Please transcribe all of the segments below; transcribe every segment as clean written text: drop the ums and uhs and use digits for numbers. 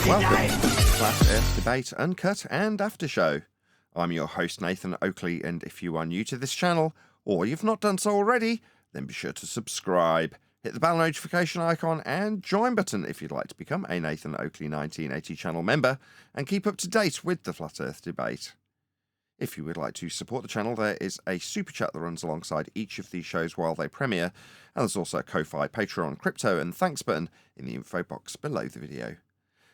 Welcome to the Flat Earth Debate Uncut and After Show. I'm your host Nathan Oakley, and if you are new to this channel, or you've not done so already, then be sure to subscribe, hit the bell notification icon and join button if you'd like to become a Nathan Oakley 1980 channel member and keep up to date with the Flat Earth Debate. If you would like to support the channel, there is a super chat that runs alongside each of these shows while they premiere, and there's also a Ko-Fi, Patreon, crypto and thanks button in the info box below the video.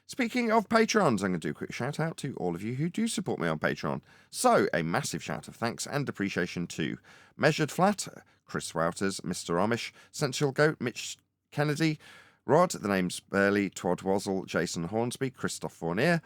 Speaking of Patrons, I'm going to do a quick shout out to all of you who do support me on Patreon. So, a massive shout of thanks and appreciation to Measured Flat, Chris Wouters, Mr. Amish, Sensual Goat, Mitch Kennedy, Rod, the name's Burley, Twad Wazzle, Jason Hornsby, Christoph Fournier,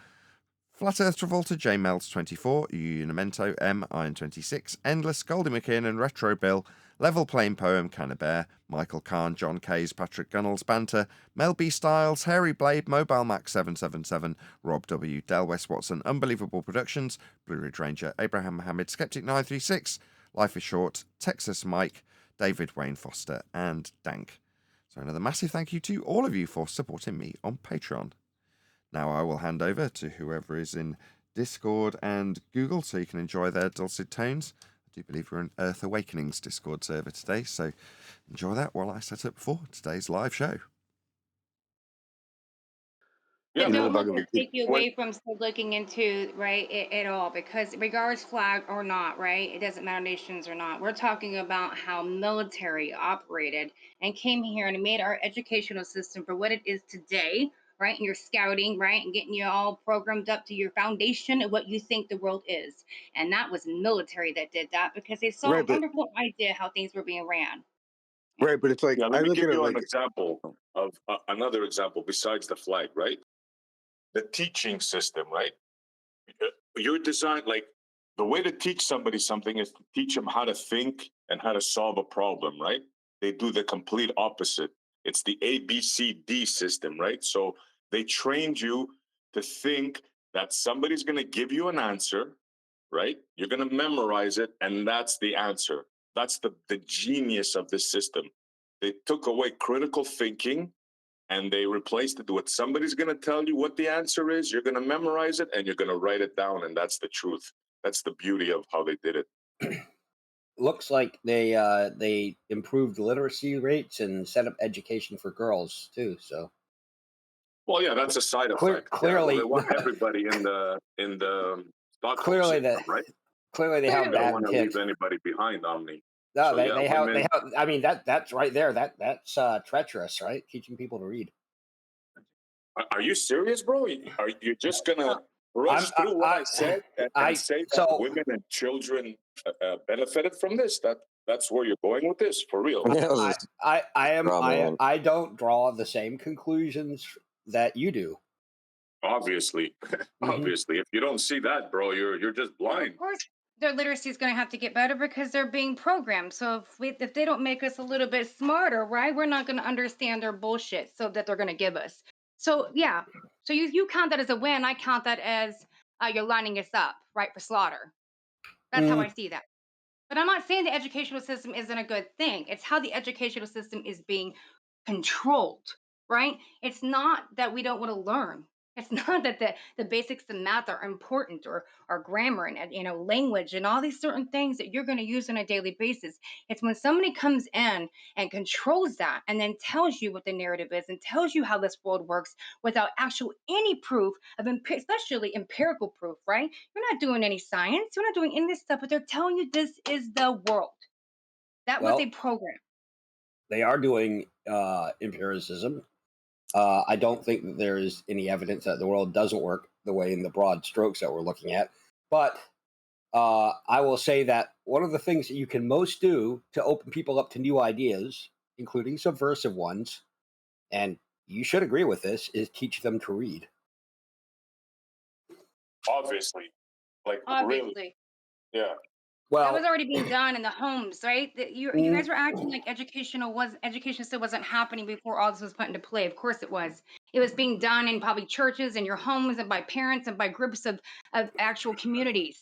Flat Earth Travolta, J Melts 24, Unimento, M, Iron 26, Endless, Goldie McKinnon, Retro Bill, Level Plain Poem, Cannabear, Michael Kahn, John Kays, Patrick Gunnels, Banter, Mel B. Styles, Harry Blade, Mobile Max 777, Rob W, Del West Watson, Unbelievable Productions, Blue Ridge Ranger, Abraham Mohammed, Skeptic 936, Life is Short, Texas Mike, David Wayne Foster, and Dank. So another massive thank you to all of you for supporting me on Patreon. Now I will hand over to whoever is in Discord and Google so you can enjoy their dulcet tones. I do believe we're in Earth Awakening's Discord server today, so enjoy that while I set up for today's live show. Yeah, don't let it take you away from still looking into, right, at all, because regards flag or not, right, it doesn't matter nations or not. We're talking about how military operated and came here and made our educational system for what it is today, right, and you're scouting, right, and getting you all programmed up to your foundation of what you think the world is. And that was military that did that because they saw a wonderful idea how things were being ran. Right, but it's like, let me give you an like example of another example besides the flag, right? The teaching system, right? You're designed, like, the way to teach somebody something is to teach them how to think and how to solve a problem, right? They do the complete opposite. It's the ABCD system, right? So they trained you to think that somebody's going to give you an answer, right? You're going to memorize it, and that's the answer. That's the genius of this system. They took away critical thinking and they replaced it with somebody's going to tell you what the answer is. You're going to memorize it and you're going to write it down. And that's the truth. That's the beauty of how they did it. Looks like they improved literacy rates and set up education for girls too. So, well, yeah, that's a side effect. Clearly, they want everybody in the clearly system, right? Clearly, they have they don't bad want to kids. leave anybody behind, Omni. No, so, they have. I mean, that's right there. That's treacherous, right? Teaching people to read. Are you serious, bro? Are you just gonna rush through what I said and say that women and children benefited from this? That's where you're going with this, for real? I don't draw the same conclusions that you do. Obviously, obviously, if you don't see that, bro, you're just blind. Of course, their literacy is going to have to get better because they're being programmed. So if they don't make us a little bit smarter, right, we're not going to understand their bullshit so that they're going to give us. So yeah, so you count that as a win. I count that as you're lining us up, right, for slaughter. That's how I see that. But I'm not saying the educational system isn't a good thing. It's how the educational system is being controlled, right? It's not that we don't want to learn. It's not that the basics of math are important or grammar and language and all these certain things that you're going to use on a daily basis. It's when somebody comes in and controls that and then tells you what the narrative is and tells you how this world works without actual any proof of especially empirical proof, right? You're not doing any science, you're not doing any of this stuff, but they're telling you this is the world. That was a program. They are doing empiricism. I don't think that there is any evidence that the world doesn't work the way in the broad strokes that we're looking at. But I will say that one of the things that you can most do to open people up to new ideas, including subversive ones, and you should agree with this, is teach them to read. Obviously. Really. Yeah. Well, that was already being done in the homes, right? You guys were acting like education still wasn't happening before all this was put into play. Of course it was. It was being done in probably churches and your homes and by parents and by groups of actual communities.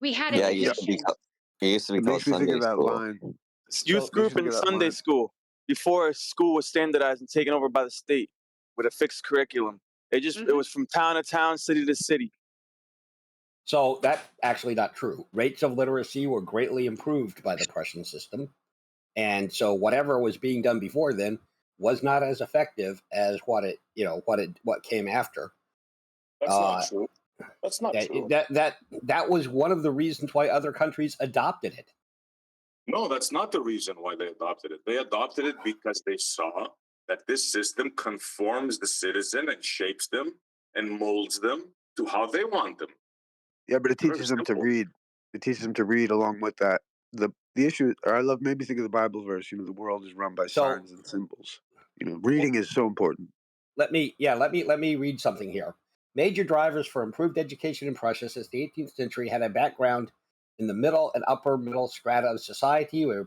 We had education. It used to be called Sunday school. Youth group and Sunday school before school was standardized and taken over by the state with a fixed curriculum. It was from town to town, city to city. So that's actually not true. Rates of literacy were greatly improved by the Prussian system, and so whatever was being done before then was not as effective as what came after. That's not true. That's not true. That was one of the reasons why other countries adopted it. No, that's not the reason why they adopted it. They adopted it because they saw that this system conforms the citizen and shapes them and molds them to how they want them. Yeah, but it teaches them to read. It teaches them to read along with that. The issue, or I love, maybe think of the Bible verse. The world is run by signs and symbols. Reading is so important. Let me read something here. Major drivers for improved education in Prussia since the 18th century had a background in the middle and upper middle strata of society. We were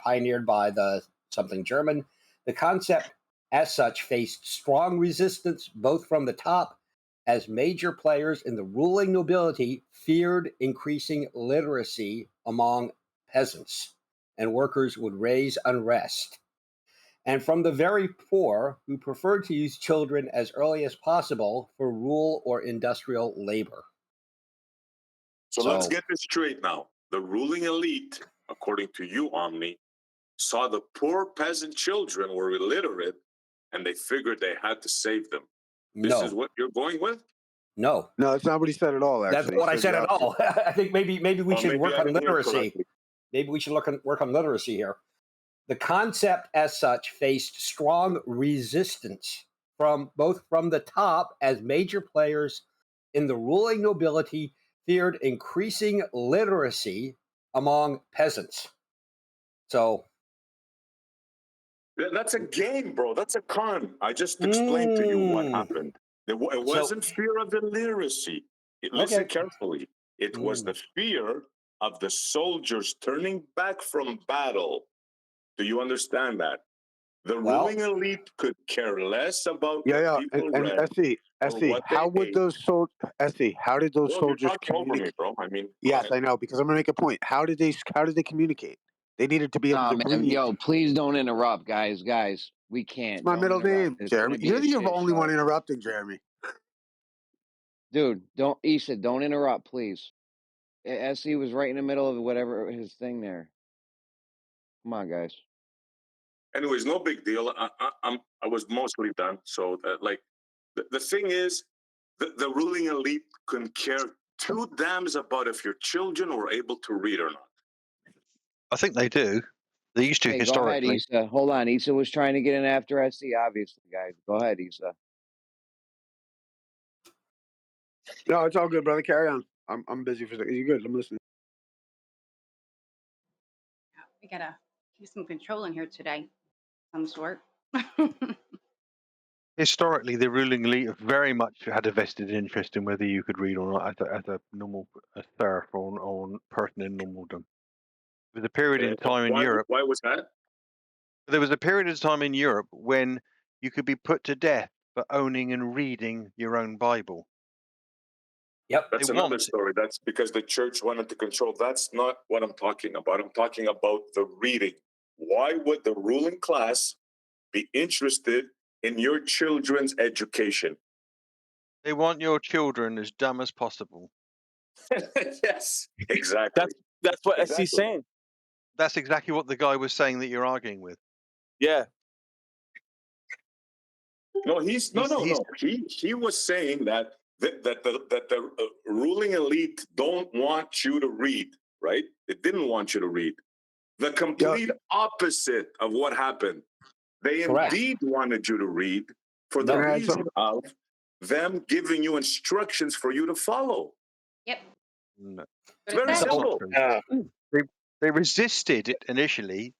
pioneered by the something German. The concept, as such, faced strong resistance both from the top, as major players in the ruling nobility feared increasing literacy among peasants, and workers would raise unrest. And from the very poor, who preferred to use children as early as possible for rural or industrial labor. So let's get this straight now. The ruling elite, according to you, Omni, saw the poor peasant children were illiterate, and they figured they had to save them. This is what you're going with? No, that's not what he said at all. Actually, that's what I said at all. I think maybe we should work on literacy. Maybe we should work on literacy here. The concept, as such, faced strong resistance from the top, as major players in the ruling nobility feared increasing literacy among peasants. So that's a game, bro. That's a con. I just explained to you what happened. It wasn't fear of illiteracy. Listen carefully. It was the fear of the soldiers turning back from battle. Do you understand that? The ruling elite could care less about what people read. Essie, how would those soldiers? Essie, how did those soldiers communicate? Over me, bro. I mean, yes, I know, because I'm gonna make a point. How did they communicate? They needed to be able to read. Yo, please don't interrupt, guys. We can't. It's my middle name, Jeremy. You're the only one interrupting, Jeremy. Dude, don't interrupt, please. SC was right in the middle of whatever his thing there. Come on, guys. Anyways, no big deal. I was mostly done. So, the thing is, the ruling elite couldn't care two dams about if your children were able to read or not. I think they do. They used to historically. Go ahead, Issa. Hold on. Issa was trying to get in after SC, obviously, guys. Go ahead, Issa. No, it's all good, brother. Carry on. I'm busy for a second. You're good. I'm listening. We gotta keep some control in here today, some sort. Historically, the ruling elite very much had a vested interest in whether you could read or not as a normal serf or person in normaldom. There was a period in time in Europe. Why was that? There was a period of time in Europe when you could be put to death for owning and reading your own Bible. Yep. That's another story. That's because the church wanted to control. That's not what I'm talking about. I'm talking about the reading. Why would the ruling class be interested in your children's education? They want your children as dumb as possible. Yes, exactly. That's what SC's saying. That's exactly what the guy was saying that you're arguing with. Yeah. No, he was saying that the ruling elite don't want you to read, right? They didn't want you to read. The complete opposite of what happened. They indeed wanted you to read for the reason of them giving you instructions for you to follow. Yep. No. It's very simple. They resisted initially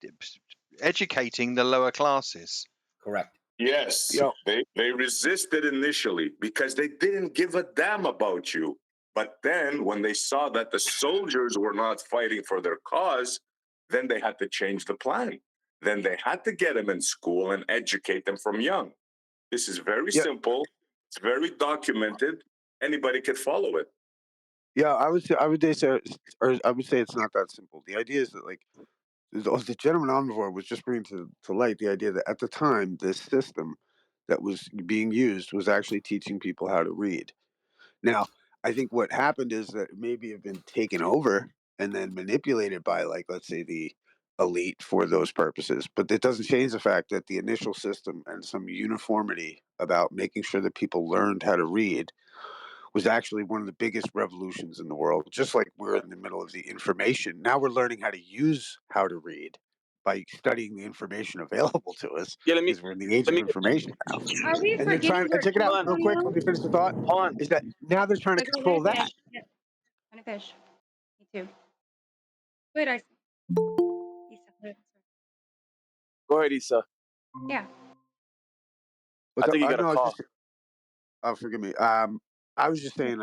educating the lower classes. Correct. Yes, they resisted initially because they didn't give a damn about you. But then when they saw that the soldiers were not fighting for their cause, then they had to change the plan. Then they had to get them in school and educate them from young. This is very simple. It's very documented. Anybody could follow it. Yeah, I would say it's not that simple. The idea is that the gentleman omnivore was just bringing to light the idea that at the time, this system, that was being used was actually teaching people how to read. Now, I think what happened is that it maybe have been taken over and then manipulated by, like, let's say, the elite for those purposes. But it doesn't change the fact that the initial system and some uniformity about making sure that people learned how to read was actually one of the biggest revolutions in the world. Just like we're in the middle of the information, now we're learning how to use how to read by studying the information available to us Yeah, because we're in the age of information now. Are we And they're forgetting trying, and where it check it out came hold on, real from, quick, though? let me finish the thought, hold on. is that now they're trying to Like, let me control that. finish. Yeah, let me finish. Me too. Wait, Isa, sorry. Go ahead, Issa. Yeah. I think you got a No, I was call. just, oh, forgive me. I was just saying,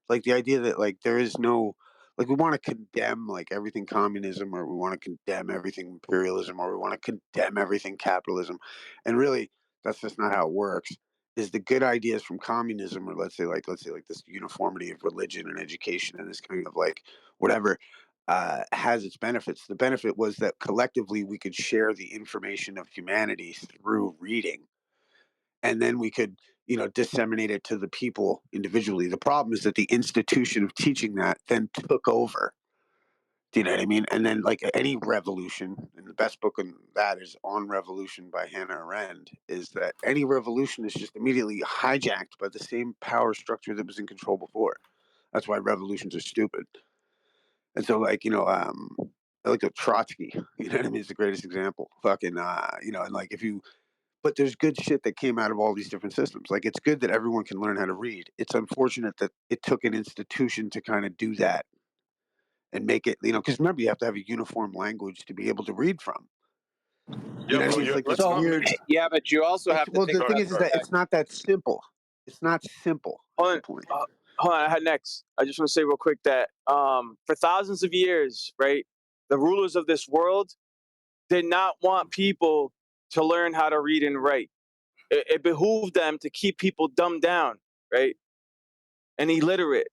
like the idea that like there is no, like we want to condemn like everything communism, or we want to condemn everything imperialism, or we want to condemn everything capitalism, and really that's just not how it works. Is the good ideas from communism, or let's say like this uniformity of religion and education and this kind of like whatever, has its benefits. The benefit was that collectively we could share the information of humanity through reading, and then we could, disseminate it to the people individually. The problem is that the institution of teaching that then took over. Do you know what I mean? And then, like any revolution, and the best book on that is On Revolution by Hannah Arendt, is that any revolution is just immediately hijacked by the same power structure that was in control before. That's why revolutions are stupid. And so, like, I like a Trotsky, you know what I mean? It's the greatest example. Fucking, and like if you but there's good shit that came out of all these different systems. Like it's good that everyone can learn how to read. It's unfortunate that it took an institution to kind of do that and make it, because remember you have to have a uniform language to be able to read from. You Yeah, know what I bro. mean? It's like this Let's not weird. mix. Yeah, but you also It's have to well, think the Go thing ahead. about is the that fact. it's not that simple. It's not simple. Is Hold the on, point? hold on. I had next. I just want to say real quick that for thousands of years, right, the rulers of this world did not want people to learn how to read and write. It behooved them to keep people dumbed down, right, and illiterate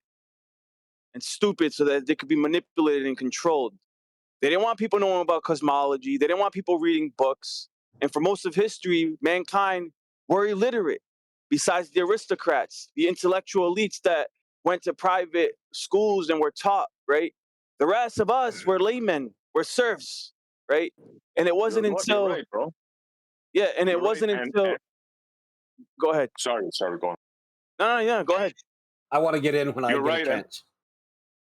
and stupid so that they could be manipulated and controlled. They didn't want people knowing about cosmology. They didn't want people reading books. And for most of history, mankind were illiterate, besides the aristocrats, the intellectual elites that went to private schools and were taught, right? The rest of us were laymen, were serfs, right? And it wasn't You're until, right, bro. yeah, and it You're right. wasn't until, And go ahead. sorry, go on. No, yeah, go ahead. I want to get in when I You're get a right. And chance.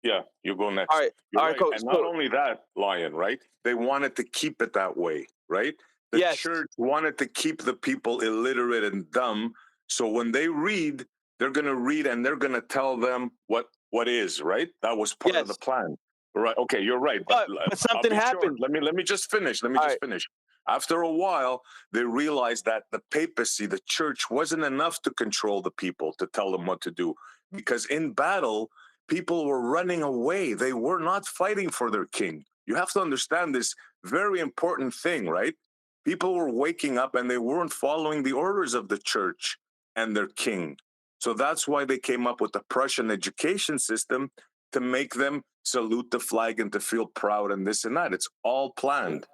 yeah, you go All next. right, You're all right, right. coach. And not So, only that, Lion, right? They wanted to keep it that way, right? The yes, church wanted to keep the people illiterate and dumb. So when they read, they're going to read and they're going to tell them what is, right? That was part of the yes. plan. Right. Okay, you're right. But But I'll something be short. happened. Let me just finish. Let me All just right, finish. After a while, they realized that the papacy, the church, wasn't enough to control the people, to tell them what to do. Because in battle, people were running away. They were not fighting for their king. You have to understand this very important thing, right? People were waking up and they weren't following the orders of the church and their king. So that's why they came up with the Prussian education system, to make them salute the flag and to feel proud and this and that. It's all planned.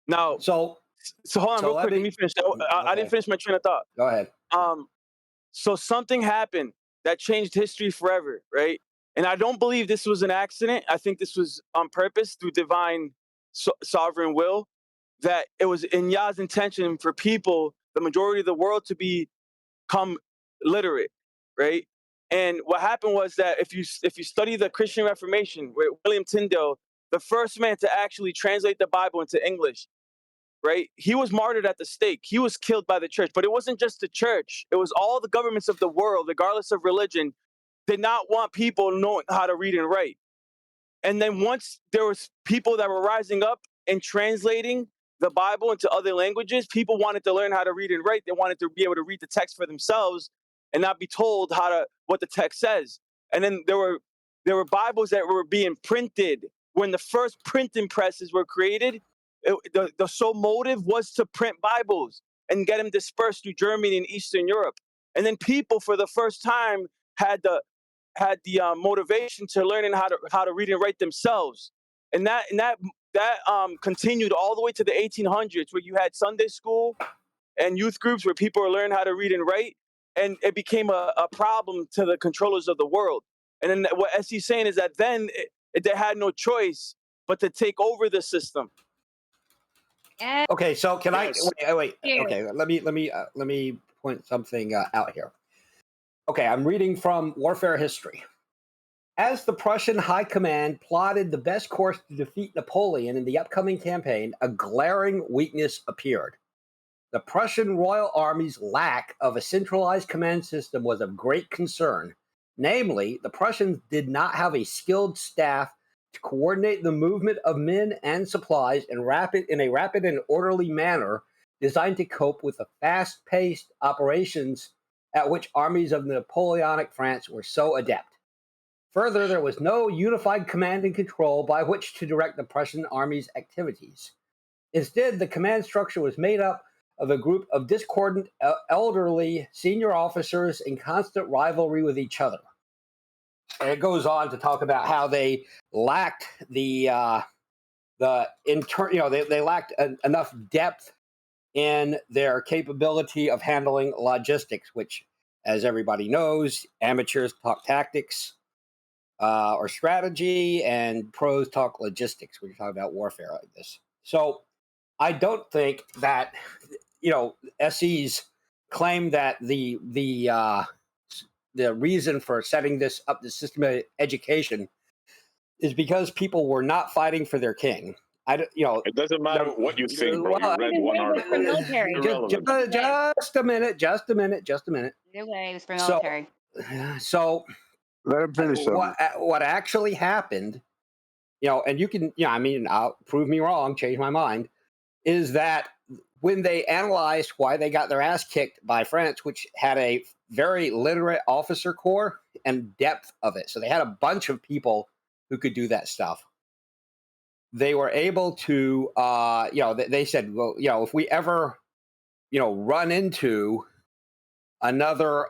now, So so hold on So real let quick. Let me. me finish. I didn't Okay, finish my train of thought. go ahead. So something happened that changed history forever, right? And I don't believe this was an accident. I think this was on purpose through divine sovereign will. That it was in Yah's intention for people, the majority of the world, to become literate, right? And what happened was that if you study the Christian Reformation with William Tyndale, the first man to actually translate the Bible into English, right? He was martyred at the stake. He was killed by the church. But it wasn't just the church. It was all the governments of the world, regardless of religion, did not want people knowing how to read and write. And then once there was people that were rising up and translating the Bible into other languages, people wanted to learn how to read and write. They wanted to be able to read the text for themselves and not be told what the text says. And then there were Bibles that were being printed when the first printing presses were created. The sole motive was to print Bibles and get them dispersed through Germany and Eastern Europe. And then people, for the first time, had the motivation to learning how to read and write themselves, and that continued all the way to the 1800s, where you had Sunday school, and youth groups where people are learning how to read and write, and it became a problem to the controllers of the world. And then what SE's saying is that then they had no choice but to take over the system. Okay, so can Yes. I wait? Yeah. Okay, let me point something out here. Okay, I'm reading from Warfare History. As the Prussian High Command plotted the best course to defeat Napoleon in the upcoming campaign, a glaring weakness appeared. The Prussian Royal Army's lack of a centralized command system was of great concern. Namely, the Prussians did not have a skilled staff to coordinate the movement of men and supplies in a rapid and orderly manner designed to cope with the fast-paced operations at which armies of Napoleonic France were so adept. Further, there was no unified command and control by which to direct the Prussian army's activities. Instead, the command structure was made up of a group of discordant, elderly senior officers in constant rivalry with each other. And it goes on to talk about how they lacked they lacked enough depth in their capability of handling logistics, which, as everybody knows, amateurs talk tactics or strategy, and pros talk logistics when you're talking about warfare like this. So I don't think that SE's claim that the reason for setting this up, the system of education, is because people were not fighting for their king. It doesn't matter what you think, bro. You read one article. Military. Just a minute. Either way, it was for military. So Let him finish. what actually happened, and you can, I'll prove me wrong, change my mind, is that when they analyzed why they got their ass kicked by France, which had a very literate officer corps and depth of it, so they had a bunch of people who could do that stuff. They were able to, they said, well, if we ever, run into another,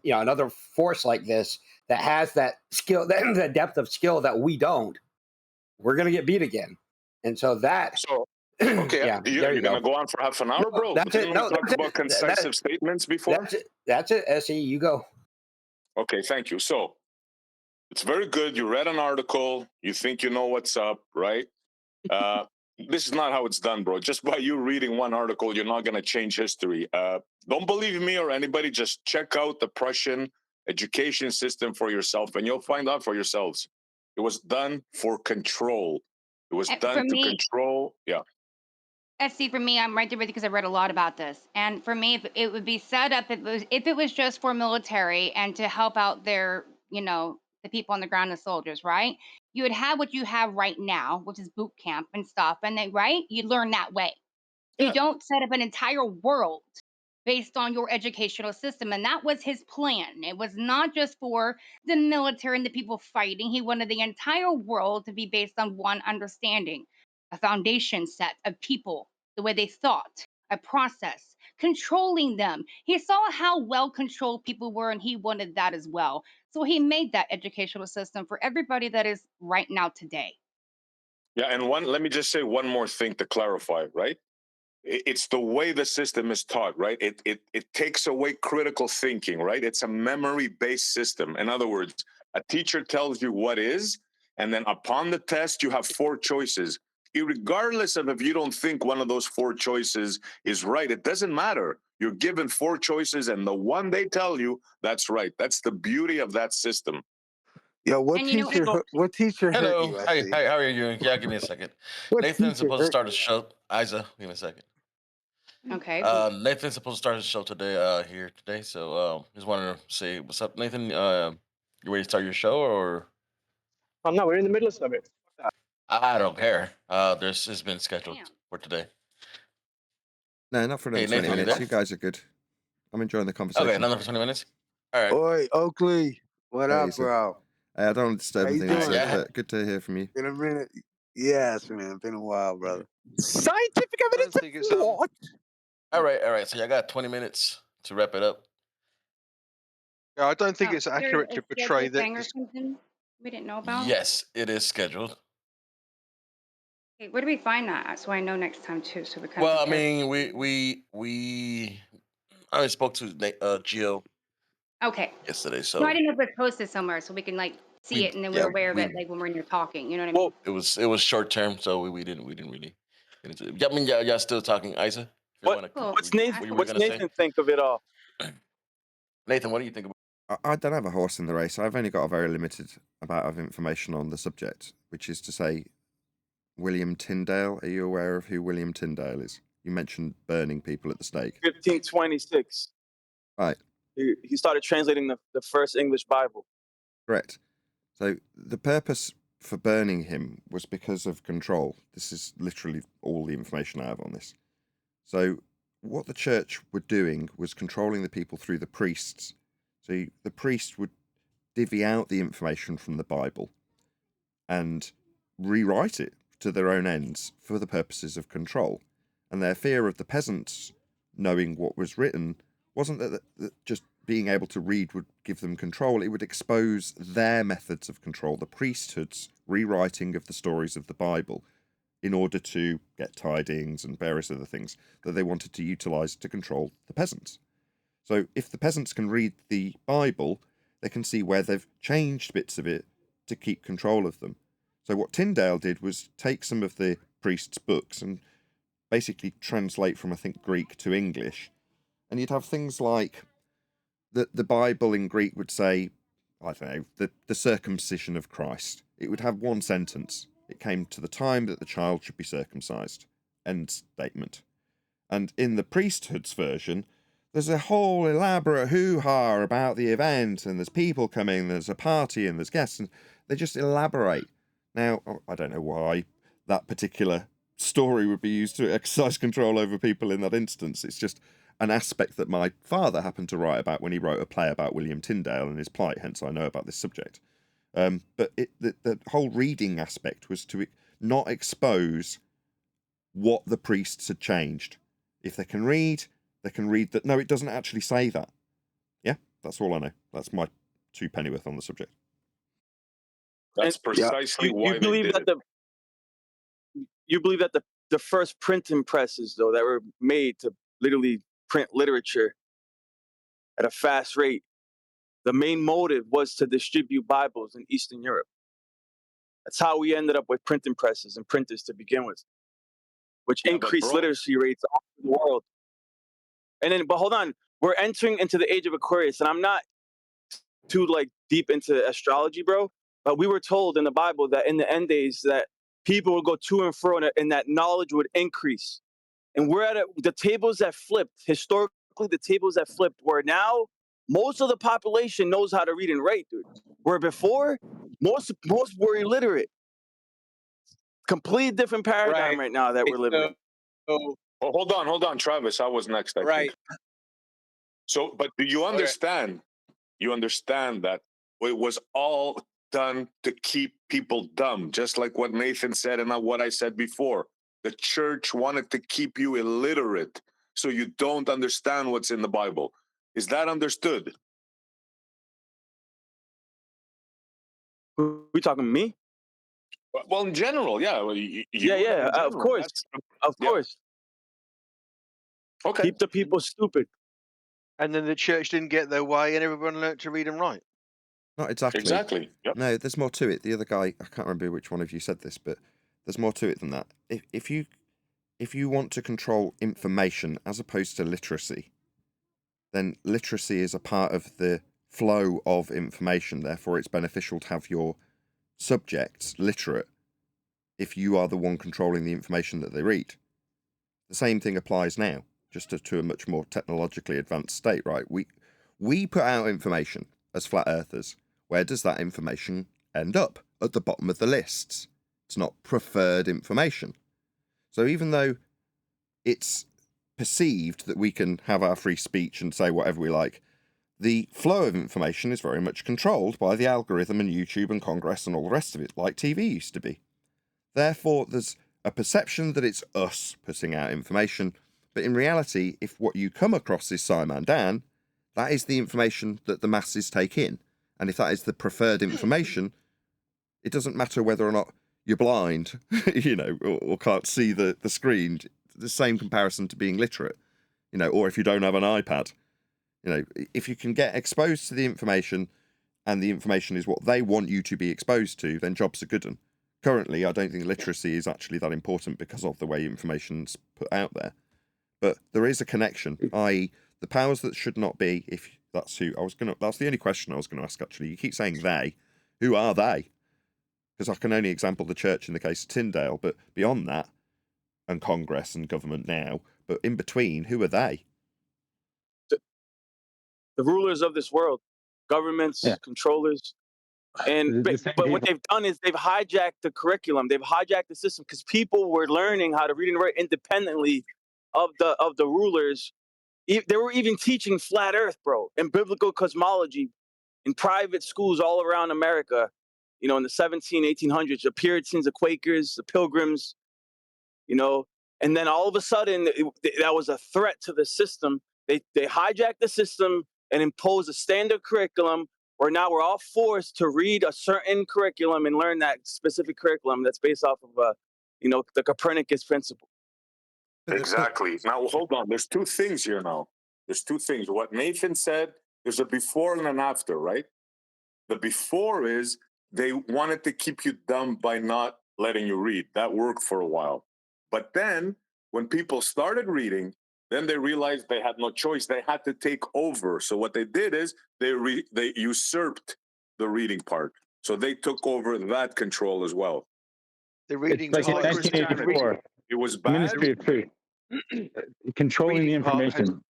another force like this that has that skill, the depth of skill that we don't, we're going to get beat again. And so that. So, okay, yeah, you're going to go on for half an hour, bro? That's it. Didn't we talk about concisive statements before? That's it, SE. You go. Okay, thank you. So, it's very good. You read an article. You think you know what's up, right? This is not how it's done, bro. Just by you reading one article, you're not going to change history. Don't believe me or anybody. Just check out the Prussian education system for yourself, and you'll find out for yourselves. It was done for control. It was done to control. Yeah. See, for me, I'm right there with you because I read a lot about this. And for me, if it would be set up, if it was just for military and to help out their, the people on the ground, the soldiers, right? You would have what you have right now, which is boot camp and stuff. And then, right, you learn that way. Yeah. You don't set up an entire world based on your educational system. And that was his plan. It was not just for the military and the people fighting. He wanted the entire world to be based on one understanding, a foundation set of people, the way they thought, a process, controlling them. He saw how well controlled people were, and he wanted that as well. So he made that educational system for everybody that is right now today. Yeah, and let me just say one more thing to clarify, right? It's the way the system is taught, right? It takes away critical thinking, right? It's a memory-based system. In other words, a teacher tells you what is, and then upon the test, you have 4 choices. Regardless of if you don't think one of those 4 choices is right, it doesn't matter. You're given 4 choices, and the one they tell you, that's right. That's the beauty of that system. Yo, what teacher hurt Hello. you? Hi, how are you doing? Yeah, give me a second. What Nathan's teacher supposed to hurt start you? a show. Isa, give me a second. Okay. Nathan's supposed to start his show today, here today. So just wanted to say what's up, Nathan. You ready to start your show or I'm not. We're in the middle of it. I don't care. This has been scheduled for today. No, not for another Hey, 20 Nathan, you minutes. there? You guys are good. I'm enjoying the conversation. Okay, another for 20 minutes. All right. Oi, Oakley. What Hey, up, bro? I don't want to disturb How you anything, doing? but good to hear from you. In a minute. Yes, man. Been a while, brother. Scientific evidence of what? All right. So I got 20 minutes to wrap it up. Yeah, I don't think it's accurate to portray that. Thing or something we didn't know about. Yes, it is scheduled. Okay, where do we find that at? So I know next time too, so we kind Well, of I prepare. mean, I spoke to Gio Okay. yesterday, No, I so didn't know if it's posted somewhere so we can like see we it and then we're yeah aware of we it like when you're talking. You know what I mean? Well, it was short term, so we didn't really get into it. Yeah, I mean, yeah, y'all still talking, Isa? If you what want to, Cool. what's Yeah, Nathan? what ask you him. were What's gonna say, Nathan think of it all? Nathan? What do you think about? I don't have a horse in the race. I've only got a very limited amount of information on the subject, which is to say, William Tyndale. Are you aware of who William Tyndale is? You mentioned burning people at the stake. 1526. Right, He started translating the first English Bible. correct. So the purpose for burning him was because of control. This is literally all the information I have on this. So what the church were doing was controlling the people through the priests. So the priest would divvy out the information from the Bible and rewrite it to their own ends for the purposes of control. And their fear of the peasants knowing what was written wasn't that just being able to read would give them control. It would expose their methods of control, the priesthood's rewriting of the stories of the Bible, in order to get tidings and various other things that they wanted to utilize to control the peasants. So if the peasants can read the Bible, they can see where they've changed bits of it to keep control of them. So what Tyndale did was take some of the priests' books and basically translate from, I think, Greek to English. And you'd have things like the Bible in Greek would say, I don't know, the circumcision of Christ. It would have one sentence. It came to the time that the child should be circumcised. End statement. And in the priesthood's version, there's a whole elaborate hoo-ha about the event, and there's people coming, there's a party, and there's guests, and they just elaborate. Now, I don't know why that particular story would be used to exercise control over people in that instance. It's just an aspect that my father happened to write about when he wrote a play about William Tyndale and his plight, hence I know about this subject. But the whole reading aspect was to not expose what the priests had changed. If they can read that. No, it doesn't actually say that. Yeah, that's all I know. That's my two pennyworth on the subject. That's And yeah, precisely you why they believe did that it. the first printing presses though that were made to literally print literature at a fast rate, the main motive was to distribute Bibles in Eastern Europe. That's how we ended up with printing presses and printers to begin with, which Yeah, but increased bro, literacy rates all over the world. And then, but hold on, we're entering into the age of Aquarius, and I'm not too like deep into astrology, bro. But we were told in the Bible that in the end days that people would go to and fro, and that knowledge would increase. And we're at the tables that flipped historically. The tables that flipped, where now most of the population knows how to read and write, dude. Where before, most were illiterate. Completely different paradigm right now that we're living in. oh, hold on, Travis. I was next, I think. So, but do you understand? You understand that it was all done to keep people dumb, just like what Nathan said and what I said before. The church wanted to keep you illiterate so you don't understand what's in the Bible. Is that understood? We talking me? Well, in general, yeah. Yeah, of course. Of course. Okay. Keep the people stupid. And then the church didn't get their way, and everyone learnt to read and write. Not exactly. Exactly. Yep. No, there's more to it. The other guy, I can't remember which one of you said this, but there's more to it than that. If you want to control information as opposed to literacy, then literacy is a part of the flow of information. Therefore, it's beneficial to have your subjects literate if you are the one controlling the information that they read. The same thing applies now, just to a much more technologically advanced state, right? We put out information as flat earthers. Where does that information end up? At the bottom of the lists. It's not preferred information. So even though it's perceived that we can have our free speech and say whatever we like, the flow of information is very much controlled by the algorithm and YouTube and Congress and all the rest of it, like TV used to be. Therefore, there's a perception that it's us putting out information, but in reality, if what you come across is Simon Dan, that is the information that the masses take in. And if that is the preferred information, it doesn't matter whether or not you're blind, or can't see the screen. The same comparison to being literate, or if you don't have an iPad. If you can get exposed to the information and the information is what they want you to be exposed to, then jobs are good. And currently, I don't think literacy is actually that important because of the way information's put out there. But there is a connection, i.e., the powers that should not be, if that's who that's the only question I was going to ask, actually. You keep saying they. Who are they? Because I can only example the church in the case of Tyndale, but beyond that, and Congress and government now, but in between, who are they? The rulers of this world, governments, controllers. But what they've done is they've hijacked the curriculum. They've hijacked the system because people were learning how to read and write independently of the rulers. They were even teaching flat Earth, bro, and biblical cosmology in private schools all around America. In the 1800s, the Puritans, the Quakers, the Pilgrims. And then all of a sudden, that was a threat to the system. They hijacked the system and imposed a standard curriculum where now we're all forced to read a certain curriculum and learn that specific curriculum that's based off of, the Copernicus principle. Exactly. Now, hold on. There's two things here now. There's two things. What Nathan said, there's a before and an after, right? The before is they wanted to keep you dumb by not letting you read. That worked for a while. But then when people started reading, then they realized they had no choice. They had to take over. So what they did is they usurped the reading part. So they took over that control as well. The reading like in part, 1984, it was bad. Ministry of Truth, controlling the information.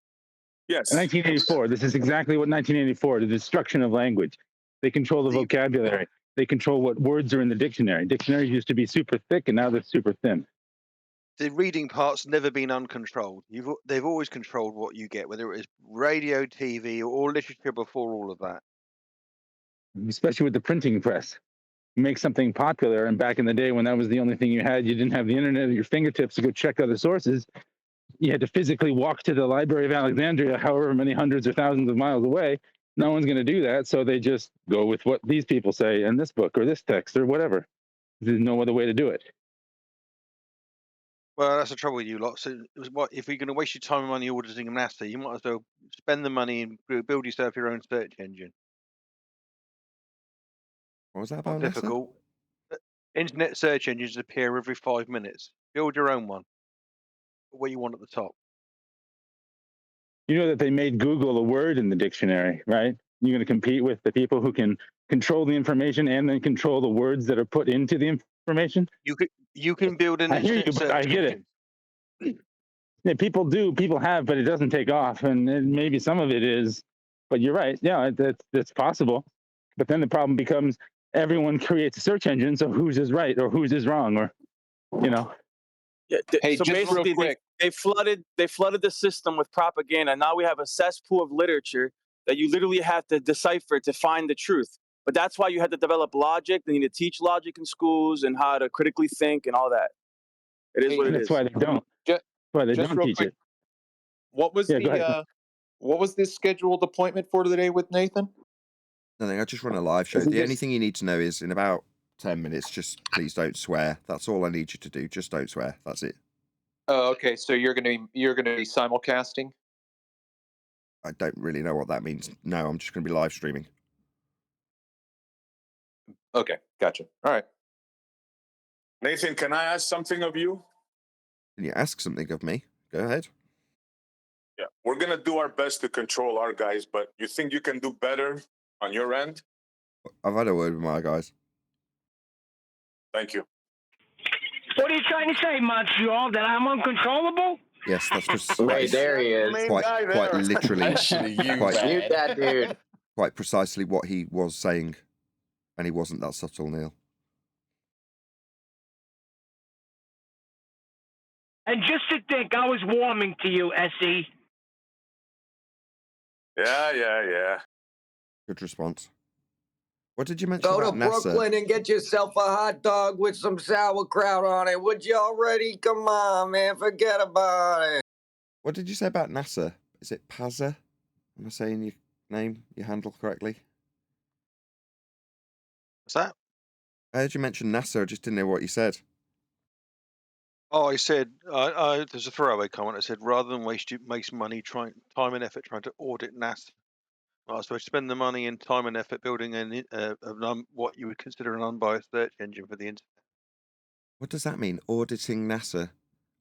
Yes. In 1984, this is exactly what 1984, the destruction of language. They control the vocabulary. They control what words are in the dictionary. Dictionaries used to be super thick, and now they're super thin. The reading part's never been uncontrolled. They've always controlled what you get, whether it was radio, TV, or literature before all of that. Especially with the printing press. You make something popular, and back in the day when that was the only thing you had, you didn't have the internet at your fingertips to go check other sources. You had to physically walk to the Library of Alexandria, however many hundreds or thousands of miles away. No one's going to do that, so they just go with what these people say in this book or this text or whatever. There's no other way to do it. Well, that's the trouble with you lot. So, if you're going to waste your time on the auditing NASA, you might as well spend the money and build yourself your own search engine. What was that about? Not difficult. Internet search engines appear every 5 minutes. Build your own one. What you want at the top. You know that they made Google a word in the dictionary, right? You're going to compete with the people who can control the information and then control the words that are put into the information. You can build an. I hear you, but I get it. Yeah, people have, but it doesn't take off, and maybe some of it is. But you're right. Yeah, that's possible. But then the problem becomes everyone creates a search engine, so whose is right or whose is wrong, or Yeah, Hey, so just real basically, quick. they flooded the system with propaganda. Now we have a cesspool of literature that you literally have to decipher to find the truth. But that's why you had to develop logic. They need to teach logic in schools and how to critically think and all that. It is what it is. that's why they don't. Why they Just don't real teach quick. it. What was Yeah, go ahead. what was this scheduled appointment for today with Nathan? Nothing. I just run a live show. The only thing you need to know is in about 10 minutes, just please don't swear. That's all I need you to do. Just don't swear. That's it. Oh, okay. So you're gonna be simulcasting? I don't really know what that means. No, I'm just going to be live streaming. Okay, gotcha. All right. Nathan, can I ask something of you? Can you ask something of me? Go ahead. Yeah, we're going to do our best to control our guys, but you think you can do better on your end? I've had a word with my guys. Thank you. What are you trying to say, Montreal? That I'm uncontrollable? Yes, that's just Wait, there he is. quite literally, Actually, you quite, man. Mute that dude. quite precisely what he was saying, and he wasn't that subtle, Neil. And just to think, I was warming to you, SE. Yeah. Good response. What did you mention Go to about NASA? Brooklyn and get yourself a hot dog with some sauerkraut on it. Would you already? Come on, man. Forget about it. What did you say about NASA? Is it Pazza? Am I saying your name, your handle correctly? What's that? I heard you mention NASA. I just didn't know what you said. Oh, I said, there's a throwaway comment. I said, rather than waste money, time and effort trying to audit NASA. So spend the money and time and effort building what you would consider an unbiased search engine for the internet. What does that mean? Auditing NASA?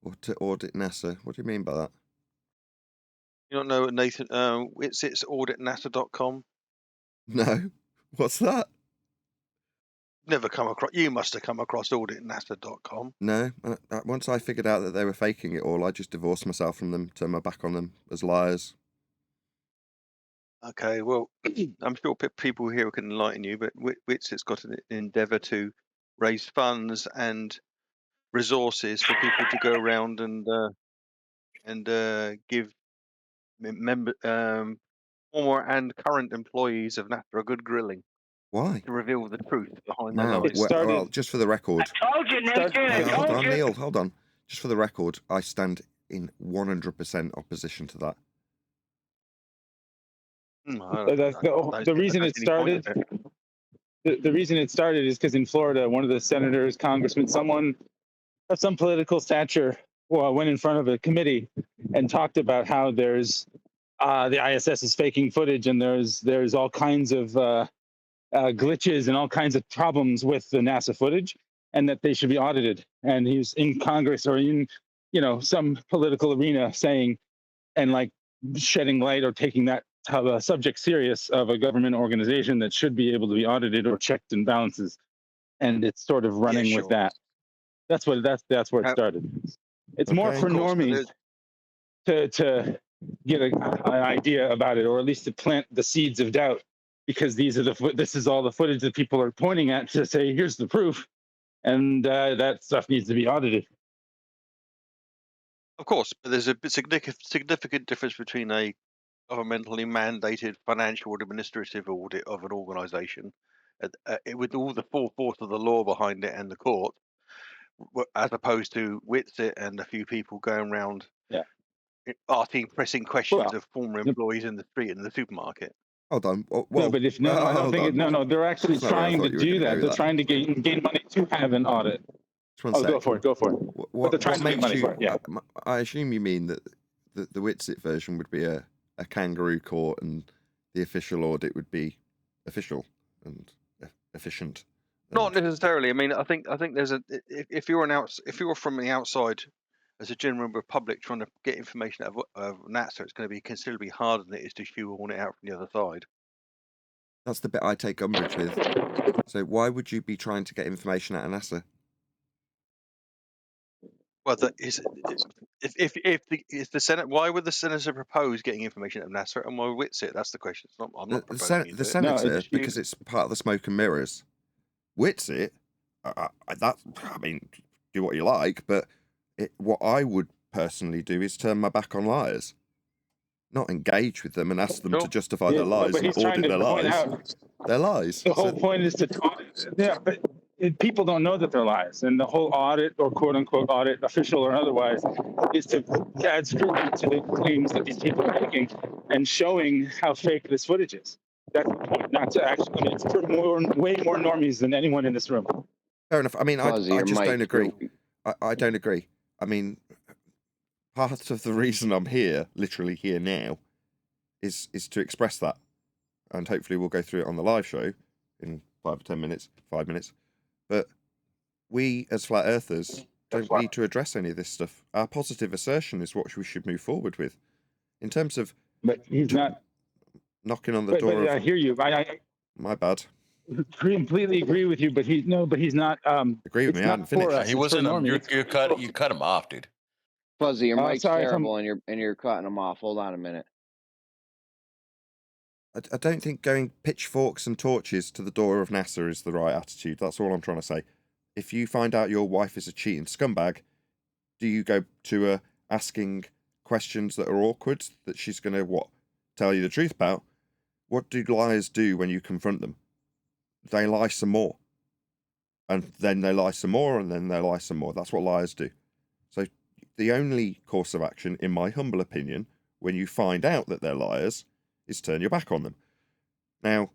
Or to audit NASA? What do you mean by that? You don't know Nathan? It's auditnasa.com. No. What's that? Never come across. You must have come across auditnasa.com. No. Once I figured out that they were faking it all, I just divorced myself from them, turned my back on them as liars. Okay, well, I'm sure people here can enlighten you, but Witsit's got an endeavour to raise funds and resources for people to go around and give former and current employees of NASA a good grilling. Why? To reveal the truth behind their Now, lies. well, just for the record. I told you, Nathan. Hold on, Neil. Hold on. Just for the record, I stand in 100% opposition to that. The reason it started. The reason it started is because in Florida, one of the senators, congressmen, someone of some political stature, went in front of a committee and talked about how there's the ISS is faking footage and there's all kinds of glitches and all kinds of problems with the NASA footage, and that they should be audited. And he's in Congress or in some political arena saying and like shedding light or taking that subject serious of a government organization that should be able to be audited or checked and balances. And it's sort of running with that. That's where it started. It's more for normies to get an idea about it, or at least to plant the seeds of doubt, because this is all the footage that people are pointing at to say, here's the proof, and that stuff needs to be audited. Of course, but there's a significant difference between a governmentally mandated financial or administrative audit of an organisation, with all the full force of the law behind it and the court, as opposed to Witsit and a few people going around asking pressing questions of former employees in the street and the supermarket. Hold on. Well, no, but if I don't think they're actually trying to do that. They're trying to gain money to have an audit. Go for it. But they're trying to make money for it. Yeah. I assume you mean that the Witsit version would be a kangaroo court, and the official audit would be official and efficient. Not necessarily. I mean, I think there's if you're from the outside as a general public trying to get information out of NASA, it's going to be considerably harder than it is to shoehorn it out from the other side. That's the bit I take umbrage with. So why would you be trying to get information out of NASA? Well, if the Senate, why would the senator propose getting information out of NASA, and why Witsit? That's the question. I'm not proposing the senator, because it's part of the smoke and mirrors. Witsit, do what you like, but what I would personally do is turn my back on liars, not engage with them and ask them to justify their lies and audit their lies. They're lies. The whole point is to talk. Yeah, but people don't know that they're lies, and the whole audit or quote unquote audit, official or otherwise, is to add scrutiny to the claims that these people are making and showing how fake this footage is. That's the point. Not to actually. I mean, it's for way more normies than anyone in this room. Fair enough. I mean, I just don't agree. I don't agree. I mean, part of the reason I'm here, literally here now, is to express that, and hopefully we'll go through it on the live show in 5 or 10 minutes, 5 minutes. But we, as flat earthers, don't need to address any of this stuff. Our positive assertion is what we should move forward with. In terms of... But he's not... knocking on the door. But I hear you. My bad. Completely agree with you, but he's not. Agree with me. I hadn't finished. He wasn't. You cut him off, dude. Fuzzy, your mic's terrible, and you're cutting him off. Hold on a minute. I don't think going pitchforks and torches to the door of NASA is the right attitude. That's all I'm trying to say. If you find out your wife is a cheating scumbag, do you go to asking questions that are awkward that she's going to tell you the truth about? What do liars do when you confront them? They lie some more. And then they lie some more, and then they lie some more. That's what liars do. So the only course of action, in my humble opinion, when you find out that they're liars, is turn your back on them. Now,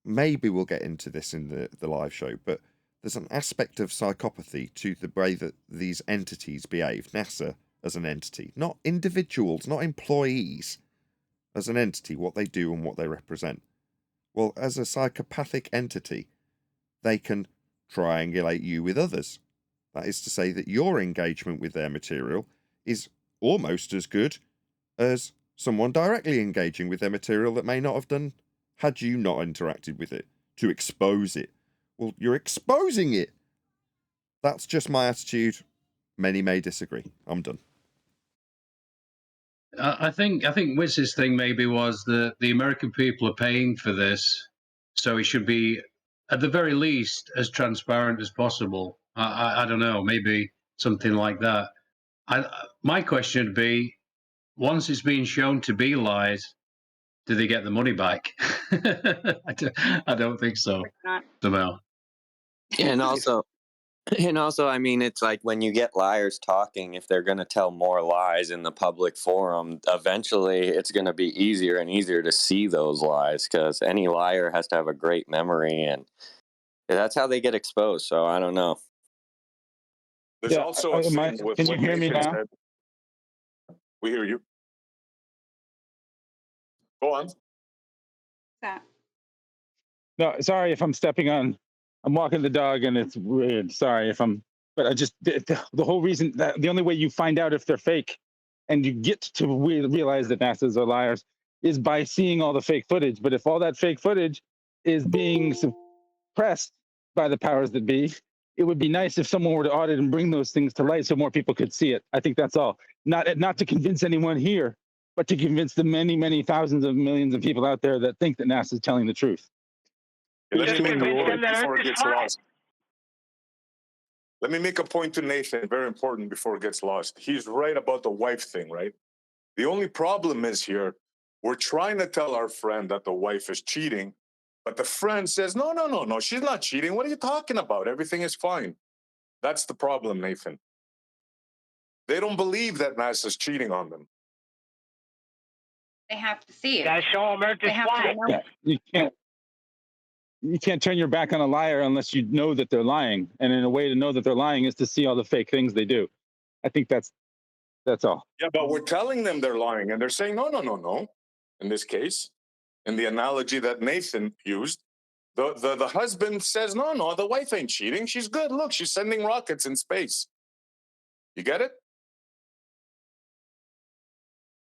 maybe we'll get into this in the live show, but there's an aspect of psychopathy to the way that these entities behave. NASA as an entity, not individuals, not employees, as an entity, what they do and what they represent. Well, as a psychopathic entity, they can triangulate you with others. That is to say that your engagement with their material is almost as good as someone directly engaging with their material that may not have done had you not interacted with it to expose it. Well, you're exposing it. That's just my attitude. Many may disagree. I'm done. I think Witz's thing maybe was that the American people are paying for this, so it should be at the very least as transparent as possible. I don't know, maybe something like that. My question would be, once it's been shown to be lies, do they get the money back? I don't think so. Somehow. And also, I mean, it's like when you get liars talking, if they're going to tell more lies in the public forum, eventually it's going to be easier and easier to see those lies, because any liar has to have a great memory, and that's how they get exposed. So I don't know. There's also a thing with can you what hear me Nathan now? said. We hear you. Go on. That. No, sorry if I'm stepping on. I'm walking the dog and it's weird. Sorry if I'm. But I just the whole reason that the only way you find out if they're fake, and you get to realize that NASA's are liars, is by seeing all the fake footage. But if all that fake footage is being suppressed by the powers that be, it would be nice if someone were to audit and bring those things to light so more people could see it. I think that's all. Not to convince anyone here, but to convince the many, many thousands of millions of people out there that think that NASA is telling the truth. Let me make a point before it gets lost. Let me make a point to Nathan, very important before it gets lost. He's right about the wife thing, right? The only problem is here, we're trying to tell our friend that the wife is cheating, but the friend says, no, she's not cheating. What are you talking about? Everything is fine. That's the problem, Nathan. They don't believe that NASA's cheating on them. They have to see it. Gotta show them Earth is flat. Yeah, you can't turn your back on a liar unless you know that they're lying. And in a way to know that they're lying is to see all the fake things they do. I think that's all. Yeah, but we're telling them they're lying, and they're saying, no. In this case, in the analogy that Nathan used, the husband says, no, the wife ain't cheating. She's good. Look, she's sending rockets in space. You get it?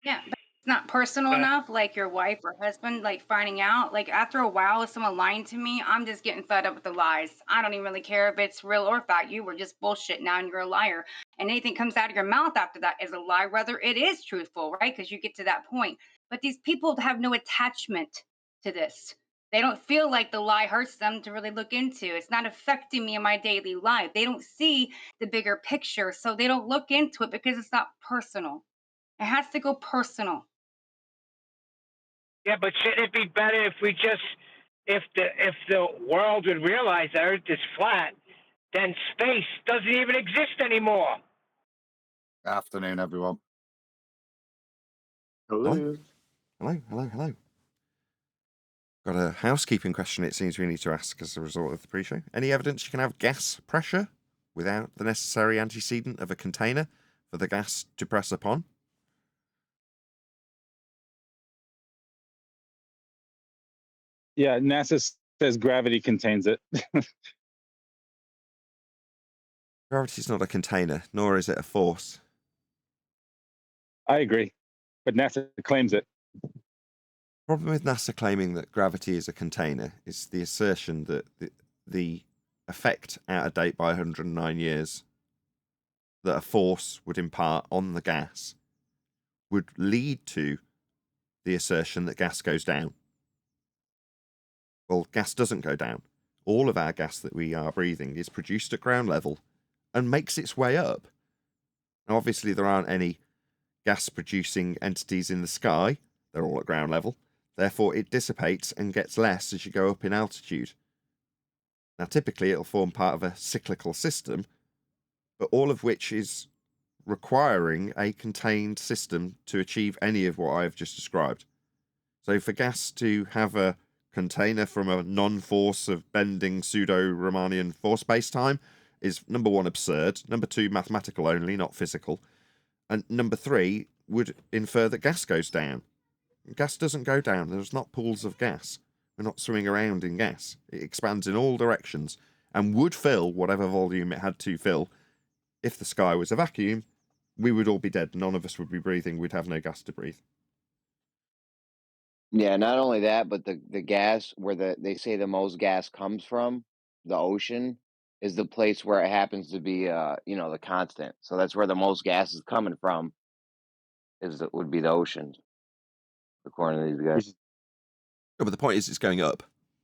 Yeah, but it's not personal enough, like your wife or husband, like finding out. Like after a while, if someone lying to me, I'm just getting fed up with the lies. I don't even really care if it's real or fact. You were just bullshit now and you're a liar. And anything comes out of your mouth after that is a lie, whether it is truthful, right? Because you get to that point. But these people have no attachment to this. They don't feel like the lie hurts them to really look into. It's not affecting me in my daily life. They don't see the bigger picture. So they don't look into it because it's not personal. It has to go personal. Yeah, but shouldn't it be better if we just, if the world would realize the Earth is flat, then space doesn't even exist anymore? Afternoon, everyone. Hello. Got a housekeeping question it seems we need to ask as a result of the pre-show. Any evidence you can have gas pressure without the necessary antecedent of a container for the gas to press upon? Yeah, NASA says gravity contains it. Gravity's not a container, nor is it a force. I agree, but NASA claims it. The problem with NASA claiming that gravity is a container is the assertion that the effect out of date by 109 years that a force would impart on the gas would lead to the assertion that gas goes down. Well, gas doesn't go down. All of our gas that we are breathing is produced at ground level and makes its way up. Now, obviously, there aren't any gas-producing entities in the sky. They're all at ground level. Therefore, it dissipates and gets less as you go up in altitude. Now, typically, it'll form part of a cyclical system, but all of which is requiring a contained system to achieve any of what I've just described. So for gas to have a container from a non-force of bending pseudo-Riemannian force space-time is, number one, absurd, number two, mathematical only, not physical, and number three, would infer that gas goes down. Gas doesn't go down. There's not pools of gas. We're not swimming around in gas. It expands in all directions and would fill whatever volume it had to fill. If the sky was a vacuum, we would all be dead. None of us would be breathing. We'd have no gas to breathe. Yeah, not only that, but the gas where they say the most gas comes from, the ocean, is the place where it happens to be the constant. So that's where the most gas is coming from, would be the ocean, according to these guys. But the point is, it's going up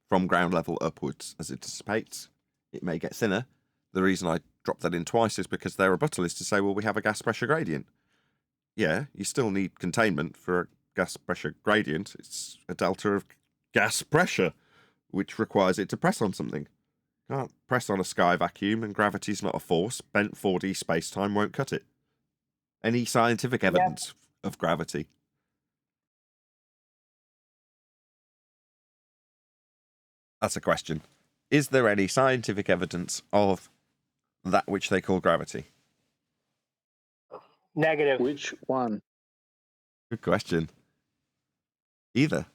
from ground level upwards as it dissipates. It may get thinner. The reason I dropped that in twice is because their rebuttal is to say, well, we have a gas pressure gradient. Yeah, you still need containment for a gas pressure gradient. It's a delta of gas pressure, which requires it to press on something. You can't press on a sky vacuum, and gravity's not a force. Bent 4D space-time won't cut it. Any scientific evidence of gravity? That's a question. Is there any scientific evidence of that which they call gravity? Negative. Which one? Good question. Either.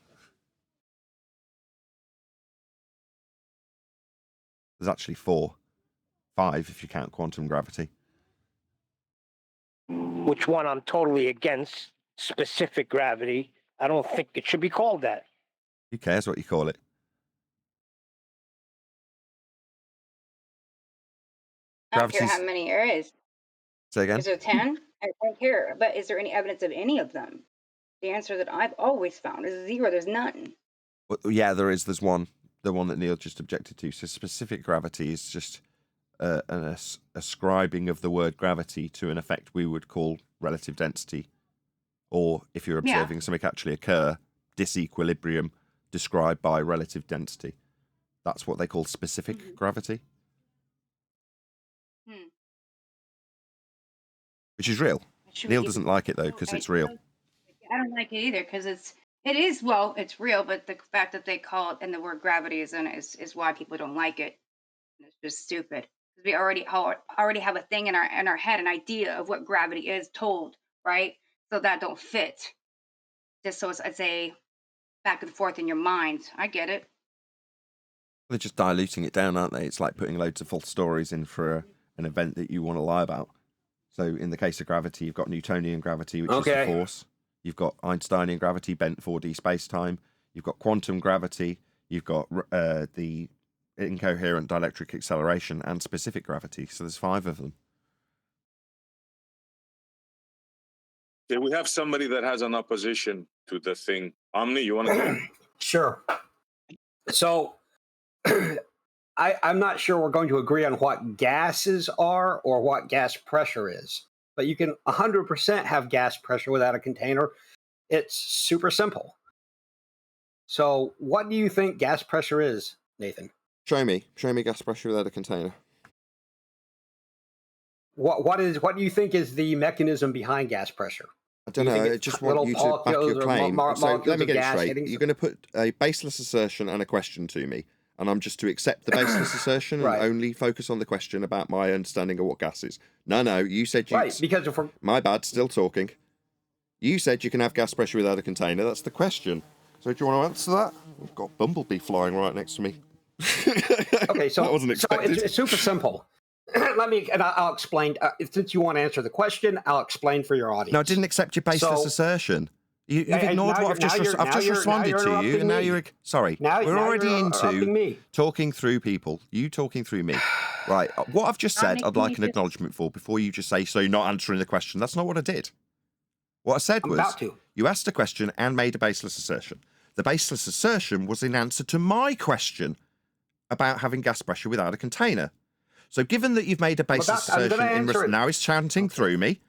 There's actually 4. 5 if you count quantum gravity. Which one? I'm totally against specific gravity. I don't think it should be called that. Who cares what you call it? I don't care Gravity's... how many there is. Say again? Is there 10? I don't care. But is there any evidence of any of them? The answer that I've always found is 0. There's none. Well, yeah, there is. There's one. The one that Neil just objected to. So specific gravity is just an ascribing of the word gravity to an effect we would call relative density. Or, if you're observing something actually occur, disequilibrium described by relative density. That's what they call specific gravity. Which is real. Neil doesn't like it, though, because it's real. I don't like it either because it's real, but the fact that they call it and the word gravity is in it is why people don't like it. It's just stupid. We already have a thing in our head, an idea of what gravity is told, right? So that don't fit. Just so it's a back and forth in your mind. I get it. They're just diluting it down, aren't they? It's like putting loads of false stories in for an event that you want to lie about. So in the case of gravity, you've got Newtonian gravity, which is the force. You've got Einsteinian gravity, bent 4D space-time. You've got quantum gravity. You've got the incoherent dielectric acceleration and specific gravity. So there's 5 of them. Okay, we have somebody that has an opposition to the thing. Omni, you want to go? Sure. So I'm not sure we're going to agree on what gases are or what gas pressure is, but you can 100% have gas pressure without a container. It's super simple. So what do you think gas pressure is, Nathan? Show me gas pressure without a container. What do you think is the mechanism behind gas pressure? I don't know. I just want you to back your claim. So let me get it straight. You're going to put a baseless assertion and a question to me, and I'm just to accept the baseless assertion and only focus on the question about my understanding of what gas is. No, you said you... Right, because if we're... My bad, still talking. You said you can have gas pressure without a container. That's the question. So do you want to answer that? I've got Bumblebee flying right next to me. Okay, so, that wasn't expected. So it's super simple. I'll explain. Since you want to answer the question, I'll explain for your audience. No, I didn't accept your baseless assertion. You've ignored what I've just responded to you, and now you're... Sorry, we're already into talking through people. You talking through me. Right, what I've just said, I'd like an acknowledgement for before you just say, so you're not answering the question. That's not what I did. What I said was, you asked a question and made a baseless assertion. The baseless assertion was in answer to my question about having gas pressure without a container. So given that you've made a baseless assertion, now it's chanting through me.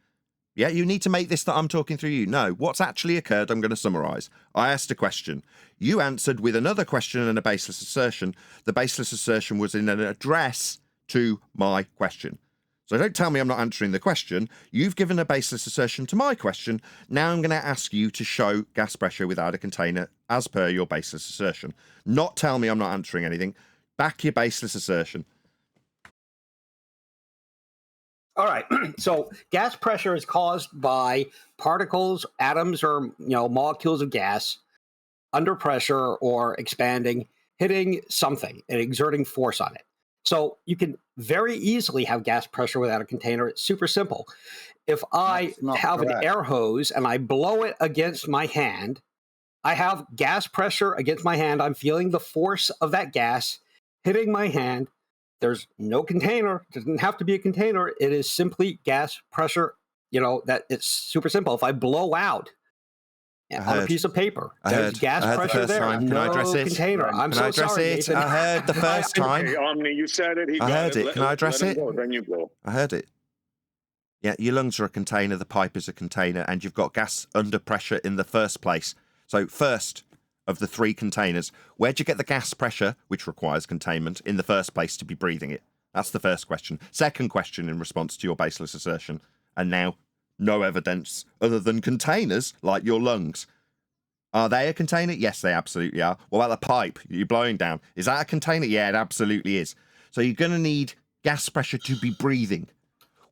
Yeah, you need to make this that I'm talking through you. No, what's actually occurred, I'm going to summarise. I asked a question. You answered with another question and a baseless assertion. The baseless assertion was in an address to my question. So don't tell me I'm not answering the question. You've given a baseless assertion to my question. Now I'm going to ask you to show gas pressure without a container as per your baseless assertion. Not tell me I'm not answering anything. Back your baseless assertion. All right. So gas pressure is caused by particles, atoms, or molecules of gas under pressure or expanding, hitting something and exerting force on it. So you can very easily have gas pressure without a container. It's super simple. If I have an air hose and I blow it against my hand, I have gas pressure against my hand. I'm feeling the force of that gas hitting my hand. There's no container. It doesn't have to be a container. It is simply gas pressure. That it's super simple. If I blow out on a piece of paper, there's gas pressure there. Can I address it? Container. I'm so sorry, Nathan. I heard the first time. Okay, Omni, you said it. I heard it. Can I address it? Then you go. I heard it. Yeah, your lungs are a container. The pipe is a container, and you've got gas under pressure in the first place. So first of the three containers, where'd you get the gas pressure, which requires containment, in the first place to be breathing it? That's the first question. Second question in response to your baseless assertion, and now no evidence other than containers like your lungs. Are they a container? Yes, they absolutely are. What about the pipe you're blowing down? Is that a container? Yeah, it absolutely is. So you're going to need gas pressure to be breathing.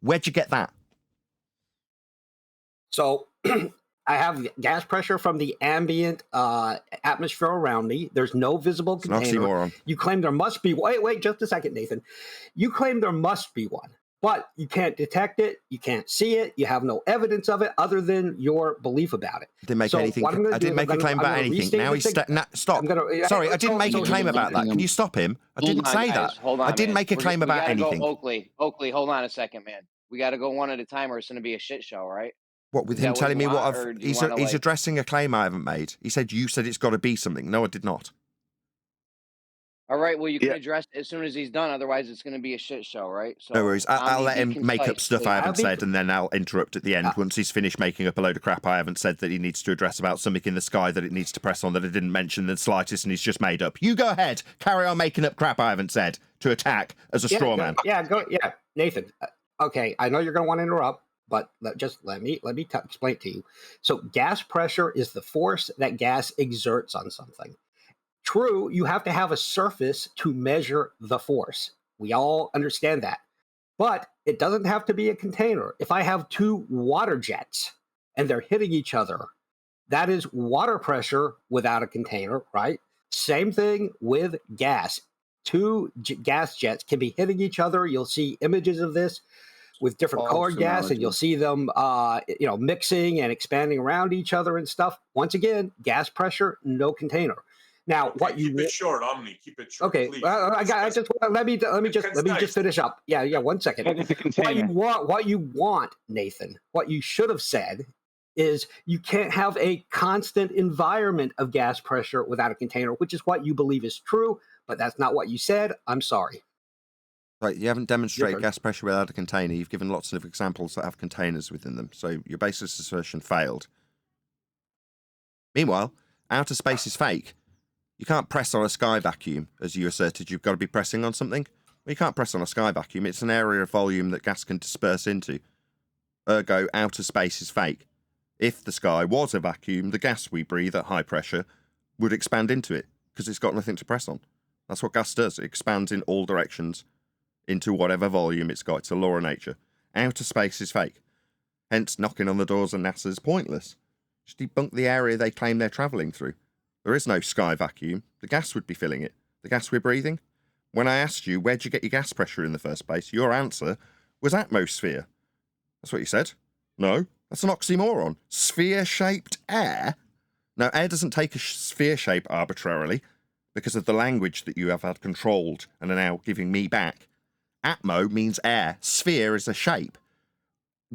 Where'd you get that? So I have gas pressure from the ambient atmosphere around me. There's no visible container. It's an oxymoron. You claim there must be. Wait, just a second, Nathan. You claim there must be one, but you can't detect it. You can't see it. You have no evidence of it other than your belief about it. I didn't make anything. I didn't make a claim about anything. Now he's stop. Sorry, I didn't make a claim about that. Can you stop him? I didn't say that. Hold on, I didn't make a claim about anything. Oakley, hold on a second, man. We got to go one at a time, or it's going to be a shit show, right? What, with him telling me what I've... He's addressing a claim I haven't made. He said you said it's got to be something. No, I did not. All right, well, you can address it as soon as he's done. Otherwise, it's going to be a shit show, right? So, no worries. I'll let him make up stuff I haven't said, and then I'll interrupt at the end once he's finished making up a load of crap I haven't said that he needs to address about something in the sky that it needs to press on that I didn't mention the slightest, and he's just made up. You go ahead. Carry on making up crap I haven't said to attack as a straw man. Go. Nathan. Okay, I know you're going to want to interrupt. But let me explain it to you. So gas pressure is the force that gas exerts on something. True, you have to have a surface to measure the force. We all understand that. But it doesn't have to be a container. If I have two water jets and they're hitting each other, that is water pressure without a container, right? Same thing with gas. Two gas jets can be hitting each other. You'll see images of this with different colored gas, and you'll see them, mixing and expanding around each other and stuff. Once again, gas pressure, no container. Now, keep it short, Omni. Keep it short. Okay, please. Let me just finish up. Yeah. 1 second. What you want, Nathan? What you should have said is you can't have a constant environment of gas pressure without a container, which is what you believe is true, but that's not what you said. I'm sorry. Right, you haven't demonstrated gas pressure without a container. You've given lots of examples that have containers within them, so your baseless assertion failed. Meanwhile, outer space is fake. You can't press on a sky vacuum, as you asserted you've got to be pressing on something. Well, you can't press on a sky vacuum. It's an area of volume that gas can disperse into. Ergo, outer space is fake. If the sky was a vacuum, the gas we breathe at high pressure would expand into it, because it's got nothing to press on. That's what gas does. It expands in all directions into whatever volume it's got. It's a law of nature. Outer space is fake. Hence, knocking on the doors of NASA is pointless. Just debunk the area they claim they're travelling through. There is no sky vacuum. The gas would be filling it. The gas we're breathing. When I asked you, where'd you get your gas pressure in the first place, your answer was atmosphere. That's what you said. No, that's an oxymoron. Sphere-shaped air? Now, air doesn't take a sphere shape arbitrarily because of the language that you have had controlled and are now giving me back. Atmo means air. Sphere is a shape.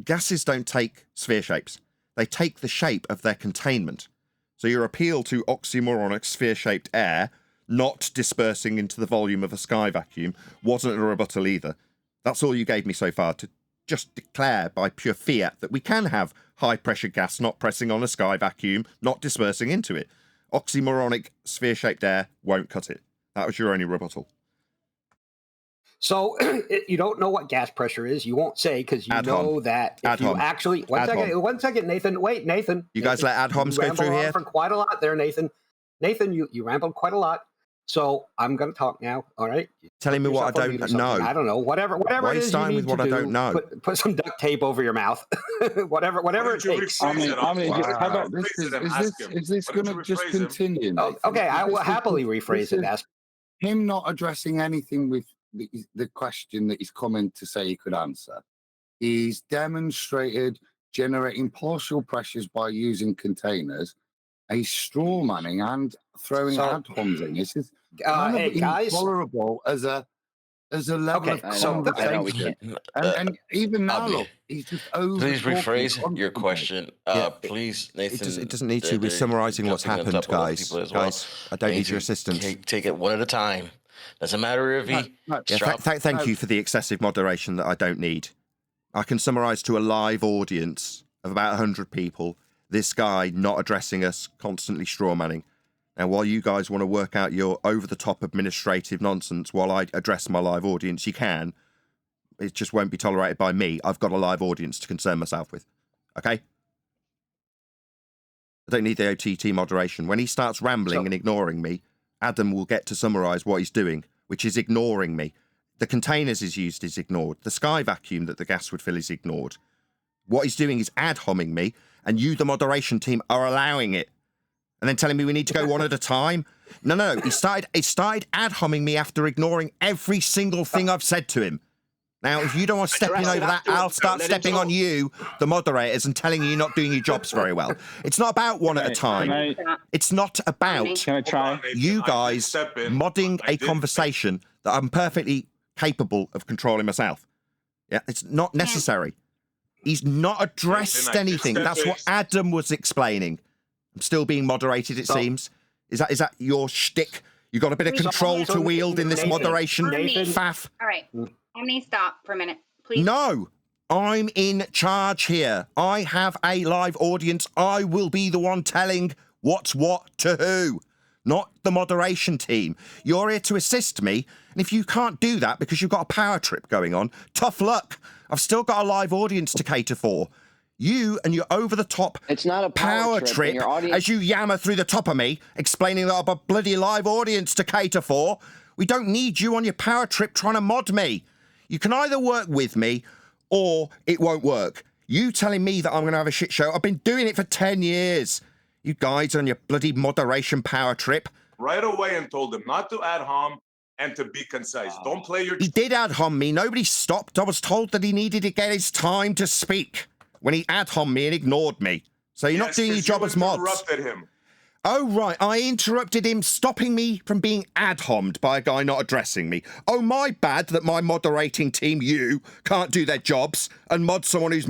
Gases don't take sphere shapes. They take the shape of their containment. So your appeal to oxymoronic sphere-shaped air not dispersing into the volume of a sky vacuum wasn't a rebuttal either. That's all you gave me so far, to just declare by pure fiat that we can have high-pressure gas not pressing on a sky vacuum, not dispersing into it. Oxymoronic sphere-shaped air won't cut it. That was your only rebuttal. So you don't know what gas pressure is. You won't say because you Ad know hom. that if Ad you hom. actually Ad hom. one second, Nathan. Wait, Nathan. You guys Nathan, let ad homs you go ramble through on here? for quite a lot there, Nathan. Nathan, you rambled quite a lot. So I'm going to talk now. All right. Telling me what I Yourself on mute or don't something. know. I don't know. Whatever Why are it you is you starting need with what to I do. don't know? Put some duct tape over your mouth. whatever it takes. I mean, how Wow. about this? Ask him. Is this Why don't going you to just rephrase him? continue, Oh, Nathan? okay, I will This is happily just- rephrase this it. is Ask. him not addressing anything with the question that he's coming to say he could answer. He's demonstrated generating partial pressures by using containers. He's straw manning and throwing ad homs in. This is kind of hey, guys. intolerable as a level of I know we conversation. can't. And even now, Abby, look, he's just over. please rephrase your constantly. question. Yeah, Please, Nathan. It doesn't need to. We're summarising what's jumping on happened, top of other guys. people as well. Guys, I don't You need your to assistance. Take it one at a time. Doesn't matter if he. Yeah, thank you for the excessive moderation that I don't need. I can summarise to a live audience of about 100 people this guy not addressing us, constantly strawmanning. Now, while you guys want to work out your over-the-top administrative nonsense while I address my live audience, you can. It just won't be tolerated by me. I've got a live audience to concern myself with. Okay? I don't need the OTT moderation. When he starts rambling and ignoring me, Adam will get to summarise what he's doing, which is ignoring me. The containers is used is ignored. The sky vacuum that the gas would fill is ignored. What he's doing is ad homming me, and you, the moderation team, are allowing it. And then telling me we need to go one at a time. No. He started ad homming me after ignoring every single thing I've said to him. Now, if you don't want to step in over that, I'll start stepping on you, the moderators, and telling you you're not doing your jobs very well. It's not about one at a time. It's not about you guys modding a conversation that I'm perfectly capable of controlling myself. Yeah, it's not necessary. He's not addressed anything. That's what Adam was explaining. I'm still being moderated, it seems. Is that your shtick? You got a bit of control to wield in this moderation faff? All right. Let me stop for a minute, please. No, I'm in charge here. I have a live audience. I will be the one telling what's what to who, not the moderation team. You're here to assist me, and if you can't do that because you've got a power trip going on, tough luck. I've still got a live audience to cater for. You and your over-the-top It's not a power trip, and your audience- as you yammer through the top of me, explaining that I've a bloody live audience to cater for. We don't need you on your power trip trying to mod me. You can either work with me or it won't work. You telling me that I'm going to have a shit show. I've been doing it for 10 years. You guys on your bloody moderation power trip. Right away and told him not to ad hom and to be concise. Don't play your... He did ad hom me. Nobody stopped. I was told that he needed to get his time to speak when he ad hom me and ignored me. So you're not doing your job as mods. Interrupted him. Oh, right. I interrupted him, stopping me from being ad hommed by a guy not addressing me. Oh, my bad that my moderating team, you, can't do their jobs and mod someone who's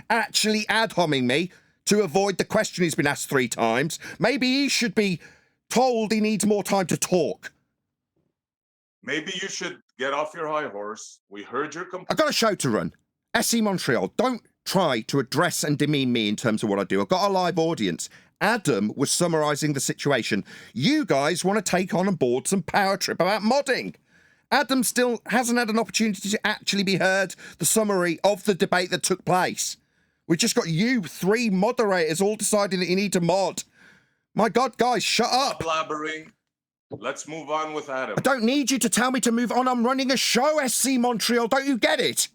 actually ad homming me to avoid the question he's been asked 3 times. Maybe he should be told he needs more time to talk. Maybe you should get off your high horse. We heard your complaint. I've got a show to run. SE Montreal, don't try to address and demean me in terms of what I do. I've got a live audience. Adam was summarising the situation. You guys want to take on board some power trip about modding. Adam still hasn't had an opportunity to actually be heard the summary of the debate that took place. We've just got you 3 moderators all deciding that you need to mod. My God, guys, shut up. Blabbering. Let's move on with Adam. I don't need you to tell me to move on. I'm running a show, SC Montreal. Don't you get it?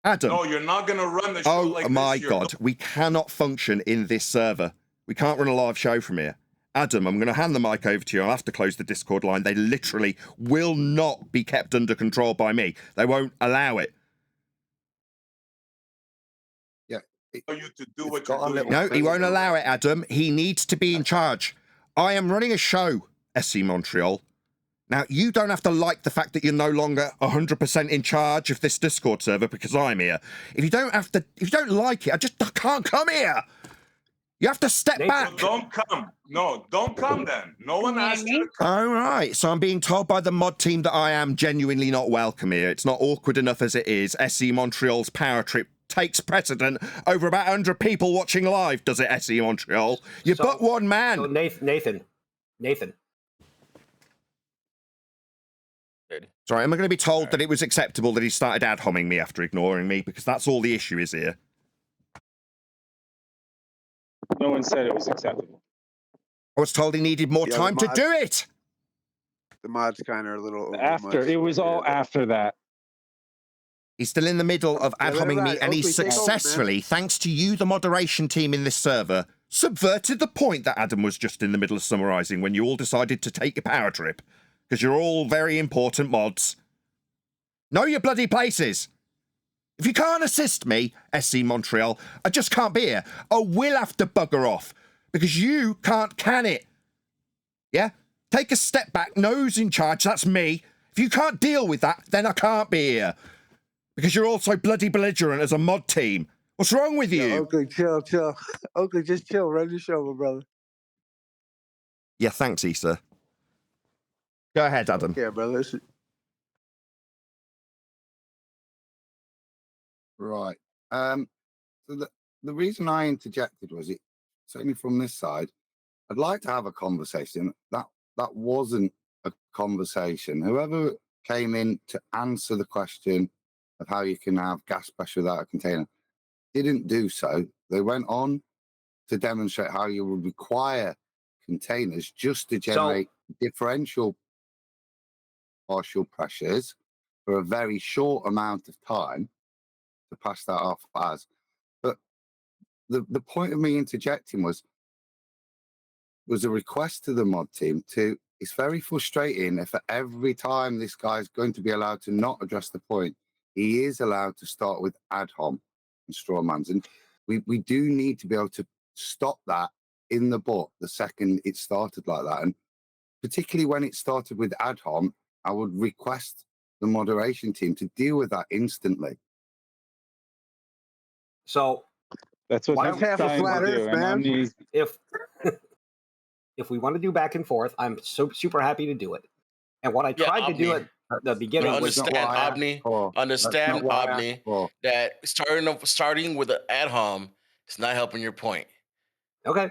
Adam. No, you're not going to run the show like this. Oh, my You're God. We cannot function in this server. We can't run a live show from here. Adam, I'm going to hand the mic over to you. I'll have to close the Discord line. They literally will not be kept under control by me. They won't allow it. Yeah. You to do what you're doing. No, he won't allow it, Adam. He needs to be in charge. I am running a show, SC Montreal. Now, you don't have to like the fact that you're no longer 100% in charge of this Discord server because I'm here. If you don't like it, I can't come here. You have to step back. So don't come. No, don't come then. No one asked you to come. All right. So I'm being told by the mod team that I am genuinely not welcome here. It's not awkward enough as it is. SE Montreal's power trip takes precedent over about 100 people watching live, does it, SE Montreal? You're but one man. So Nathan. Sorry, am I going to be told that it was acceptable that he started ad homing me after ignoring me? Because that's all the issue is here. No one said it was acceptable. I was told he needed more Yeah, time to do it. The mods kind of are a little over After, much it was all after that. He's still in the middle of ad homing me, and he Oakley, take over, man. successfully, thanks to you, the moderation team in this server, subverted the point that Adam was just in the middle of summarising when you all decided to take a power trip. Because you're all very important mods. Know your bloody places. If you can't assist me, SC Montreal, I just can't be here. I will have to bugger off. Because you can't can it. Yeah? Take a step back, nose in charge, that's me. If you can't deal with that, then I can't be here. Because you're all so bloody belligerent as a mod team. What's wrong with you? Yeah, Oakley, chill. Oakley, just chill. Run the show, my brother. Yeah, thanks, Issa. Go ahead, Adam. Yeah, brother. Right. So the reason I interjected was it certainly from this side. I'd like to have a conversation. That wasn't a conversation. Whoever came in to answer the question of how you can have gas pressure without a container didn't do so. They went on to demonstrate how you would require containers just to generate differential partial pressures for a very short amount of time to pass that off as. But the point of me interjecting was a request to the mod team to, it's very frustrating if every time this guy's going to be allowed to not address the point, he is allowed to start with ad hom and straw mans. And we do need to be able to stop that in the butt the second it started like that. And particularly when it started with ad hom, I would request the moderation team to deal with that instantly. So that's what I'm half a flat Earth, man. If we want to do back and forth, I'm so super happy to do it. And what I tried to do at the beginning was understand, Obni, that starting with an ad hom is not helping your point. Okay,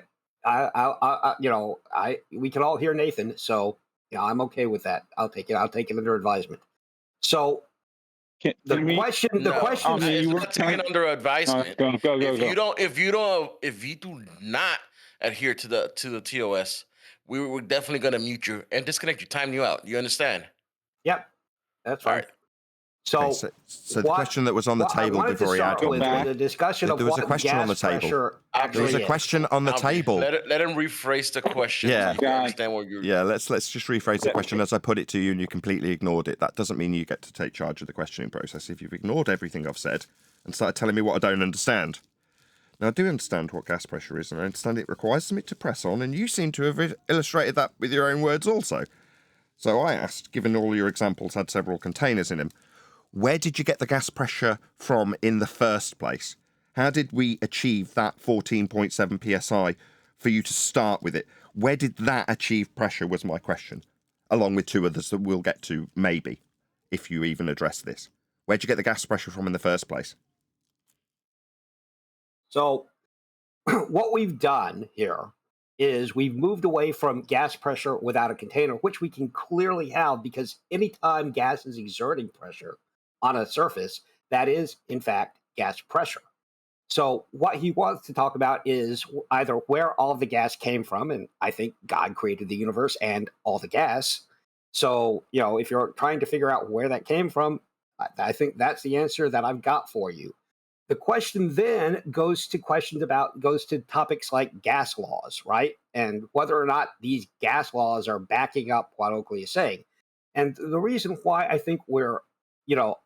we can all hear Nathan, so yeah, I'm okay with that. I'll take it under advisement. So the question, is not taken under advisement. Go. If you do not adhere to the TOS, we're definitely going to mute you and disconnect you, time you out. You understand? Yep, that's fine. Right. So the question that was on the table before he had the discussion of there was a question on the table. There was a question on the table. Let him rephrase the question. Yeah, so you can understand what you're. Yeah, let's just rephrase the question as I put it to you, and you completely ignored it. That doesn't mean you get to take charge of the questioning process if you've ignored everything I've said and started telling me what I don't understand. Now, I do understand what gas pressure is, and I understand it requires something to press on, and you seem to have illustrated that with your own words also. So I asked, given all your examples had several containers in them, where did you get the gas pressure from in the first place? How did we achieve that 14.7 psi for you to start with it? Where did that achieve pressure was my question, along with two others that we'll get to maybe, if you even address this. Where'd you get the gas pressure from in the first place? So what we've done here is we've moved away from gas pressure without a container, which we can clearly have because anytime gas is exerting pressure on a surface, that is, in fact, gas pressure. So what he wants to talk about is either where all of the gas came from, and I think God created the universe and all the gas. So, if you're trying to figure out where that came from, I think that's the answer that I've got for you. The question then goes to topics like gas laws, right? And whether or not these gas laws are backing up what Oakley is saying. And the reason why I think we're,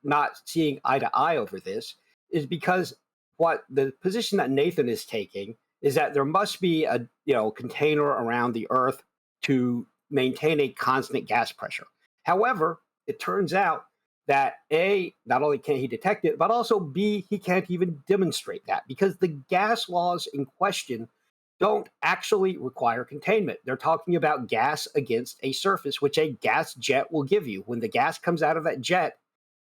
not seeing eye to eye over this is because what the position that Nathan is taking is that there must be a, container around the Earth to maintain a constant gas pressure. However, it turns out that A, not only can't he detect it, but also B, he can't even demonstrate that because the gas laws in question don't actually require containment. They're talking about gas against a surface, which a gas jet will give you. When the gas comes out of that jet,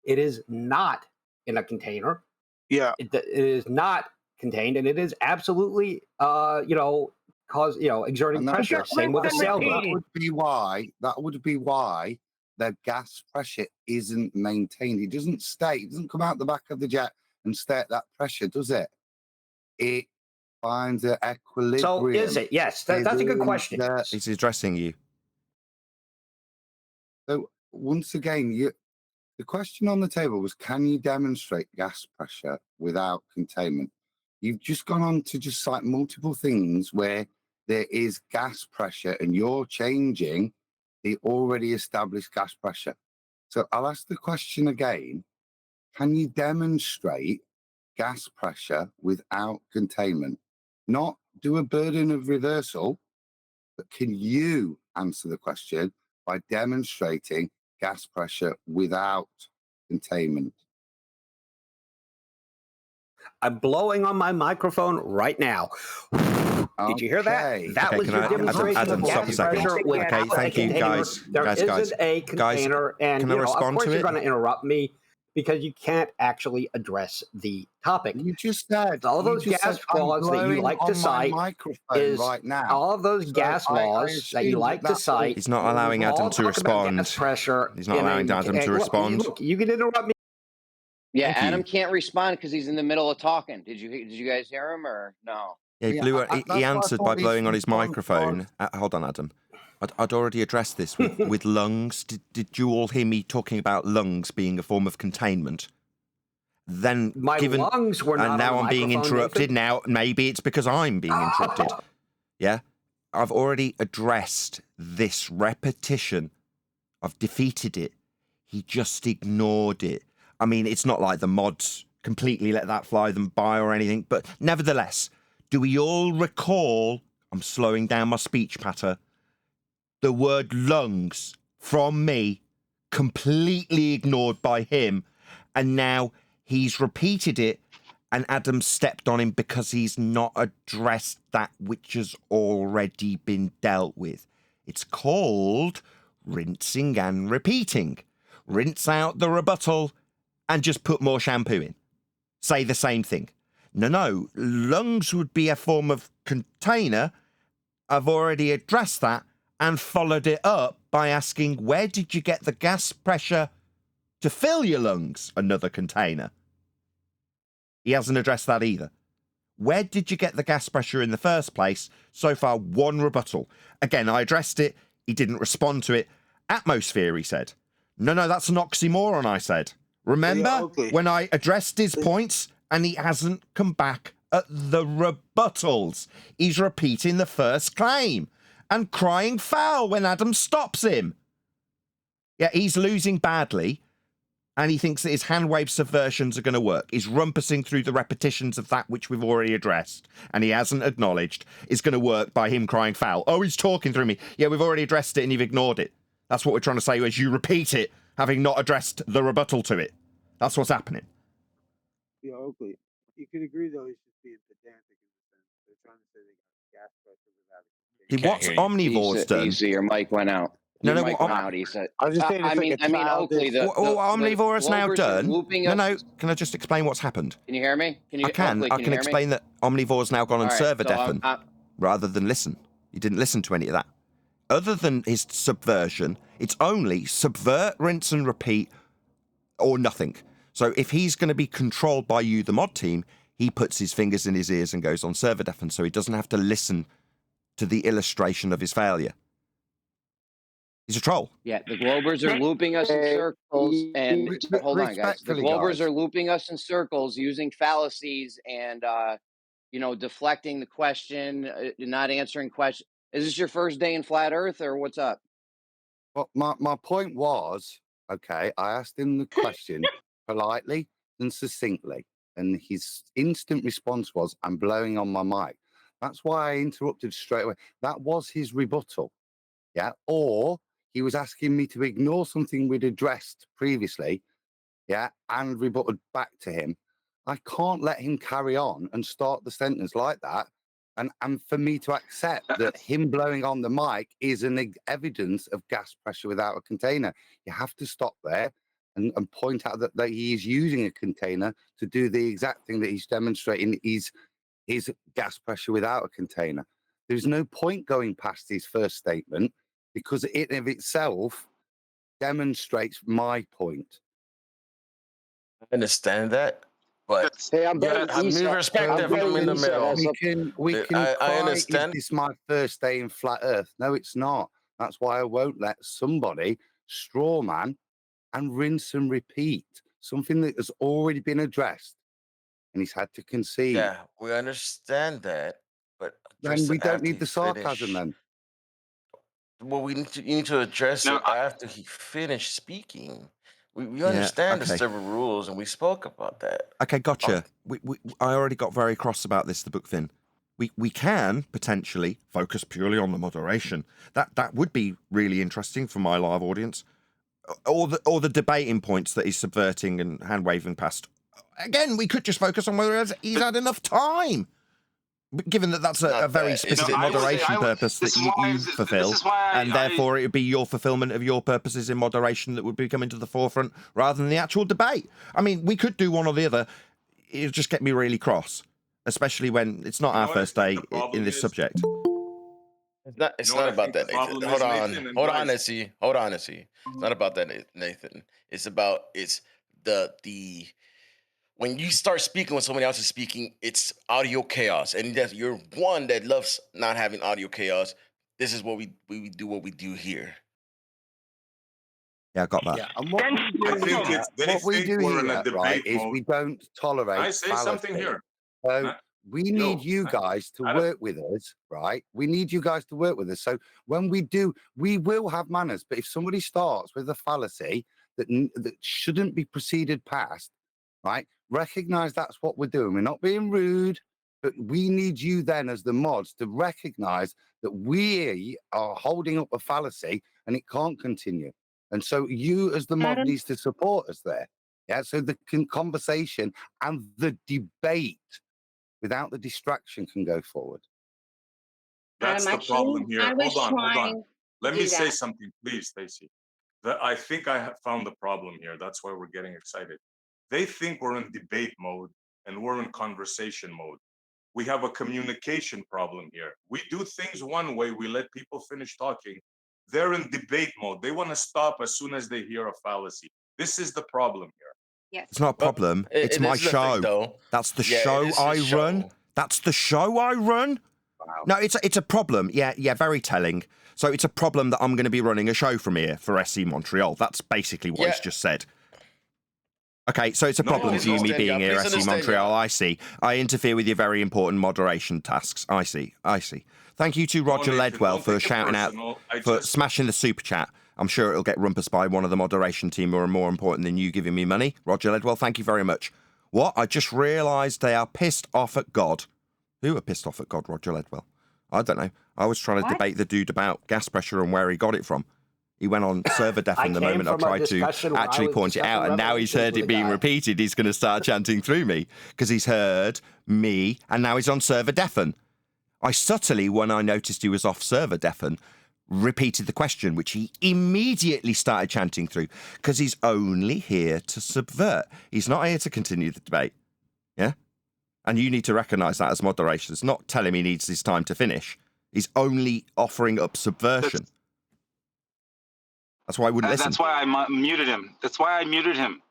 it is not in a container. Yeah. It is not contained, and it is absolutely, exerting pressure. Same with a sailboat. That would be why the gas pressure isn't maintained. It doesn't stay. It doesn't come out the back of the jet and stay at that pressure, does it? It finds an equilibrium. So is it? Yes, that's a good within question. He's addressing you. So once again, the question on the table was, can you demonstrate gas pressure without containment? You've just gone on to just cite multiple things where there is gas pressure and you're changing the already established gas pressure. So I'll ask the question again. Can you demonstrate gas pressure without containment? Not do a burden of reversal, but can you answer the question by demonstrating gas pressure without containment? I'm blowing on my microphone right now. Did you hear that? That Okay, was can your I, demonstration Adam, of stop gas a second. pressure without Okay, thank a you, container. guys. There guys, isn't a container, and can I of respond course to you're it? going to interrupt me because you can't actually address the topic. You just said all those just gas said, I'm laws that you blowing like on to my cite microphone is right now. all of those So gas I laws that you assume like to that's all- cite. He's not allowing Adam all to talk about respond. gas pressure. He's not allowing Adam to Look, respond. Look, you can interrupt me. Yeah, Thank Adam you. can't respond because he's in the middle of talking. Did you guys hear him or no? Yeah, he, he answered by blowing on his microphone. Hold on, Adam. I'd already addressed this with lungs. Did you all hear me talking about lungs being a form of containment? Then My lungs were not and now on I'm being microphone, interrupted. Nathan. Now maybe it's because I'm being interrupted. Yeah, I've already addressed this repetition. I've defeated it. He just ignored it. I mean, it's not like the mods completely let that fly them by or anything, but nevertheless, do we all recall, I'm slowing down my speech patter, the word lungs from me, completely ignored by him, and now he's repeated it, and Adam stepped on him because he's not addressed that which has already been dealt with. It's called rinsing and repeating. Rinse out the rebuttal and just put more shampoo in. Say the same thing. No, lungs would be a form of container. I've already addressed that and followed it up by asking, where did you get the gas pressure to fill your lungs? Another container. He hasn't addressed that either. Where did you get the gas pressure in the first place? So far, one rebuttal. Again, I addressed it. He didn't respond to it. Atmosphere, he said. No, that's an oxymoron, I said. Remember when I addressed his points and he hasn't come back at the rebuttals? He's repeating the first claim and crying foul when Adam stops him. Yeah, he's losing badly and he thinks that his hand wave subversions are going to work. He's rumpusing through the repetitions of that which we've already addressed and he hasn't acknowledged is going to work by him crying foul. Oh, he's talking through me. Yeah, we've already addressed it and you've ignored it. That's what we're trying to say as you repeat it, having not addressed the rebuttal to it. That's what's happening. Yeah, Oakley. You could agree though he's just being pedantic in the sense they're trying to say they got gas pressure without What's omnivores done? Easy, your mic went out. No, Your no, mic what went out. He said. I was just saying, it's I mean, Oakley. What omnivores now Globers are done? looping No, us. can I just explain what's happened? Can you hear me? I can. Oakley, I you can hear me? explain that omnivores now gone and All right, server so deafen rather than listen. He didn't listen to any of that. Other than his subversion, it's only subvert, rinse and repeat or nothing. So if he's going to be controlled by you, the mod team, he puts his fingers in his ears and goes on server deafen so he doesn't have to listen to the illustration of his failure. He's a troll. Yeah, the Globers are looping us in circles, and hold on, guys. The Globers are looping us in circles using fallacies and deflecting the question, not answering questions. Is this your first day in flat Earth, or what's up? Well, my point was, okay, I asked him the question politely and succinctly, and his instant response was, I'm blowing on my mic. That's why I interrupted straight away. That was his rebuttal. Yeah. Or he was asking me to ignore something we'd addressed previously. Yeah. And rebutted back to him. I can't let him carry on and start the sentence like that. And for me to accept that him blowing on the mic is an evidence of gas pressure without a container. You have to stop there and point out that he is using a container to do the exact thing that he's demonstrating is gas pressure without a container. There's no point going past his first statement because it of itself demonstrates my point. I understand that, but Hey, I'm betting I mean, Esau. perspective. I'm betting I'm in the Esau middle. has some. We can I cry, is understand. this my first day in flat Earth? No, it's not. That's why I won't let somebody straw man and rinse and repeat something that has already been addressed, and he's had to concede. Yeah, we understand that, but Then just we don't after need he the sarcasm. finished. Then Well, you need to address No, it after he finished speaking. We Yeah, understand the okay. several rules, and we spoke about that. Okay, gotcha. I already got very cross about this, the Bookfin. We can potentially focus purely on the moderation. That would be really interesting for my live audience. Or the debating points that he's subverting and hand waving past. Again, we could just focus on whether he's had enough time. But given that that's a very specific moderation purpose that you fulfill, and therefore it would be your fulfillment of your purposes in moderation that would be coming to the forefront rather than the actual debate. I mean, we could do one or the other. It'll just get me really cross, especially when it's not our first day in this subject. It's not about that, Nathan. Hold on, Essie. Hold on, Essie. It's not about that, Nathan. It's the when you start speaking when somebody else is speaking, it's audio chaos, and you're one that loves not having audio chaos. This is what we do. What we do here. Yeah, I got that. Yeah, and what we do here, right, is we don't tolerate I say something fallacy. here. So we need you guys to work with us, right? We need you guys to work with us. So when we do, we will have manners. But if somebody starts with a fallacy that shouldn't be proceeded past, right? Recognize that's what we're doing. We're not being rude, but we need you then as the mods to recognize that we are holding up a fallacy and it can't continue. And so you as the mod needs to support us there. Yeah. So the conversation and the debate without the distraction can go forward. That's the problem here. Hold on. Let me say something, please, Stacy. I think I have found the problem here. That's why we're getting excited. They think we're in debate mode and we're in conversation mode. We have a communication problem here. We do things one way, we let people finish talking. They're in debate mode. They want to stop as soon as they hear a fallacy. This is the problem here. Yes. It's not a problem. It's my show. That's the show I run. That's the show I run. Wow. No, it's a problem. Yeah, very telling. So it's a problem that I'm going to be running a show from here for SC Montreal. That's basically what he's just said. Okay, so it's a problem for you, me being here, SC Montreal. I see. I interfere with your very important moderation tasks. I see. Thank you to Roger Ledwell for shouting out, for smashing the super chat. I'm sure it'll get rumpus by one of the moderation team who are more important than you giving me money. Roger Ledwell, thank you very much. What? I just realised they are pissed off at God. Who are pissed off at God, Roger Ledwell? I don't know. I was trying to debate the dude about gas pressure and where he got it from. He went on server deafen the moment I tried to actually point it out, and now he's heard it being repeated. He's going to start chanting through me because he's heard me, and now he's on server deafen. I subtly, when I noticed he was off server deafen, repeated the question, which he immediately started chanting through because he's only here to subvert. He's not here to continue the debate. Yeah? And you need to recognise that as moderation. It's not telling him he needs his time to finish. He's only offering up subversion. That's why I wouldn't listen. That's why I muted him.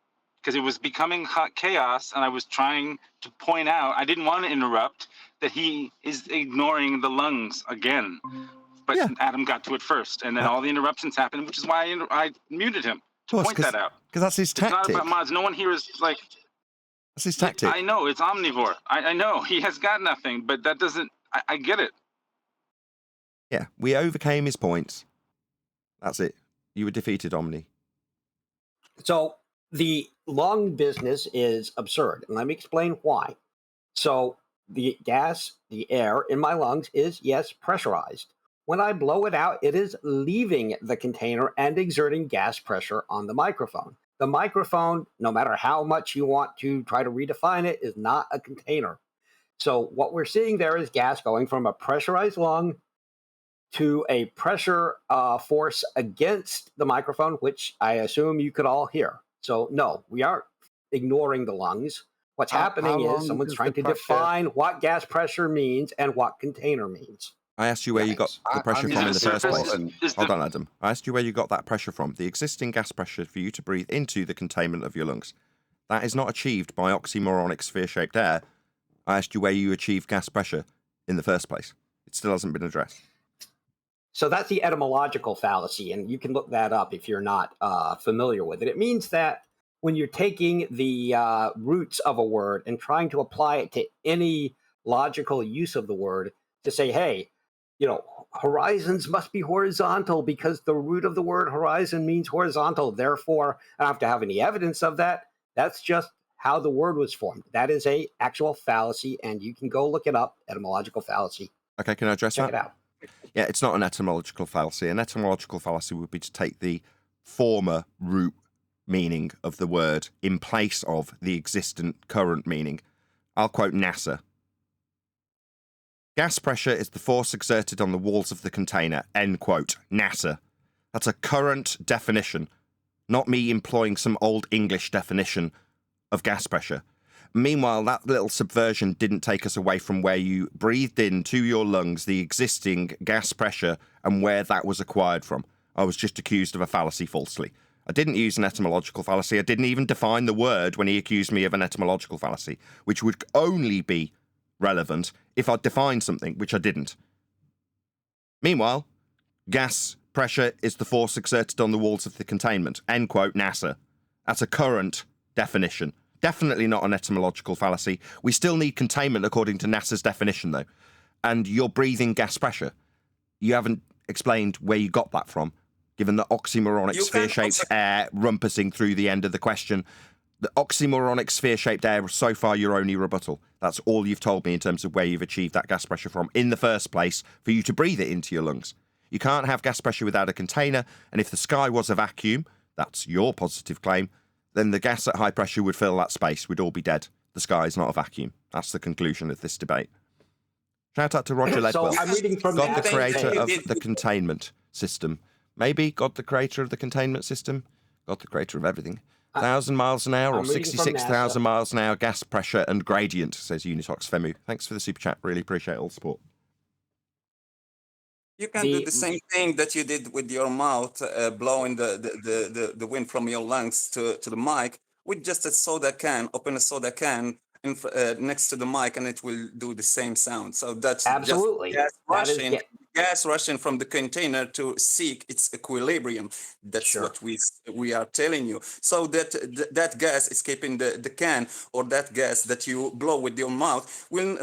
Because it was becoming hot chaos, and I was trying to point out, I didn't want to interrupt, that he is ignoring the lungs again. But Adam got to it first, and then all the interruptions happened, which is why I muted him to point that out. Because that's his tactic. It's not about mods. No one here is like... That's his tactic. I know, it's omnivore. I know, he has got nothing, but that doesn't... I get it. Yeah, we overcame his points. That's it. You were defeated, Omni. So the lung business is absurd, and let me explain why. So the gas, the air in my lungs is, yes, pressurized. When I blow it out, it is leaving the container and exerting gas pressure on the microphone. The microphone, no matter how much you want to try to redefine it, is not a container. So what we're seeing there is gas going from a pressurized lung to a pressure force against the microphone, which I assume you could all hear. So no, we aren't ignoring the lungs. What's happening is someone's trying to define what gas pressure means and what container means. I asked you where you got the pressure from in the first place. Hold on, Adam. I asked you where you got that pressure from. The existing gas pressure for you to breathe into the containment of your lungs. That is not achieved by oxymoronic sphere-shaped air. I asked you where you achieved gas pressure in the first place. It still hasn't been addressed. So that's the etymological fallacy, and you can look that up if you're not familiar with it. It means that when you're taking the roots of a word and trying to apply it to any logical use of the word, to say, hey, horizons must be horizontal because the root of the word horizon means horizontal. Therefore, I don't have to have any evidence of that. That's just how the word was formed. That is a actual fallacy, and you can go look it up, etymological fallacy. Okay, can I address that? Check it out. Yeah, it's not an etymological fallacy. An etymological fallacy would be to take the former root meaning of the word in place of the existent current meaning. I'll quote NASA. Gas pressure is the force exerted on the walls of the container, end quote, NASA. That's a current definition, not me employing some old English definition of gas pressure. Meanwhile, that little subversion didn't take us away from where you breathed into your lungs the existing gas pressure and where that was acquired from. I was just accused of a fallacy falsely. I didn't use an etymological fallacy. I didn't even define the word when he accused me of an etymological fallacy, which would only be relevant if I'd defined something, which I didn't. Meanwhile, gas pressure is the force exerted on the walls of the containment, end quote, NASA. That's a current definition. Definitely not an etymological fallacy. We still need containment according to NASA's definition, though. And you're breathing gas pressure. You haven't explained where you got that from, given the oxymoronic sphere-shaped air rumpusing through the end of the question. The oxymoronic sphere-shaped air, so far, your only rebuttal. That's all you've told me in terms of where you've achieved that gas pressure from in the first place for you to breathe it into your lungs. You can't have gas pressure without a container, and if the sky was a vacuum, that's your positive claim, then the gas at high pressure would fill that space. We'd all be dead. The sky is not a vacuum. That's the conclusion of this debate. Shout out to Roger Ledwell. So I'm reading from God, the creator of the containment system. Maybe God, the creator of the containment system. God, the creator of everything. 1,000 miles an hour or 66,000 miles an hour gas pressure and gradient, says Unitox Femu. Thanks for the super chat. Really appreciate all the support. You can do the same thing that you did with your mouth, blowing the wind from your lungs to the mic with just a soda can. Open a soda can next to the mic, and it will do the same sound. So that's absolutely just gas rushing from the container to seek its equilibrium. That's what we are telling you. So that gas escaping the can, or that gas that you blow with your mouth, will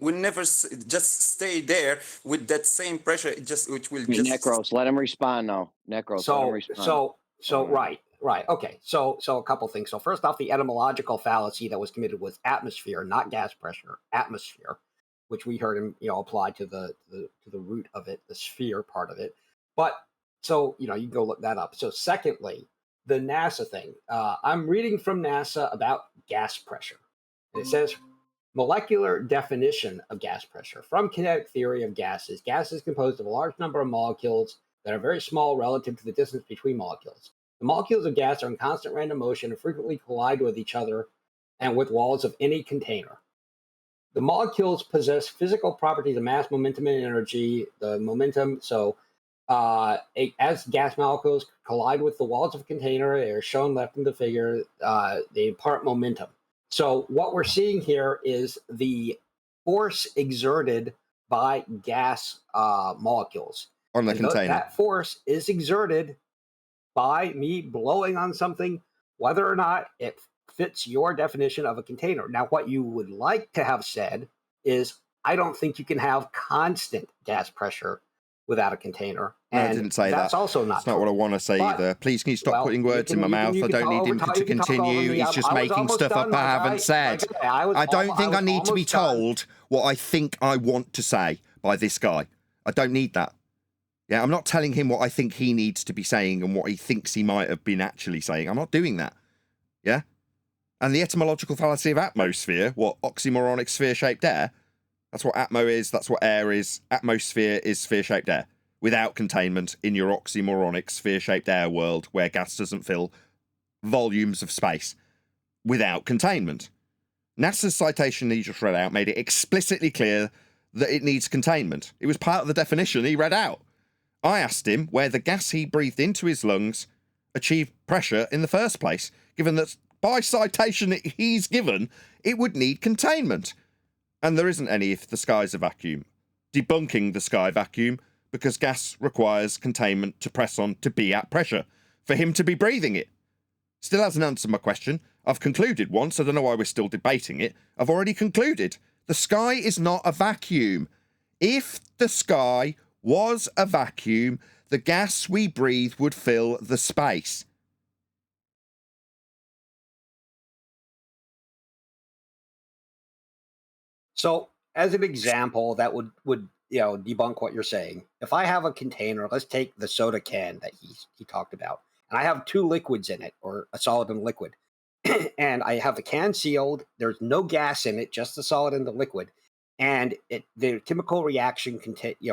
never just stay there with that same pressure. Which will just Necros. Let him respond now. Necros. Let him respond. Right. Okay. So a couple things. So first off, the etymological fallacy that was committed was atmosphere, not gas pressure. Atmosphere, which we heard him, apply to the root of it, the sphere part of it. But so you can go look that up. So secondly, the NASA thing. I'm reading from NASA about gas pressure. And it says molecular definition of gas pressure. From kinetic theory of gases, gas is composed of a large number of molecules that are very small relative to the distance between molecules. The molecules of gas are in constant random motion and frequently collide with each other and with walls of any container. The molecules possess physical properties of mass, momentum, and energy. The momentum, as gas molecules collide with the walls of a container, they are shown left in the figure, they impart momentum. So what we're seeing here is the force exerted by gas molecules. On the container. That force is exerted by me blowing on something, whether or not it fits your definition of a container. Now, what you would like to have said is, I don't think you can have constant gas pressure without a container. No, I didn't say that. That's also not That's not what I want to say either. Please, can you stop putting words in my mouth? I don't need him to continue. He's just making stuff up I haven't said. I don't think I need to be told what I think I want to say by this guy. I don't need that. Yeah, I'm not telling him what I think he needs to be saying and what he thinks he might have been actually saying. I'm not doing that. Yeah? And the etymological fallacy of atmosphere, what oxymoronic sphere-shaped air, that's what atmo is, that's what air is. Atmosphere is sphere-shaped air. Without containment in your oxymoronic sphere-shaped air world where gas doesn't fill volumes of space. Without containment. NASA's citation that you just read out made it explicitly clear that it needs containment. It was part of the definition he read out. I asked him where the gas he breathed into his lungs achieved pressure in the first place, given that by citation that he's given, it would need containment. And there isn't any if the sky's a vacuum. Debunking the sky vacuum, because gas requires containment to press on to be at pressure, for him to be breathing it. Still hasn't answered my question. I've concluded once, I don't know why we're still debating it. I've already concluded. The sky is not a vacuum. If the sky was a vacuum, the gas we breathe would fill the space. So, as an example, that would debunk what you're saying. If I have a container, let's take the soda can that he talked about, and I have two liquids in it, or a solid and liquid, and I have the can sealed. There's no gas in it, just the solid and the liquid, and the chemical reaction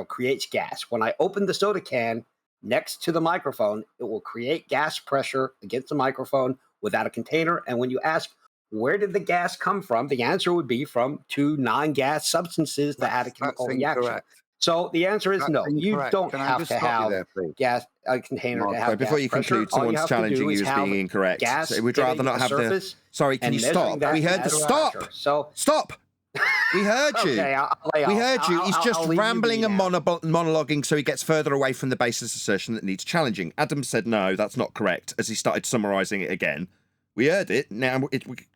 creates gas. When I open the soda can next to the microphone, it will create gas pressure against the microphone without a container. And when you ask, where did the gas come from? The answer would be from two non-gas substances that had a chemical reaction. So the answer is no. You don't have to have a container to have before gas you pressure. conclude, someone's challenging you as being incorrect. So we'd rather not have the... Sorry, can you stop? We heard the stop. So stop. We heard you. Okay, we heard you. He's just I'll rambling and monologuing so he gets further away from the basis assertion that needs challenging. Adam said no, that's not correct, as he started summarising it again. We heard it. Now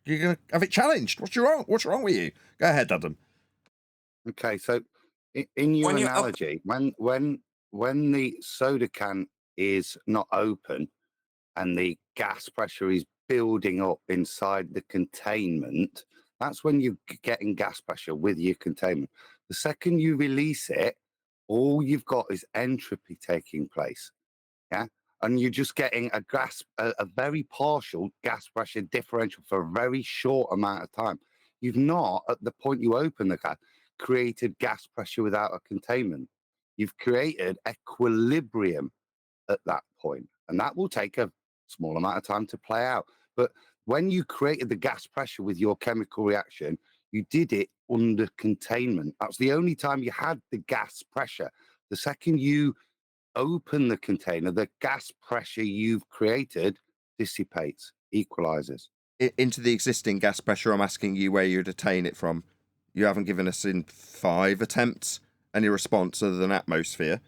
you're going to have it challenged. What's wrong? What's wrong with you? Go ahead, Adam. Okay, so in your analogy, when the soda can is not open and the gas pressure is building up inside the containment, that's when you're getting gas pressure with your containment. The second you release it, all you've got is entropy taking place. Yeah. And you're just getting a very partial gas pressure differential for a very short amount of time. You've not, at the point you open the gas, created gas pressure without a containment. You've created equilibrium at that point, and that will take a small amount of time to play out. But when you created the gas pressure with your chemical reaction, you did it under containment. That's the only time you had the gas pressure. The second you open the container, the gas pressure you've created dissipates, equalizes. Into the existing gas pressure, I'm asking you where you'd attain it from. You haven't given us in 5 attempts any response other than atmosphere.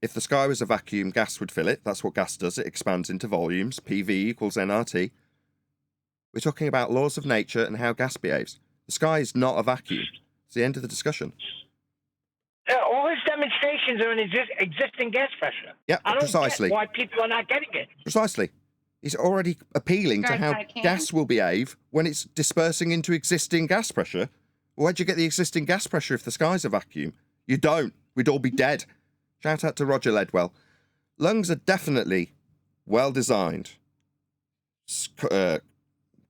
If the sky was a vacuum, gas would fill it. That's what gas does. It expands into volumes. PV equals nRT. We're talking about laws of nature and how gas behaves. The sky is not a vacuum. It's the end of the discussion. All his demonstrations are in existing gas pressure. Yeah, I don't precisely. get why people are not getting it. Precisely. He's already appealing to how gas will behave when it's dispersing into existing gas pressure. Where'd you get the existing gas pressure if the sky's a vacuum? You don't. We'd all be dead. Shout out to Roger Ledwell. Lungs are definitely well designed to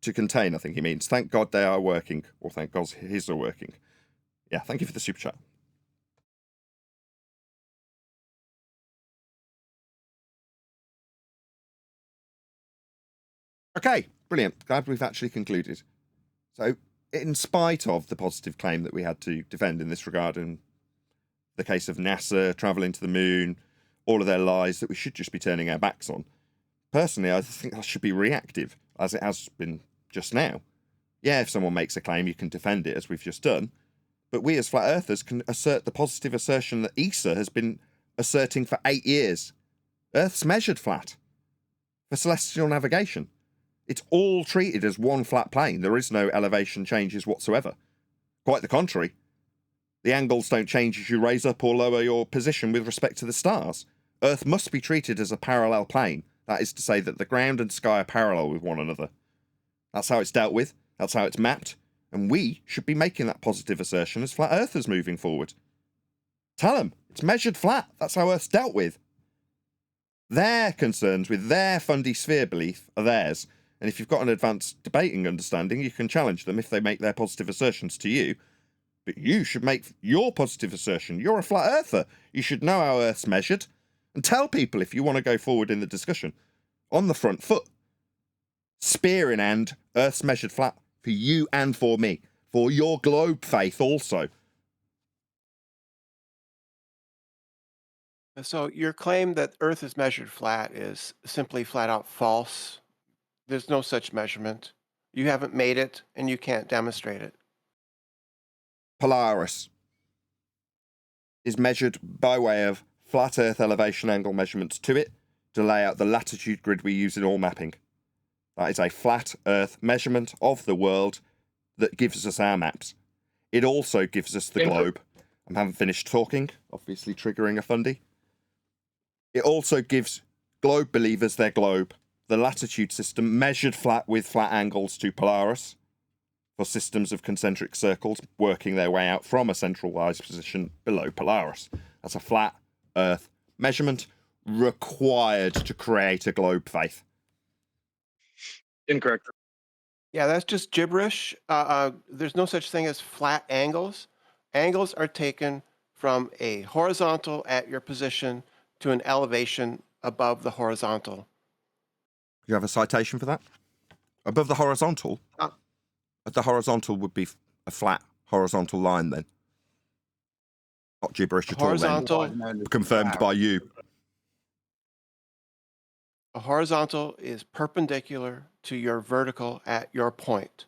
contain, I think he means. Thank God they are working, or thank God his are working. Yeah, thank you for the super chat. Okay, brilliant. Glad we've actually concluded. So, in spite of the positive claim that we had to defend in this regard, in the case of NASA, travelling to the moon, all of their lies that we should just be turning our backs on, personally, I think that should be reactive, as it has been just now. Yeah, if someone makes a claim, you can defend it, as we've just done. But we as flat earthers can assert the positive assertion that ESA has been asserting for 8 years. Earth's measured flat for celestial navigation. It's all treated as one flat plane. There is no elevation changes whatsoever. Quite the contrary. The angles don't change as you raise up or lower your position with respect to the stars. Earth must be treated as a parallel plane. That is to say that the ground and sky are parallel with one another. That's how it's dealt with. That's how it's mapped. And we should be making that positive assertion as flat earthers moving forward. Tell them it's measured flat. That's how Earth's dealt with. Their concerns with their fundy sphere belief are theirs. And if you've got an advanced debating understanding, you can challenge them if they make their positive assertions to you. But you should make your positive assertion. You're a flat earther. You should know how Earth's measured. And tell people if you want to go forward in the discussion. On the front foot. Spear in hand, Earth's measured flat for you and for me. For your globe faith also. So your claim that Earth is measured flat is simply flat out false. There's no such measurement. You haven't made it, and you can't demonstrate it. Polaris is measured by way of flat Earth elevation angle measurements to it to lay out the latitude grid we use in all mapping. That is a flat Earth measurement of the world that gives us our maps. It also gives us the globe. I haven't finished talking, obviously triggering a fundy. It also gives globe believers their globe, the latitude system measured flat with flat angles to Polaris for systems of concentric circles working their way out from a centralized position below Polaris. That's a flat Earth measurement required to create a globe faith. Incorrect. Yeah, that's just gibberish. There's no such thing as flat angles. Angles are taken from a horizontal at your position to an elevation above the horizontal. Do you have a citation for that? Above the horizontal? The horizontal would be a flat horizontal line then. Not gibberish at all then. Confirmed by you. A horizontal is perpendicular to your vertical at your point.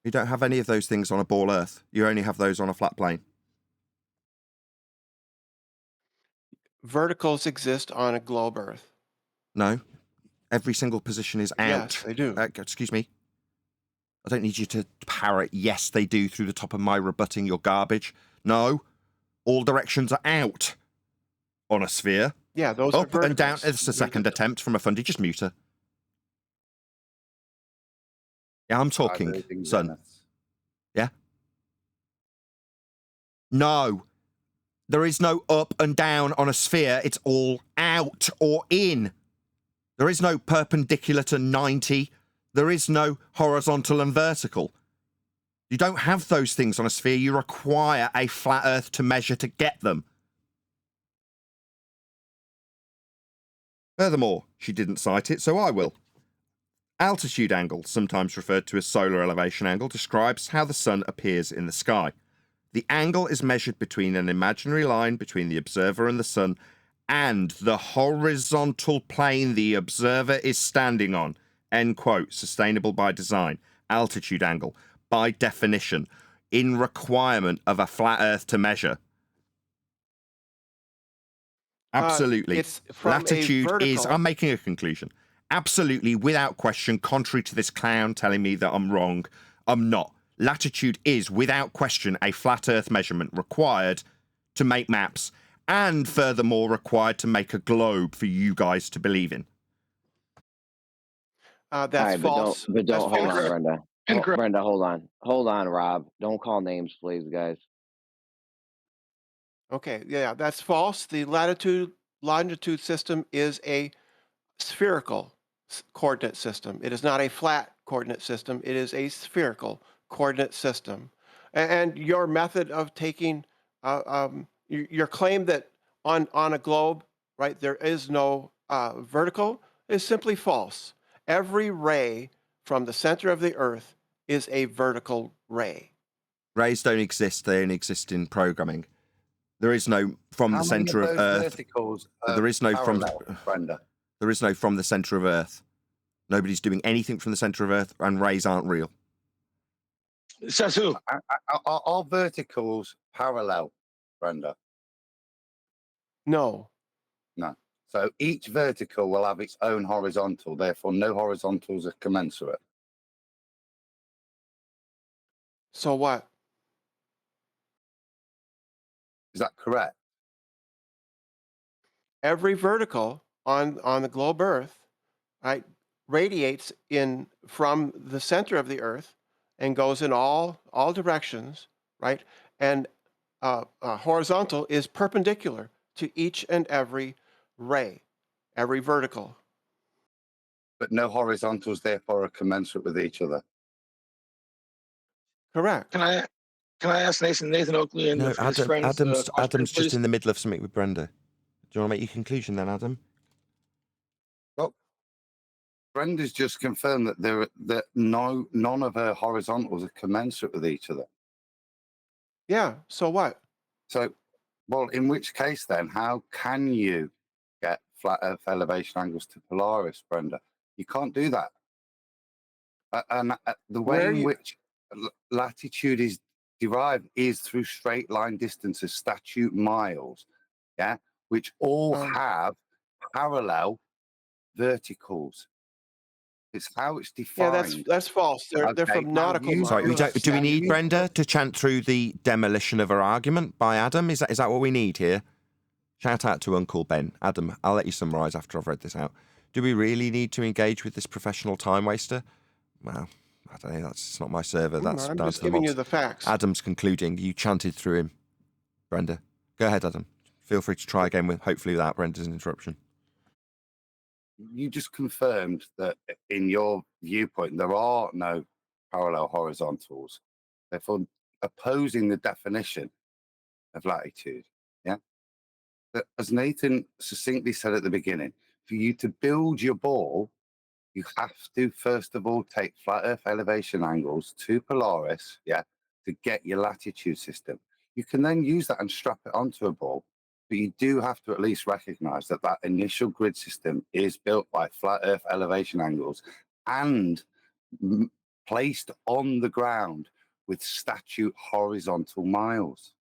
You don't have any of those things on a ball Earth. You only have those on a flat plane. Verticals exist on a globe Earth. No. Every single position is out. Yes, they do. Excuse me. I don't need you to parrot, yes, they do, through the top of my rebutting your garbage. No. All directions are out on a sphere. Yeah, those are up and down. verticals. It's a second attempt from a fundy. Just mute her. Yeah, I'm talking, son. Yeah? No. There is no up and down on a sphere. It's all out or in. There is no perpendicular to 90. There is no horizontal and vertical. You don't have those things on a sphere. You require a flat Earth to measure to get them. Furthermore, she didn't cite it, so I will. Altitude angle, sometimes referred to as solar elevation angle, describes how the sun appears in the sky. The angle is measured between an imaginary line between the observer and the sun and the horizontal plane the observer is standing on. End quote. Sustainable by design. Altitude angle, by definition, in requirement of a flat Earth to measure. Absolutely. Latitude is, I'm making a conclusion. Absolutely, without question, contrary to this clown telling me that I'm wrong, I'm not. Latitude is, without question, a flat Earth measurement required to make maps, and furthermore required to make a globe for you guys to believe in. That's right, false. But don't hold on, Brenda. Incorrect. Brenda, hold on. Hold on, Rob. Don't call names, please, guys. Okay, yeah, that's false. The longitude system is a spherical coordinate system. It is not a flat coordinate system. It is a spherical coordinate system. And your method of taking your claim that on a globe, right, there is no vertical is simply false. Every ray from the center of the Earth is a vertical ray. Rays don't exist. They only exist in programming. There is no from the center of Earth. There is no from Brenda. There is no from the center of Earth. Nobody's doing anything from the center of Earth, and rays aren't real. Says who? Are verticals parallel, Brenda? No. No. So each vertical will have its own horizontal. Therefore, no horizontals are commensurate. So what? Is that correct? Every vertical on the globe Earth, right, radiates in from the center of the Earth and goes in all directions, right? And horizontal is perpendicular to each and every ray, every vertical. But no horizontals, therefore, are commensurate with each other. Correct. Can I ask Nathan Oakley and his friends? Adam's just in the middle of something with Brenda. Do you want to make your conclusion then, Adam? Well, Brenda's just confirmed that none of her horizontals are commensurate with each other. Yeah. So what? So Well, in which case then, how can you get flat Earth elevation angles to Polaris, Brenda? You can't do that. And the way in which latitude is derived is through straight line distances, statute miles, yeah, which all have parallel verticals. It's how it's defined. Yeah, that's false. They're from nautical miles. Sorry, do we need Brenda to chant through the demolition of her argument by Adam? Is that what we need here? Shout out to Uncle Ben. Adam, I'll let you summarise after I've read this out. Do we really need to engage with this professional time waster? Well, I don't know. It's not my server. That's I'm down just to the giving mods. you the facts. Adam's concluding. You chanted through him, Brenda. Go ahead, Adam. Feel free to try again with hopefully without Brenda's interruption. You just confirmed that in your viewpoint, there are no parallel horizontals. Therefore, opposing the definition of latitude. Yeah. But as Nathan succinctly said at the beginning, for you to build your ball, you have to, first of all, take flat Earth elevation angles to Polaris, yeah, to get your latitude system. You can then use that and strap it onto a ball, but you do have to at least recognize that that initial grid system is built by flat Earth elevation angles and placed on the ground with statute horizontal miles.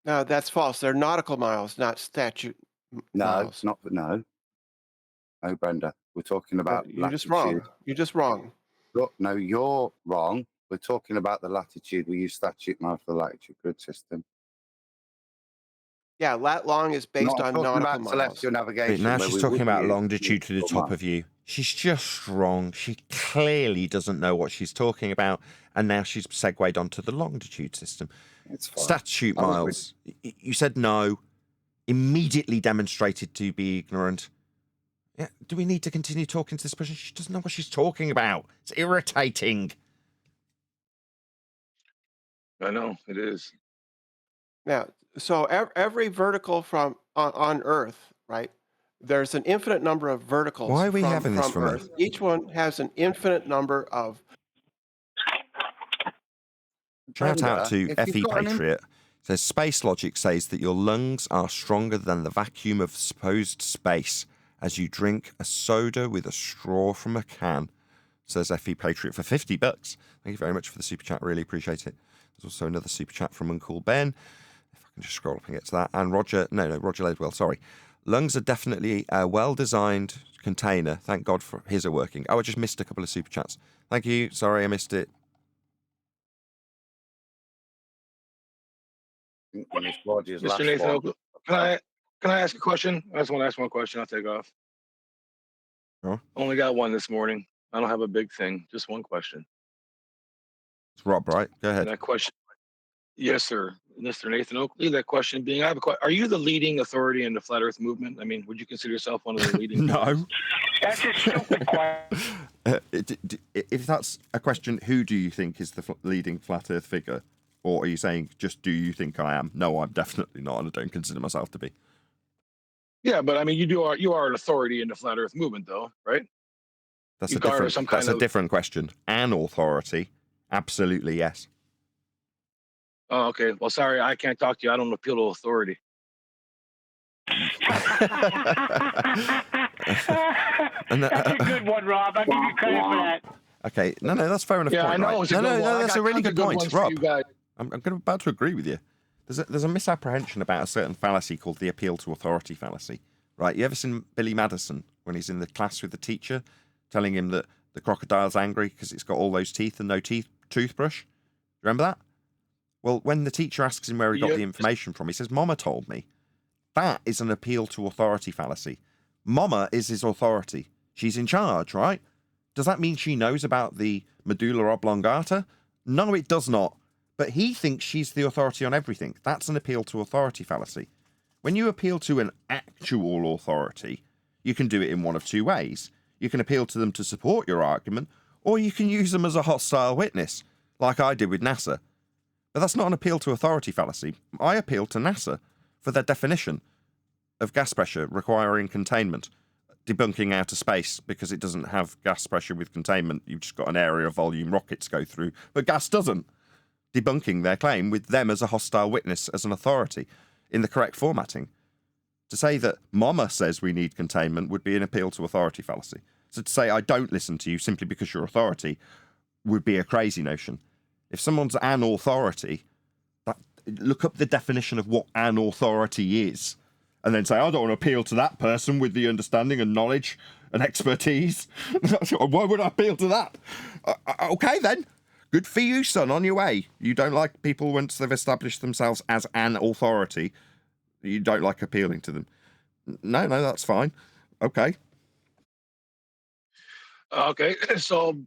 No, that's false. They're nautical miles, not statute miles. No, Brenda. We're talking about You're latitude. just wrong. You're just wrong. Look, no, you're wrong. We're talking about the latitude. We use statute mile for the latitude grid system. Yeah, lat long is based on nautical about miles. celestial navigation. But now where she's we talking would about use longitude to the nautical top miles. of you. She's just wrong. She clearly doesn't know what she's talking about, and now she's segued onto the longitude system. It's fine. Statute I was miles. You said no. Immediately demonstrated to be ignorant. Yeah. Do we need to continue talking to this person? She doesn't know what she's talking about. It's irritating. I know it is. Yeah. So every vertical from on Earth, right? There's an infinite number of verticals. Why are we having this from her? Earth. Each one has an infinite number of. Shout out to if you've FE got an Patriot. Says space logic says that your lungs are stronger than the vacuum of supposed space as you drink a soda with a straw from a can. Says FE Patriot for $50. Thank you very much for the super chat. Really appreciate it. There's also another super chat from Uncle Ben. If I can just scroll up and get to that. And Roger Ledwell, sorry. Lungs are definitely a well-designed container. Thank God for his are working. Oh, I just missed a couple of super chats. Thank you. Sorry, I missed it. Mr. Nathan Oakley, can I ask a question? I just want to ask one question. I'll take off. Sure. Only got one this morning. I don't have a big thing. Just one question. It's Rob, right? Go ahead. And that question, yes, sir, Mr. Nathan Oakley. That question being, I have a question. Are you the leading authority in the flat Earth movement? I mean, would you consider yourself one of the leading? No. That's a stupid question. If that's a question, who do you think is the leading flat Earth figure? Or are you saying, just do you think I am? No, I'm definitely not, and I don't consider myself to be. Yeah, but I mean, you are an authority in the flat Earth movement, though, right? That's You a garner different. some That's kind a of- different question. An authority, absolutely yes. Oh, okay. Well, sorry, I can't talk to you. I don't appeal to authority. That's a good one, Rob. I'll give you credit for that. Okay, no, that's fair enough. Yeah, point, I know right? it's a good one. I that's got a really tons of good point, ones for Rob. you guys. I'm about to agree with you. There's a misapprehension about a certain fallacy called the appeal to authority fallacy, right? You ever seen Billy Madison when he's in the class with the teacher, telling him that the crocodile's angry because it's got all those teeth and no toothbrush? Remember that? Well, when the teacher asks him where he got the information from, he says, "Mama told me." That is an appeal to authority fallacy. Mama is his authority. She's in charge, right? Does that mean she knows about the medulla oblongata? No, it does not. But he thinks she's the authority on everything. That's an appeal to authority fallacy. When you appeal to an actual authority, you can do it in one of two ways. You can appeal to them to support your argument, or you can use them as a hostile witness, like I did with NASA. But that's not an appeal to authority fallacy. I appealed to NASA for their definition of gas pressure requiring containment, debunking outer space because it doesn't have gas pressure with containment. You've just got an area of volume rockets go through, but gas doesn't. debunking their claim with them as a hostile witness, as an authority, in the correct formatting. To say that Mama says we need containment would be an appeal to authority fallacy. So to say I don't listen to you simply because you're authority would be a crazy notion. If someone's an authority, look up the definition of what an authority is, and then say, I don't want to appeal to that person with the understanding and knowledge and expertise. Why would I appeal to that? Okay, then. Good for you, son, on your way. You don't like people once they've established themselves as an authority. You don't like appealing to them. No, that's fine. Okay. Okay, so,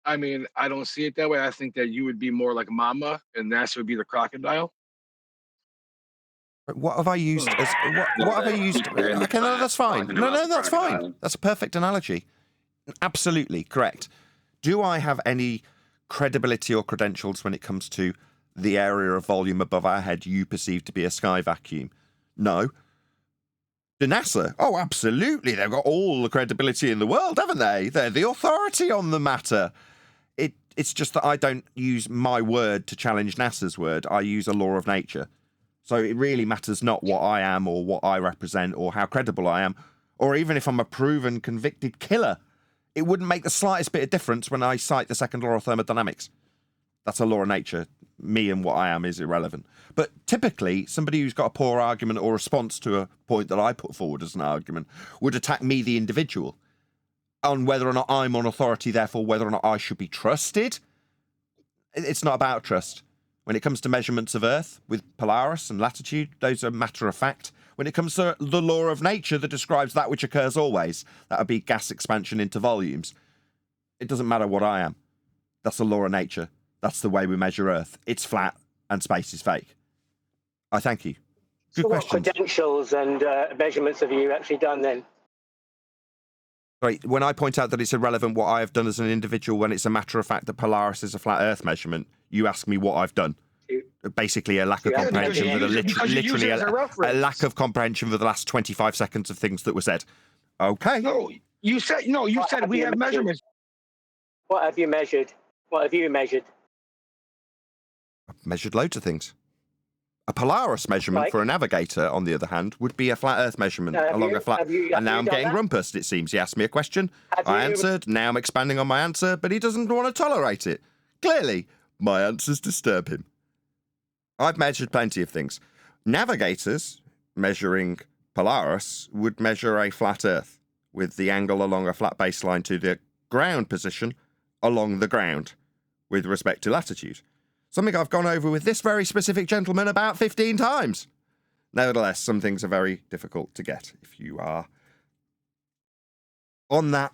I mean, I don't see it that way. I think that you would be more like Mama, and NASA would be the crocodile. What have I used as what have I used? Okay, no, that's fine. No, that's fine. That's a perfect analogy. Absolutely correct. Do I have any credibility or credentials when it comes to the area of volume above our head you perceive to be a sky vacuum? No. The NASA? Oh, absolutely. They've got all the credibility in the world, haven't they? They're the authority on the matter. It's just that I don't use my word to challenge NASA's word. I use a law of nature. So it really matters not what I am or what I represent or how credible I am, or even if I'm a proven convicted killer. It wouldn't make the slightest bit of difference when I cite the second law of thermodynamics. That's a law of nature. Me and what I am is irrelevant. But typically, somebody who's got a poor argument or response to a point that I put forward as an argument would attack me, the individual, on whether or not I'm on authority, therefore whether or not I should be trusted. It's not about trust. When it comes to measurements of Earth with Polaris and latitude, those are matter of fact. When it comes to the law of nature that describes that which occurs always, that would be gas expansion into volumes. It doesn't matter what I am. That's the law of nature. That's the way we measure Earth. It's flat and space is fake. I thank you. Good so question. What credentials and measurements have you actually done then? Right, when I point out that it's irrelevant what I have done as an individual when it's a matter of fact that Polaris is a flat Earth measurement, you ask me what I've done. Basically a lack of comprehension for the literally a lack of comprehension for the last 25 seconds of things that were said. Okay. No, you said we have measurements. What have you measured? What have you measured? I've measured loads of things. A Polaris measurement for a navigator, on the other hand, would be a flat Earth measurement along a flat. And now I'm getting rumpus, it seems. He asked me a question. I answered. Now I'm expanding on my answer, but he doesn't want to tolerate it. Clearly, my answers disturb him. I've measured plenty of things. Navigators measuring Polaris would measure a flat Earth with the angle along a flat baseline to the ground position along the ground with respect to latitude. Something I've gone over with this very specific gentleman about 15 times. Nevertheless, some things are very difficult to get if you are on that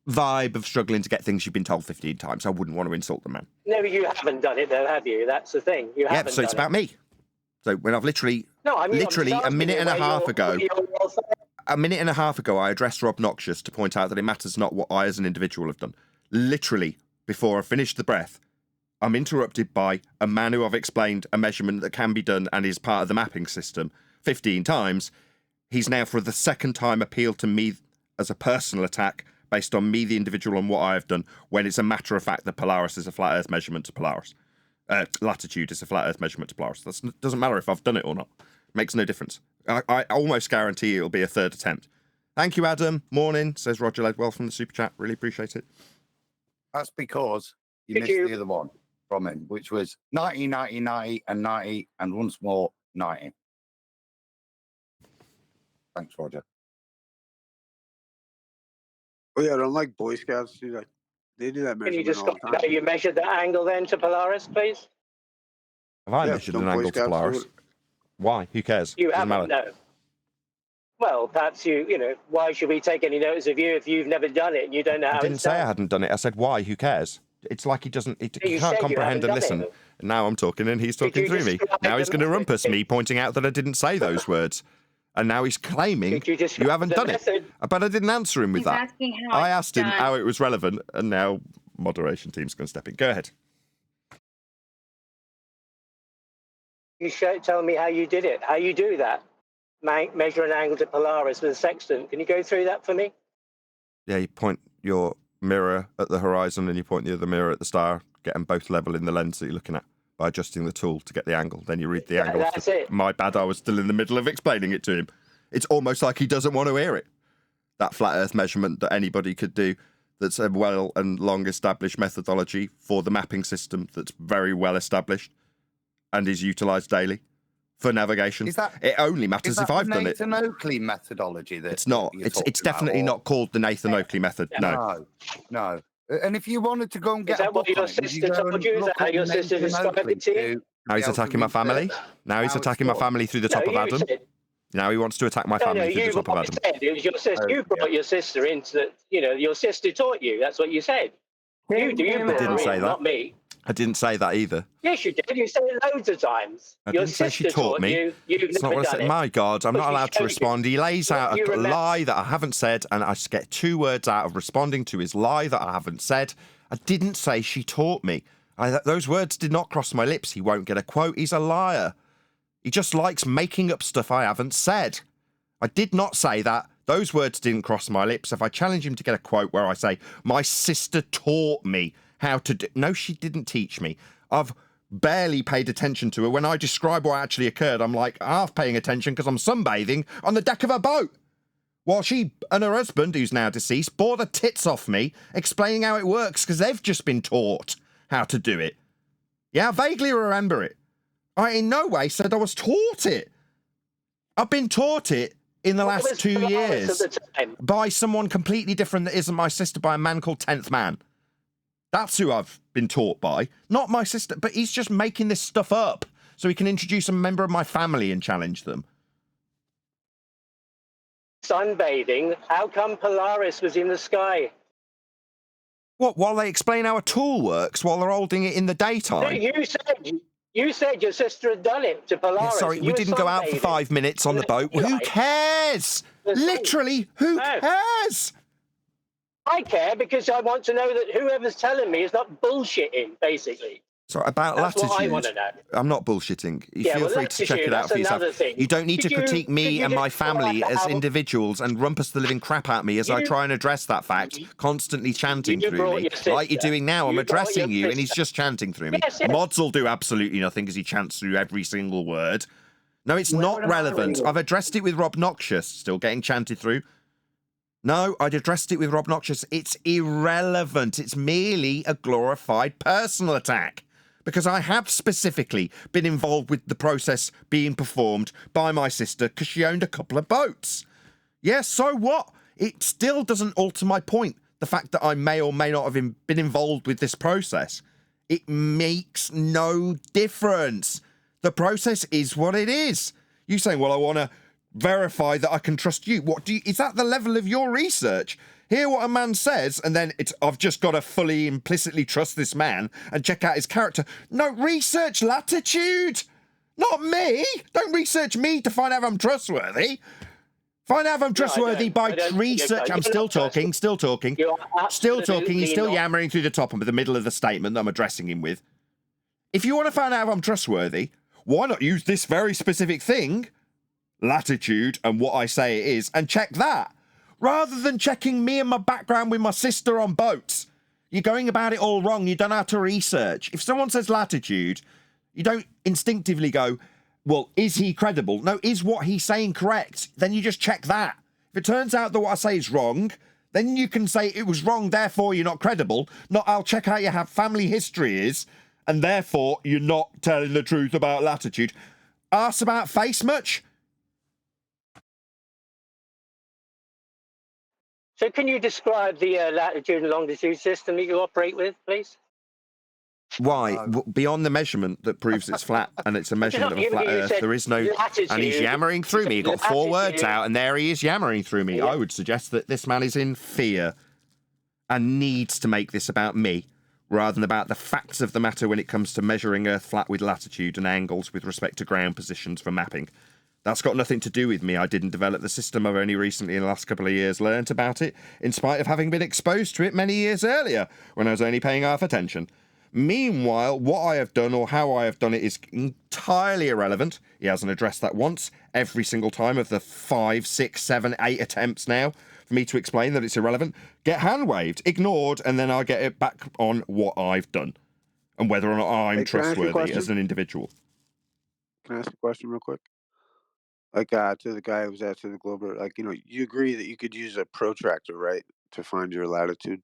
vibe of struggling to get things you've been told 15 times. I wouldn't want to insult the man. No, you haven't done it though, have you? That's the thing. You haven't. Yeah, so it's about me. So when I've literally a minute and a half ago, I addressed Rob Noxious to point out that it matters not what I as an individual have done. Literally, before I finished the breath, I'm interrupted by a man who I've explained a measurement that can be done and is part of the mapping system 15 times. He's now for the second time appealed to me as a personal attack based on me, the individual, and what I have done, when it's a matter of fact that Polaris is a flat Earth measurement to Polaris. Latitude is a flat Earth measurement to Polaris. That doesn't matter if I've done it or not. Makes no difference. I almost guarantee it'll be a third attempt. Thank you, Adam. Morning, says Roger Ledwell from the Super Chat. Really appreciate it. That's because you missed the other one from him, which was 90, 90, 90, and 90, and once more 90. Thanks, Roger. Oh yeah, I don't like Boy Scouts do that. They do that Can you measurement just all the time. you measured the angle then to Polaris, please? Have I measured an angle to Polaris? Why? Who cares? You Doesn't haven't, matter. no. Well, perhaps why should we take any notice of you if you've never done it and you don't know how I didn't it's say done? I hadn't done it. I said, why? Who cares? It's like he doesn't, he You can't said you comprehend haven't and done listen. it. And now I'm talking and he's talking you through me. describe Now he's the going to method? rumpus me, pointing out that I didn't say those words. And now he's claiming you haven't the done method? it. But I didn't answer him with He's that. asking how I it's asked him done. how it was relevant, and now moderation team's going to step in. Go ahead. You tell me how you did it, how you do that. Measure an angle to Polaris with a sextant. Can you go through that for me? Yeah, you point your mirror at the horizon and you point the other mirror at the star, get them both level in the lens that you're looking at. by adjusting the tool to get the angle. Then you read the Yeah, angle. that's it. My bad, I was still in the middle of explaining it to him. It's almost like he doesn't want to hear it. That flat Earth measurement that anybody could do, that's a well and long established methodology for the mapping system that's very well established and is utilised daily for navigation. It only matters if I've done it. Nathan Oakley methodology. That It's not. It's definitely not called the Nathan Oakley method. No. No. And if you wanted to go and get Is that a book what your on it, would sister go told and you? Is look that how up your sister Nathan described Oakley it to you? to Now he's be able to attacking my family. Now he's how it's attacking my done? family through the top of you Adam. said- Now he wants to attack my No, family through the you top of Adam. said it was your sister. You brought your sister into the. Your sister taught you. That's what you said. You brought didn't her say in, that. not me. I didn't say that either. Yes, you did. You said it loads of times. I Your didn't say she sister taught me. you. You've It's not never what I done said. it. My God, I'm But not she allowed to showed you. respond. He lays out You a remember- lie that I haven't said, and I just get 2 words out of responding to his lie that I haven't said. I didn't say she taught me. Those words did not cross my lips. He won't get a quote. He's a liar. He just likes making up stuff I haven't said. I did not say that. Those words didn't cross my lips. If I challenge him to get a quote where I say, my sister taught me how to do... No, she didn't teach me. I've barely paid attention to her. When I describe what actually occurred, I'm like half paying attention because I'm sunbathing on the deck of a boat. While she and her husband, who's now deceased, bore the tits off me, explaining how it works because they've just been taught how to do it. Yeah, I vaguely remember it. I in no way said I was taught it. I've been taught it in the last 2 years by someone completely different that isn't my sister, by a man called 10th Man. That's who I've been taught by. Not my sister, but he's just making this stuff up so he can introduce a member of my family and challenge them. Sunbathing. How come Polaris was in the sky? What, while they explain how a tool works while they're holding it in the daytime? You said your sister had done it to Polaris. Yeah, sorry, You we were didn't go out for sunbathing. 5 minutes on the boat. Who cares? Literally, who cares? I care because I want to know that whoever's telling me is not bullshitting, basically. Sorry, about That's latitude. what I want to know. I'm not bullshitting. You Yeah, feel well, free to check latitude, it out that's for yourself. another thing. You don't need to Could you- critique could me you and my describe family as how- individuals and rumpus the living crap out me as I try and address that fact, constantly chanting you through brought me. your sister. Like you're doing now. I'm You brought addressing your you and he's sister. just chanting through me. Yes, yes. Mods will do absolutely nothing because he chants through every single word. No, it's not relevant. I've addressed it with Rob Noxious, still getting chanted through. No, I'd addressed it with Rob Noxious. It's irrelevant. It's merely a glorified personal attack. Because I have specifically been involved with the process being performed by my sister because she owned a couple of boats. Yeah, so what? It still doesn't alter my point. The fact that I may or may not have been involved with this process. It makes no difference. The process is what it is. You saying, well, I want to verify that I can trust you. Is that the level of your research? Hear what a man says, and then I've just got to fully implicitly trust this man and check out his character. No, research latitude, not me. Don't research me to find out if I'm trustworthy. Find out if I'm trustworthy by research. I'm still talking. Still talking. He's still yammering through the top of the middle of the statement that I'm addressing him with. If you want to find out if I'm trustworthy, why not use this very specific thing, latitude, and what I say it is, and check that? Rather than checking me and my background with my sister on boats. You're going about it all wrong. You don't know how to research. If someone says latitude, you don't instinctively go, well, is he credible? No, is what he's saying correct? Then you just check that. If it turns out that what I say is wrong, then you can say it was wrong, therefore you're not credible. Not, I'll check out your family history is, and therefore you're not telling the truth about latitude. Ask about face much? So can you describe the latitude and longitude system that you operate with, please? Why? Beyond the measurement that proves it's flat and it's a measurement of a flat Earth, there is no... And he's yammering through me. He got 4 words out and there he is yammering through me. I would suggest that this man is in fear and needs to make this about me rather than about the facts of the matter when it comes to measuring Earth flat with latitude and angles with respect to ground positions for mapping. That's got nothing to do with me. I didn't develop the system. I've only recently, in the last couple of years, learnt about it, in spite of having been exposed to it many years earlier, when I was only paying half attention. Meanwhile, what I have done or how I have done it is entirely irrelevant. He hasn't addressed that once, every single time of the 5, 6, 7, 8 attempts now for me to explain that it's irrelevant. Get hand-waved, ignored, and then I'll get it back on what I've done. and whether or not I'm Hey, can I ask you a trustworthy as question? an individual. Can I ask a question real quick? Like to the guy who was to the Globe, like you agree that you could use a protractor, right, to find your latitude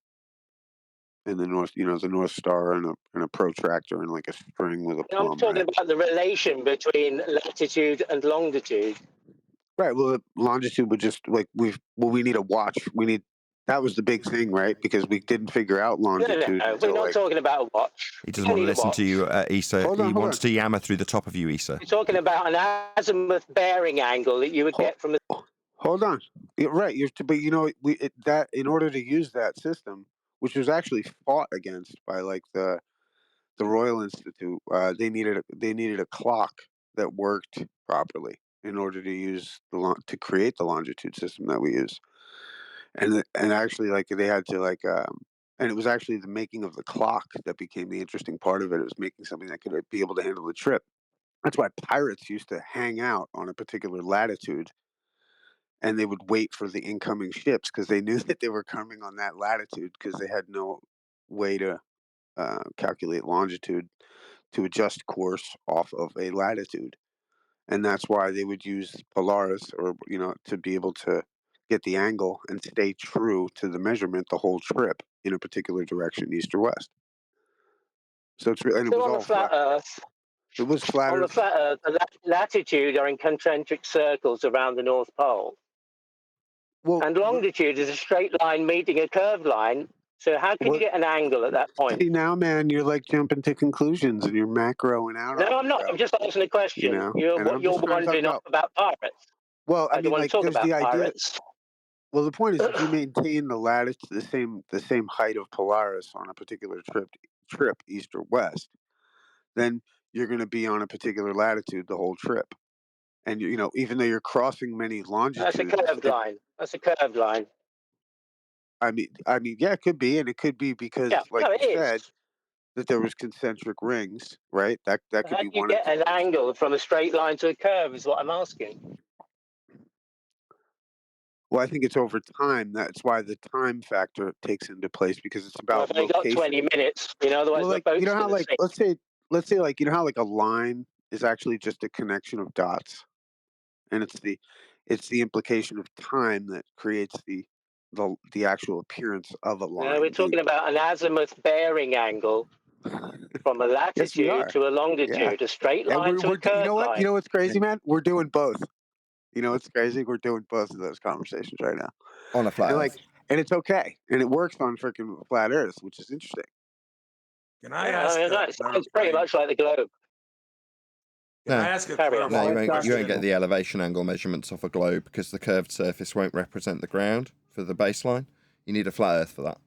in the north, the North Star and a protractor and like a string with a I'm plumb, talking right? about the relation between latitude and longitude. Right. Well, the longitude would just like we need a watch. That was the big thing, right? Because we didn't figure out No, longitude we're until not talking about a watch. He You doesn't don't want to need a listen to watch. you, Issa. Hold on, He hold wants on. to yammer through the top of you, Issa. You're talking about an azimuth bearing angle that you would get from a. Hold on. You're right. But that in order to use that system, which was actually fought against by like the Royal Institute, they needed a clock that worked properly in order to use to create the longitude system that we use. And actually, like they had to and it was actually the making of the clock that became the interesting part of it. It was making something that could be able to handle the trip. That's why pirates used to hang out on a particular latitude, and they would wait for the incoming ships because they knew that they were coming on that latitude because they had no way to calculate longitude to adjust course off of a latitude. And that's why they would use Polaris or to be able to get the angle and stay true to the measurement the whole trip in a particular direction, east or west. So it was on all the flat Earth. It was flat On the Earth. flat Earth, the latitude are in concentric circles around the North Pole. And longitude is a straight line meeting a curved line. So how can you get an angle at that point? See now, man, you're like jumping to conclusions and you're macroing out. No, I'm not. I'm just asking a question. You're wondering about pirates. Well, I don't mean, want like, to talk there's about the idea. pirates. Well, the point is, if you maintain the latitude, the same height of Polaris on a particular trip east or west, then you're going to be on a particular latitude the whole trip. And even though you're crossing many longitudes, That's a curved line. That's a curved line. I mean, yeah, it could be, and it could be because, you said, that there was concentric rings, right? That could How be do you one. get an angle from a straight line to a curve? Is what I'm asking. Well, I think it's over time. That's why the time factor takes into place because it's about Well, I've only got 20 minutes. Otherwise well, my like boat's how gonna like sink. let's say like how like a line is actually just a connection of dots, and it's the implication of time that creates the actual appearance of a line. No, we're talking about an azimuth bearing angle from a Yes, we are. latitude to a longitude, a straight And line to a curved line. You know what's crazy, man? We're doing both. You know what's crazy? We're doing both of those conversations right now. On a flat Earth. And it's okay. And it works on freaking flat Earth, which is interesting. Can I ask? That sounds pretty much like the globe. Can I ask a No, you question? won't get the elevation angle measurements off a globe because the curved surface won't represent the ground for the baseline. You need a flat Earth for that.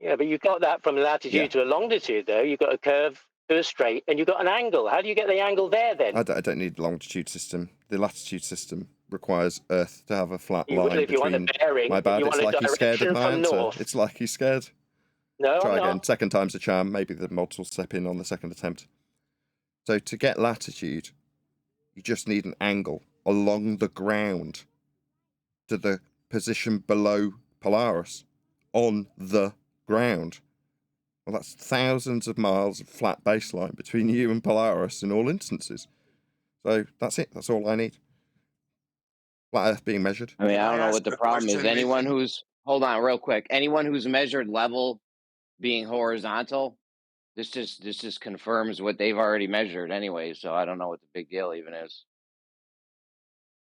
Yeah, but you got that from latitude to a longitude, though. You've got a curve to a straight, and you've got an angle. How do you get the angle there, then? I don't need the longitude system. The latitude system requires Earth to have a flat You will line if you want a between. bearing. My bad. You It's want a like he's scared of direction my from answer. north. It's like he's scared. No, Try I'm again. not. Second time's a charm. Maybe the mods will step in on the second attempt. So to get latitude, you just need an angle along the ground to the position below Polaris on the ground. Well, that's thousands of miles of flat baseline between you and Polaris in all instances. So that's it. That's all I need. Flat Earth being measured. I mean, I don't know what the problem is. Anyone who's hold on real quick. Anyone who's measured level being horizontal, this just confirms what they've already measured anyway. So I don't know what the big deal even is.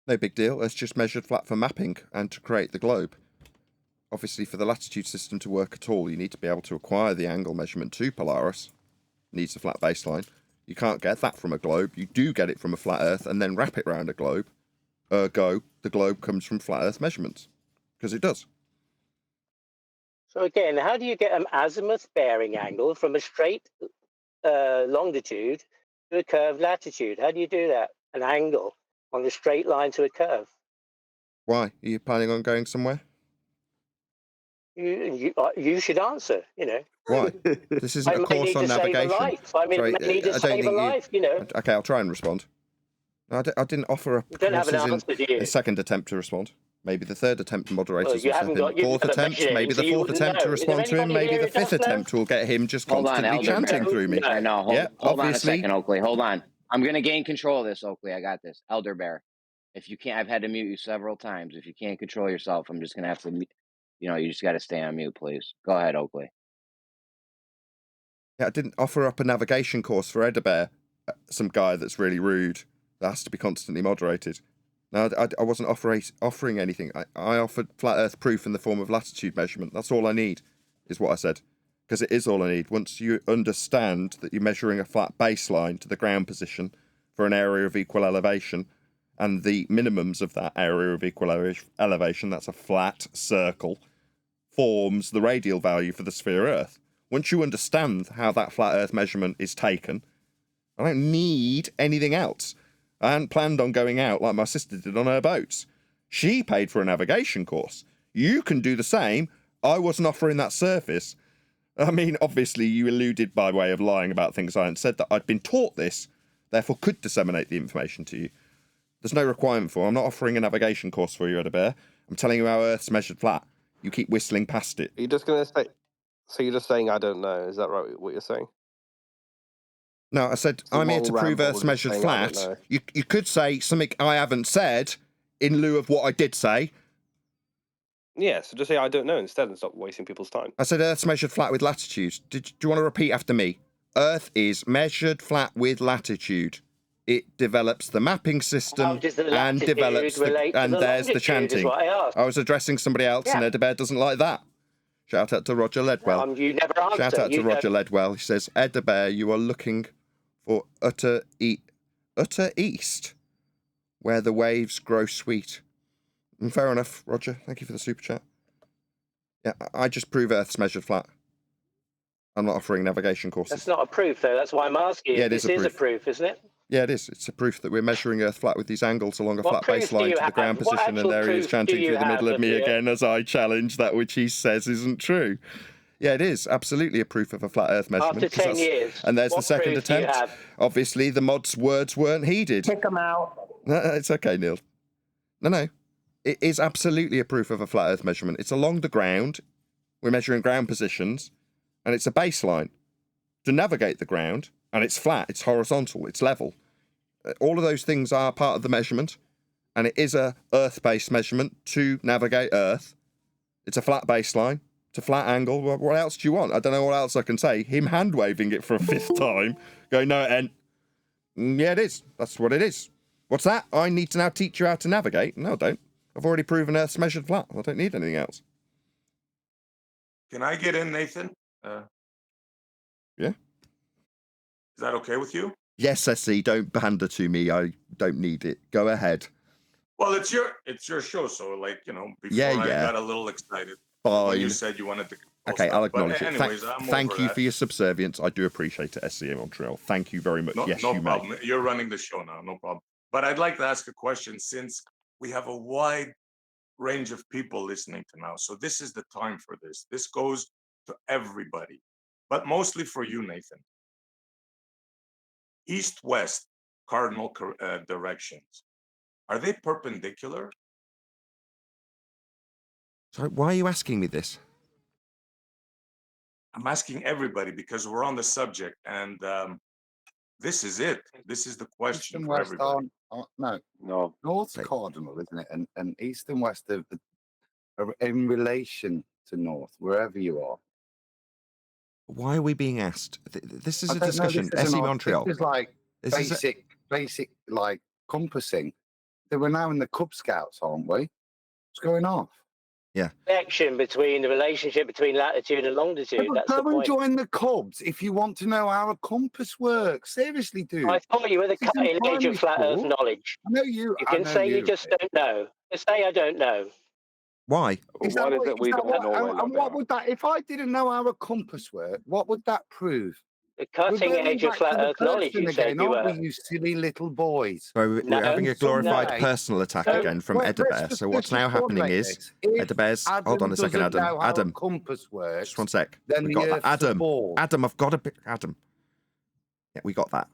No big deal. It's just measured flat for mapping and to create the globe. Obviously, for the latitude system to work at all, you need to be able to acquire the angle measurement to Polaris. It needs a flat baseline. You can't get that from a globe. You do get it from a flat Earth and then wrap it around a globe. Ergo, the globe comes from flat Earth measurements. Because it does. So again, how do you get an azimuth bearing angle from a straight longitude to a curved latitude? How do you do that? An angle on a straight line to a curve. Why? Are you planning on going somewhere? You should answer, Why? This isn't I a may course need on to save a navigation. life. I mean, Sorry, I may need to I don't save a think life, Okay, I'll try and respond. I didn't offer a You don't have an courses answer, do you? in a second attempt to respond. Maybe the third attempt to moderate Well, us you will step haven't in. got. You've Fourth never attempt, measured it, maybe so the you fourth wouldn't attempt to know. Is there respond to him. anybody Maybe here the who does fifth know? attempt will get him just Hold on, constantly Elder chanting Bear. through me. All right, no, Yeah, hold on a obviously. second, Oakley. Hold on. I'm going to gain control of this, Oakley. I got this. Elder Bear. If you can't, I've had to mute you several times. If you can't control yourself, I'm just going to have to, you just got to stay on mute, please. Go ahead, Oakley. Yeah, I didn't offer up a navigation course for Edebear, some guy that's really rude, that has to be constantly moderated. No, I wasn't offering anything. I offered flat Earth proof in the form of latitude measurement. That's all I need, is what I said. Because it is all I need. Once you understand that you're measuring a flat baseline to the ground position for an area of equal elevation, and the minimums of that area of equal elevation, that's a flat circle, forms the radial value for the sphere Earth. Once you understand how that flat Earth measurement is taken, I don't need anything else. I hadn't planned on going out like my sister did on her boats. She paid for a navigation course. You can do the same. I wasn't offering that service. I mean, obviously you alluded by way of lying about things I hadn't said that I'd been taught this, therefore could disseminate the information to you. There's no requirement for it. I'm not offering a navigation course for you, Edebear. I'm telling you how Earth's measured flat. You keep whistling past it. Are you just going to say... So you're just saying I don't know? Is that right, what you're saying? No, I said I'm here to prove Earth's measured flat. You could say something I haven't said in lieu of what I did say. Yeah, so just say I don't know instead and stop wasting people's time. I said Earth's measured flat with latitude. Do you want to repeat after me? Earth is measured flat with latitude. It develops the mapping system and develops and there's the chanting. I was addressing somebody else and Edebear doesn't like that. Shout out to Roger Ledwell. You never answer. Shout out to Roger Ledwell. He says, Edebear, you are looking for utter east, where the waves grow sweet. And fair enough, Roger. Thank you for the super chat. Yeah, I just prove Earth's measured flat. I'm not offering navigation courses. That's not a proof, though. That's why I'm asking you. Yeah, this is a proof, isn't it? Yeah, it is. It's a proof that we're measuring Earth flat with these angles along a flat baseline to the ground position, and there he is chanting through the middle of me again as I challenge that which he says isn't true. Yeah, it is absolutely a proof of a flat Earth measurement. After 10 years. And there's the second attempt. Obviously, the mod's words weren't heeded. Kick them out. No, it's okay, Neil. No. It is absolutely a proof of a flat Earth measurement. It's along the ground. We're measuring ground positions, and it's a baseline to navigate the ground, and it's flat, it's horizontal, it's level. All of those things are part of the measurement, and it is a Earth-based measurement to navigate Earth. It's a flat baseline. It's a flat angle. What else do you want? I don't know what else I can say. Him hand-waving it for a fifth time, going, no, and yeah, it is. That's what it is. What's that? I need to now teach you how to navigate? No, I don't. I've already proven Earth's measured flat. I don't need anything else. Can I get in, Nathan? Yeah. Is that okay with you? Yes, SC, don't pander to me. I don't need it. Go ahead. Well, it's your show, so before I got a little excited. Fine. When you said you wanted to. Okay, I'll acknowledge it. Anyways, thank you for your subservience. I do appreciate it, SC Montreal. Thank you very much. Yes, no you problem. may. You're running the show now, no problem. But I'd like to ask a question since we have a wide range of people listening to now. So this is the time for this. This goes to everybody, but mostly for you, Nathan. East-west cardinal directions, are they perpendicular? Sorry, why are you asking me this? I'm asking everybody because we're on the subject, and this is it. This is the question East and for west everybody. No. North's cardinal, isn't it? And east and west are in relation to north, wherever you are. Why are we being asked? This is I a don't know, discussion. this is SE an Montreal. This is like basic like compassing. That we're now in the Cub Scouts, aren't we? What's going on? Yeah. Connection between the relationship between latitude and longitude. That's the Go and point. join the Cubs if you want to know how a compass works. Seriously, dude. I thought you were the This is in cutting edge of primary flat Earth school. knowledge. I know you. You I can know say you just don't know. Just say I don't know. Why? Is that what, is that what, and what would that, if I didn't know how a compass worked, what would that prove? The cutting edge of flat Earth knowledge, you said you were. You silly little boys. So we're having a glorified Someday- personal attack So, again from let's Edebear. just- So let's what's now just happening formulate is this. If Edebear's. Hold on a second, doesn't Adam. know how Adam. a compass works. Just one sec. Then We the got that. Earth's a Adam. ball. Adam, I've got a bit. Adam. Yeah, we got that.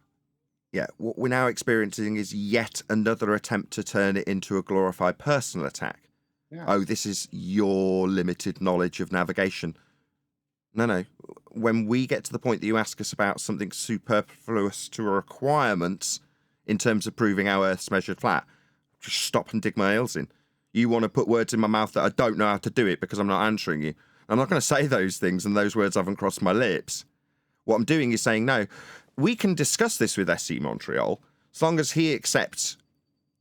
Yeah, what we're now experiencing is yet another attempt to turn it into a glorified personal attack. Oh, this is your limited knowledge of navigation. No. When we get to the point that you ask us about something superfluous to a requirement in terms of proving how Earth's measured flat, just stop and dig my heels in. You want to put words in my mouth that I don't know how to do it because I'm not answering you. I'm not going to say those things, and those words haven't crossed my lips. What I'm doing is saying, no, we can discuss this with SC Montreal as long as he accepts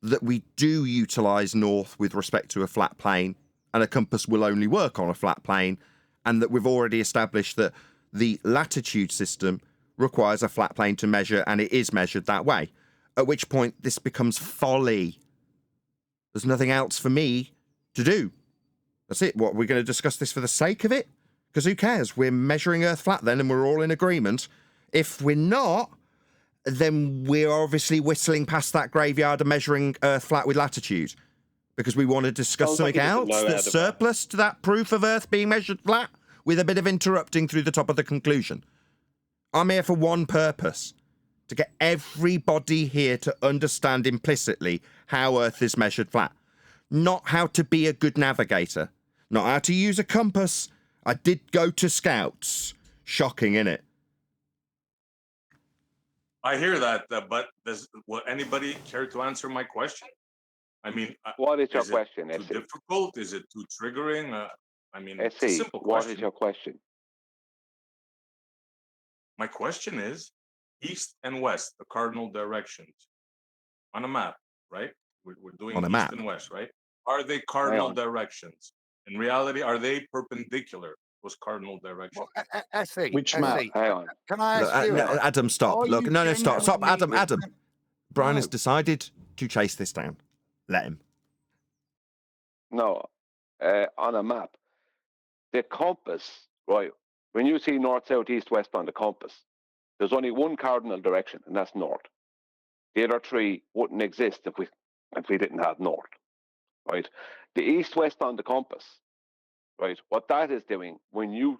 that we do utilise north with respect to a flat plane, and a compass will only work on a flat plane, and that we've already established that the latitude system requires a flat plane to measure, and it is measured that way. At which point, this becomes folly. There's nothing else for me to do. That's it. What, we're going to discuss this for the sake of it? Because who cares? We're measuring Earth flat then, and we're all in agreement. If we're not, then we're obviously whistling past that graveyard and measuring Earth flat with latitude. Because we want to discuss something else that's surplus to that proof of Earth being measured flat, with a bit of interrupting through the top of the conclusion. I'm here for one purpose. To get everybody here to understand implicitly how Earth is measured flat. Not how to be a good navigator. Not how to use a compass. I did go to Scouts. Shocking, innit? I hear that, but will anybody care to answer my question? I mean, what is your question? Too difficult? Is it too triggering? I mean, it's a simple what question. Is your question? My question is, east and west, the cardinal directions on a map, right? We're doing on a east map. and west, right? Are they cardinal directions? In reality, are they perpendicular? Those cardinal directions. Well, which map? Hang on. Can I ask you? Adam, stop. Look, no, stop. Adam. Brian has decided to chase this down. Let him. No, on a map, the compass, right? When you see north, south, east, west on the compass, there's only one cardinal direction, and that's north. The other three wouldn't exist if we didn't have north, right? The east-west on the compass, right? What that is doing when you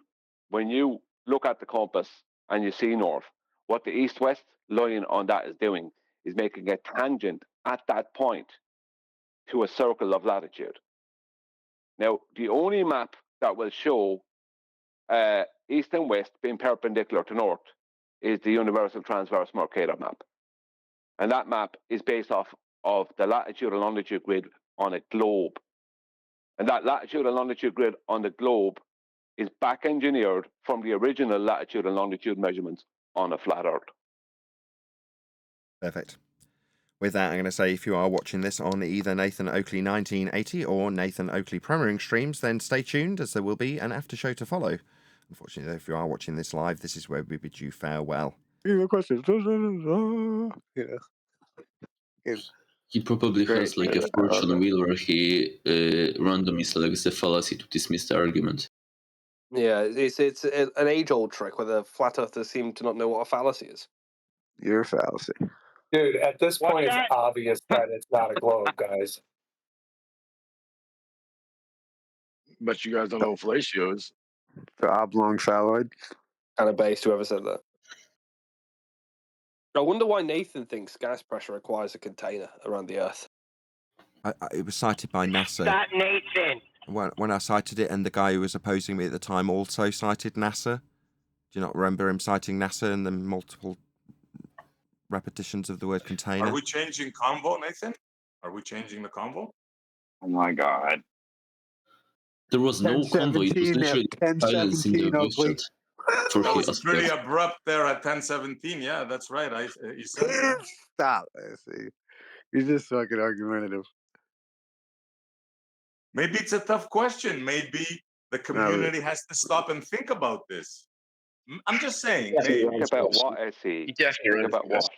look at the compass and you see north, what the east-west line on that is doing is making a tangent at that point to a circle of latitude. Now, the only map that will show east and west being perpendicular to north is the Universal Transverse Mercator map. And that map is based off of the latitude and longitude grid on a globe. And that latitude and longitude grid on the globe is back engineered from the original latitude and longitude measurements on a flat Earth. Perfect. With that, I'm going to say if you are watching this on either Nathan Oakley 1980 or Nathan Oakley premiering streams, then stay tuned as there will be an after show to follow. Unfortunately, if you are watching this live, this is where we bid you farewell. Questions. He probably has like a fortune wheel where he randomly selects the fallacy to dismiss the argument. Yeah, it's an age-old trick where the flat earthers seem to not know what a fallacy is. You're a fallacy. Dude, at this point, that? it's obvious that it's not a globe, guys. But you guys don't know what fellatio is. The oblong phalloid. Kind of based, whoever said that. I wonder why Nathan thinks gas pressure requires a container around the Earth. It was cited by NASA. That Nathan. When I cited it, and the guy who was opposing me at the time also cited NASA. Do you not remember him citing NASA and the multiple repetitions of the word container? Are we changing convo, Nathan? Are we changing the convo? Oh my God. There was no convo. It was literally silence in the voice chat. That was pretty abrupt there at 10:17. Yeah, that's right. You said it. Stop. You're just fucking argumentative. Maybe it's a tough question. Maybe the community has to stop and think about this. I'm just saying. Hey, Think about what, SE? Think about what?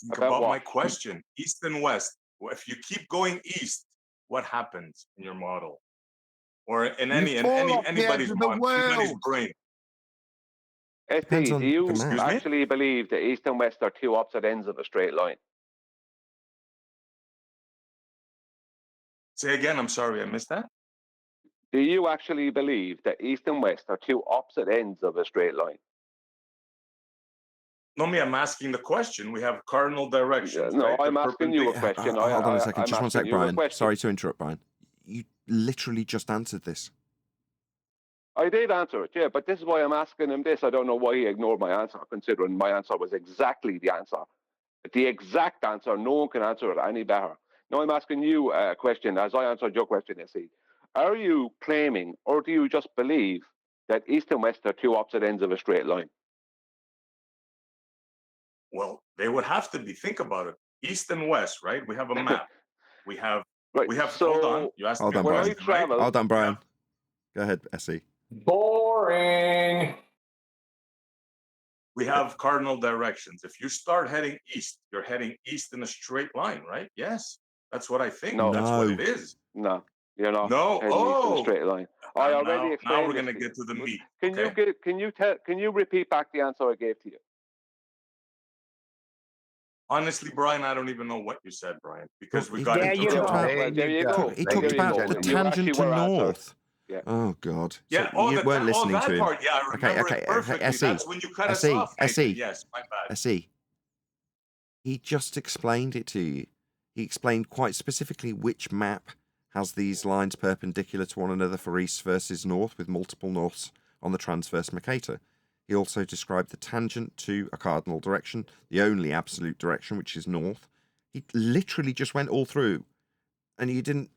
Think about my question. East and west. If you keep going east, what happens in your model? Or in anybody's model, anybody's brain? SE, do you actually believe that east and west are two opposite ends of a straight line? Say again, I'm sorry, I missed that. Do you actually believe that east and west are two opposite ends of a straight line? I'm asking the question. We have cardinal directions. No, right? I'm asking you a question. Hold on a second. I'm Just one sec, asking you a Brian. question. Sorry to interrupt, Brian. You literally just answered this. I did answer it, yeah, but this is why I'm asking him this. I don't know why he ignored my answer, considering my answer was exactly the answer. The exact answer. No one can answer it any better. Now I'm asking you a question, as I answered your question, Essie. Are you claiming, or do you just believe, that east and west are two opposite ends of a straight line? Well, they would have to be. Think about it. East and west, right? We have a map. We have. Right. We have. So, hold on. You asked Hold me on, a Brian. question, right? Hold on, Brian. Go ahead, Essie. Boring. We have cardinal directions. If you start heading east, you're heading east in a straight line, right? Yes, that's what I think. No. That's what it is. No, you're not. No. Heading east in a straight line. I already explained. Now we're gonna get to the meat. Can you repeat back the answer I gave to you? Honestly, Brian, I don't even know what you said, Brian, because we He- got he into talked the about- There you go. He talked about the tangent to north. Yeah. Oh God. So Yeah. you weren't listening that to him. part. Yeah, I remember it perfectly. Essie. That's when you cut us Essie. off. Nathan. Essie. Yes, my bad. Essie. He just explained it to you. He explained quite specifically which map has these lines perpendicular to one another for east versus north with multiple norths on the transverse Mercator. He also described the tangent to a cardinal direction, the only absolute direction, which is north. He literally just went all through, and you didn't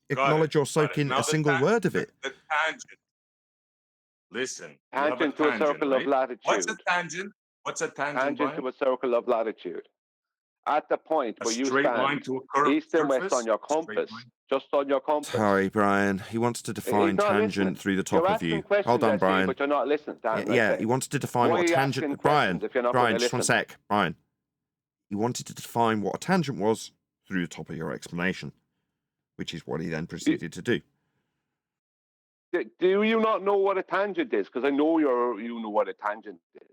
acknowledge or soak in a single word of it. The tangent. Listen. Tangent to a circle of latitude. What's a tangent? What's a tangent, Brian? To a circle of latitude. At the point where you straight line stand, to a curved east and west surface? on your compass, just on your compass. Sorry, Brian. He wants to define tangent through the top You're of you. asking questions, Hold on, I see, Brian. but you're not listening. Yeah, he wanted to define Why what are a you tangent. asking Brian, questions if you're not Brian, gonna just one listen? sec. Brian, he wanted to define what a tangent was through the top of your explanation, which is what he then proceeded to do. Do you not know what a tangent is? Because I know you know what a tangent is.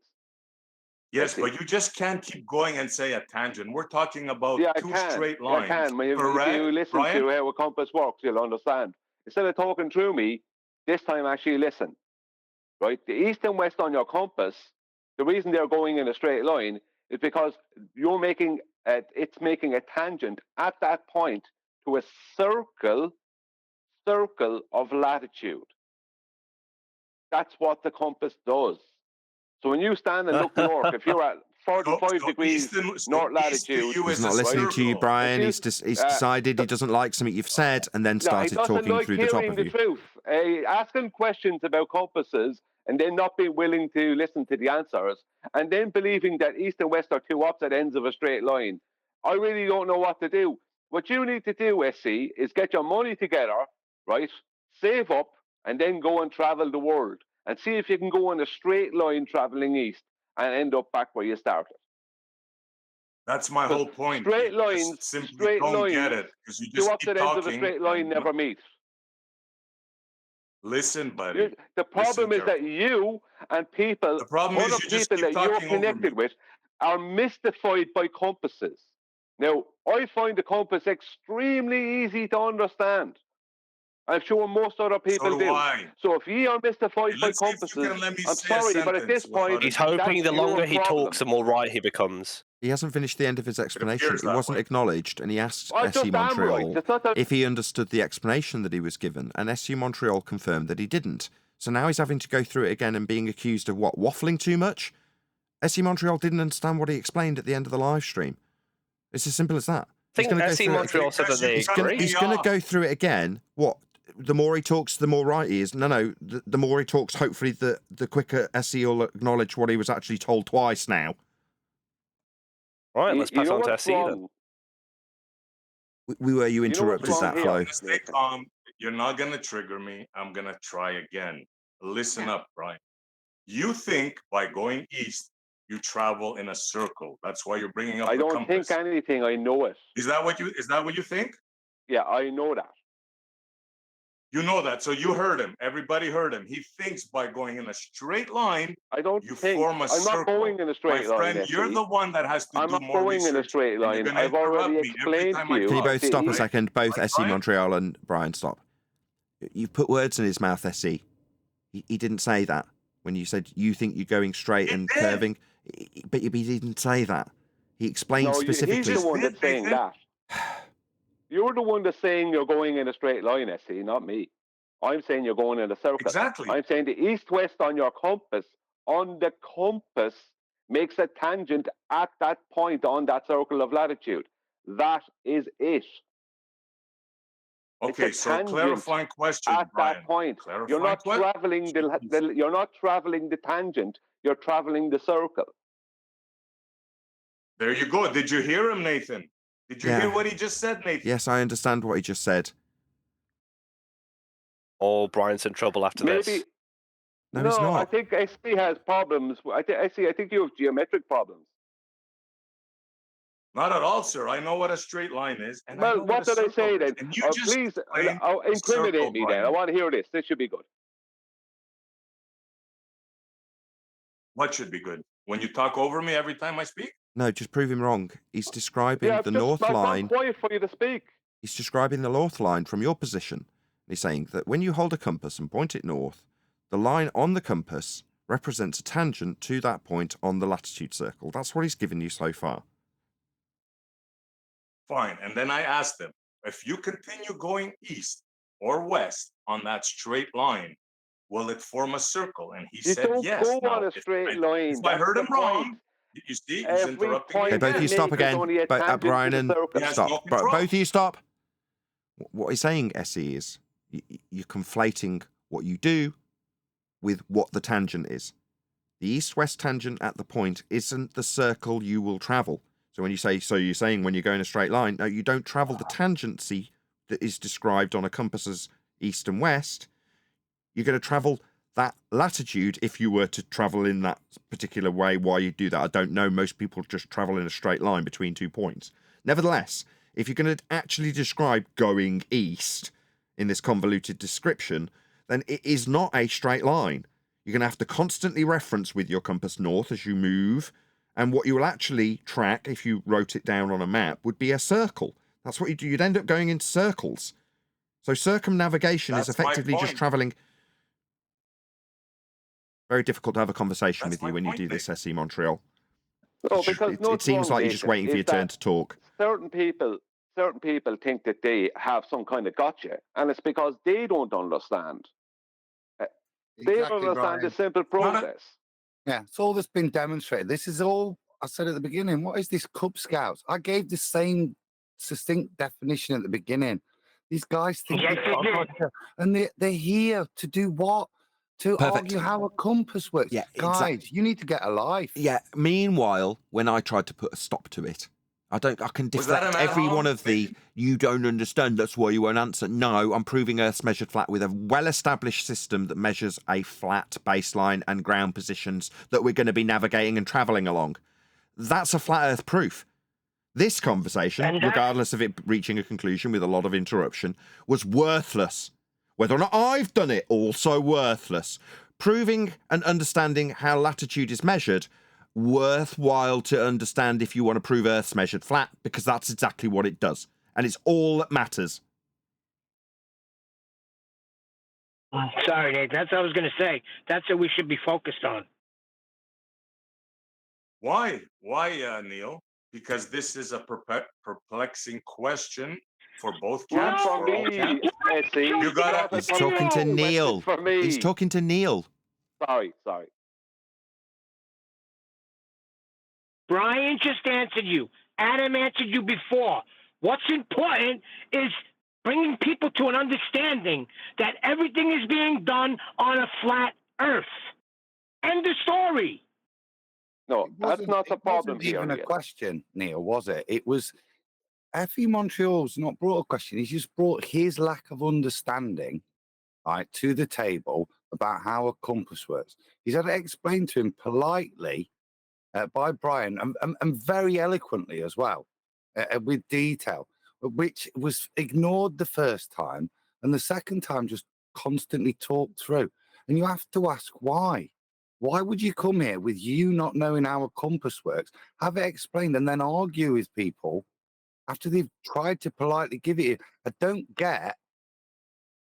Yes, but you just can't keep going and say a tangent. We're talking about two straight Yeah, lines. I can. If you listen Brian? to how a compass works, you'll understand. Instead of talking through me, this time actually listen. Right? The east and west on your compass, the reason they're going in a straight line is because you're making it's making a tangent at that point to a circle of latitude. That's what the compass does. So when you stand and look north, if you're at 45 degrees north latitude, He's not listening to you, Brian. He's decided he doesn't like something you've said, and then started talking through the top of you. Truth. Asking questions about compasses and then not being willing to listen to the answers, and then believing that east and west are two opposite ends of a straight line. I really don't know what to do. What you need to do, SC, is get your money together, right? Save up, and then go and travel the world and see if you can go in a straight line traveling east and end up back where you started. That's my whole point. Straight lines, simply don't get it because you just keep ends of a talking. straight line never meet. Listen, buddy. The problem is that you and people, other people that you're connected with, are mystified by compasses. Now, I find the compass extremely easy to understand. I'm sure most other people So do I. So if you are mystified by compasses, I'm sorry, but at this point, he's hoping the longer he talks, the more right he becomes. He hasn't finished the end of his explanation. It wasn't acknowledged, and he asked I SU just am Montreal right. It's not that- if he understood the explanation that he was given, and SU Montreal confirmed that he didn't. So now he's having to go through it again and being accused of what, waffling too much? SU Montreal didn't understand what he explained at the end of the live stream. It's as simple as that. I think SU Montreal said that they agree. He's going to go through it again. What? The more he talks, the more right he is. No. The more he talks, hopefully, the quicker SE will acknowledge what he was actually told twice now. All right, let's pass on to SE then. Where you interrupted that flow. Stay calm. You're not going to trigger me. I'm going to try again. Listen up, Brian. You think by going east, you travel in a circle. That's why you're bringing up I the don't compass. think anything. I know it. Is that what you think? Yeah, I know that. You know that, so you heard him. Everybody heard him. He thinks by going in a straight line, you form a circle. I'm not going in a straight line. My friend, you're the one that has to do more research. I'm not going in a straight line. I've already explained to you. Can you both stop a second? Both SE Montreal and Brian, stop. You put words in his mouth, SE. He didn't say that when you said you think you're going straight and curving. But he didn't say that. He explained specifically. He's the one that's saying that. You're the one that's saying you're going in a straight line, SC, not me. I'm saying you're going in a circle. Exactly. I'm saying the east-west on your compass, makes a tangent at that point on that circle of latitude. That is it. Okay, so clarifying question, at Brian. that point. You're not traveling you're not traveling the tangent. You're traveling the circle. There you go. Did you hear him, Nathan? Did you hear what he just said, Nathan? Yes, I understand what he just said. Oh, Brian's in trouble after this. No, he's not. I think SC has problems. I think you have geometric problems. Not at all, sir. I know what a straight line is. And Well, what did I say then? And you just Please explained incriminate circle, me Brian. then. I want to hear this. This should be good. What should be good? When you talk over me every time I speak? No, just prove him wrong. He's describing the north line. I'm quiet for you to speak. He's describing the north line from your position. He's saying that when you hold a compass and point it north, the line on the compass represents a tangent to that point on the latitude circle. That's what he's given you so far. Fine. And then I asked him, if you continue going east or west on that straight line, will it form a circle? And he said yes. You don't go on a straight line. If I heard him wrong, you see, he's interrupting me. Okay, both of you stop again. Brian and stop. Both of you stop. What he's saying, SE, is you're conflating what you do with what the tangent is. The east-west tangent at the point isn't the circle you will travel. So when you say, so you're saying when you go in a straight line, no, you don't travel the tangency that is described on a compass's east and west. You're going to travel that latitude if you were to travel in that particular way. Why you do that, I don't know. Most people just travel in a straight line between 2 points. Nevertheless, if you're going to actually describe going east in this convoluted description, then it is not a straight line. You're going to have to constantly reference with your compass north as you move, and what you will actually track, if you wrote it down on a map, would be a circle. That's what you do. You'd end up going in circles. So circumnavigation is effectively just traveling. Very difficult to have a conversation with you when you do this, SE Montreal. No, because it seems like you're just waiting for your turn to talk. Certain people think that they have some kind of gotcha, and it's because they don't understand. They don't understand the simple process. Yeah, it's all that's been demonstrated. This is all I said at the beginning. What is this Cub Scouts? I gave the same succinct definition at the beginning. These guys think and they're here to do what? To argue how a compass works. Yeah, guys, you need to get a life. Yeah. Meanwhile, when I tried to put a stop to it, I can deflect every one of the you don't understand, that's why you won't answer. No, I'm proving Earth's measured flat with a well-established system that measures a flat baseline and ground positions that we're going to be navigating and traveling along. That's a flat Earth proof. This conversation, regardless of it reaching a conclusion with a lot of interruption, was worthless. Whether or not I've done it, also worthless. Proving and understanding how latitude is measured, worthwhile to understand if you want to prove Earth's measured flat, because that's exactly what it does. And it's all that matters. Sorry, Nate. That's what I was going to say. That's what we should be focused on. Why? Why, Neil? Because this is a perplexing question for both camps. You got He's talking to Neil. He's talking to Neil. Sorry. Brian just answered you. Adam answered you before. What's important is bringing people to an understanding that everything is being done on a flat Earth. End of story. No, that's not the problem here. It wasn't even a question, Neil, was it? It was Effie Montreal's not brought a question. He's just brought his lack of understanding, right, to the table about how a compass works. He's had it explained to him politely by Brian and very eloquently as well, with detail, which was ignored the first time, and the second time just constantly talked through. And you have to ask why. Why would you come here with you not knowing how a compass works, have it explained, and then argue with people after they've tried to politely give it you? I don't get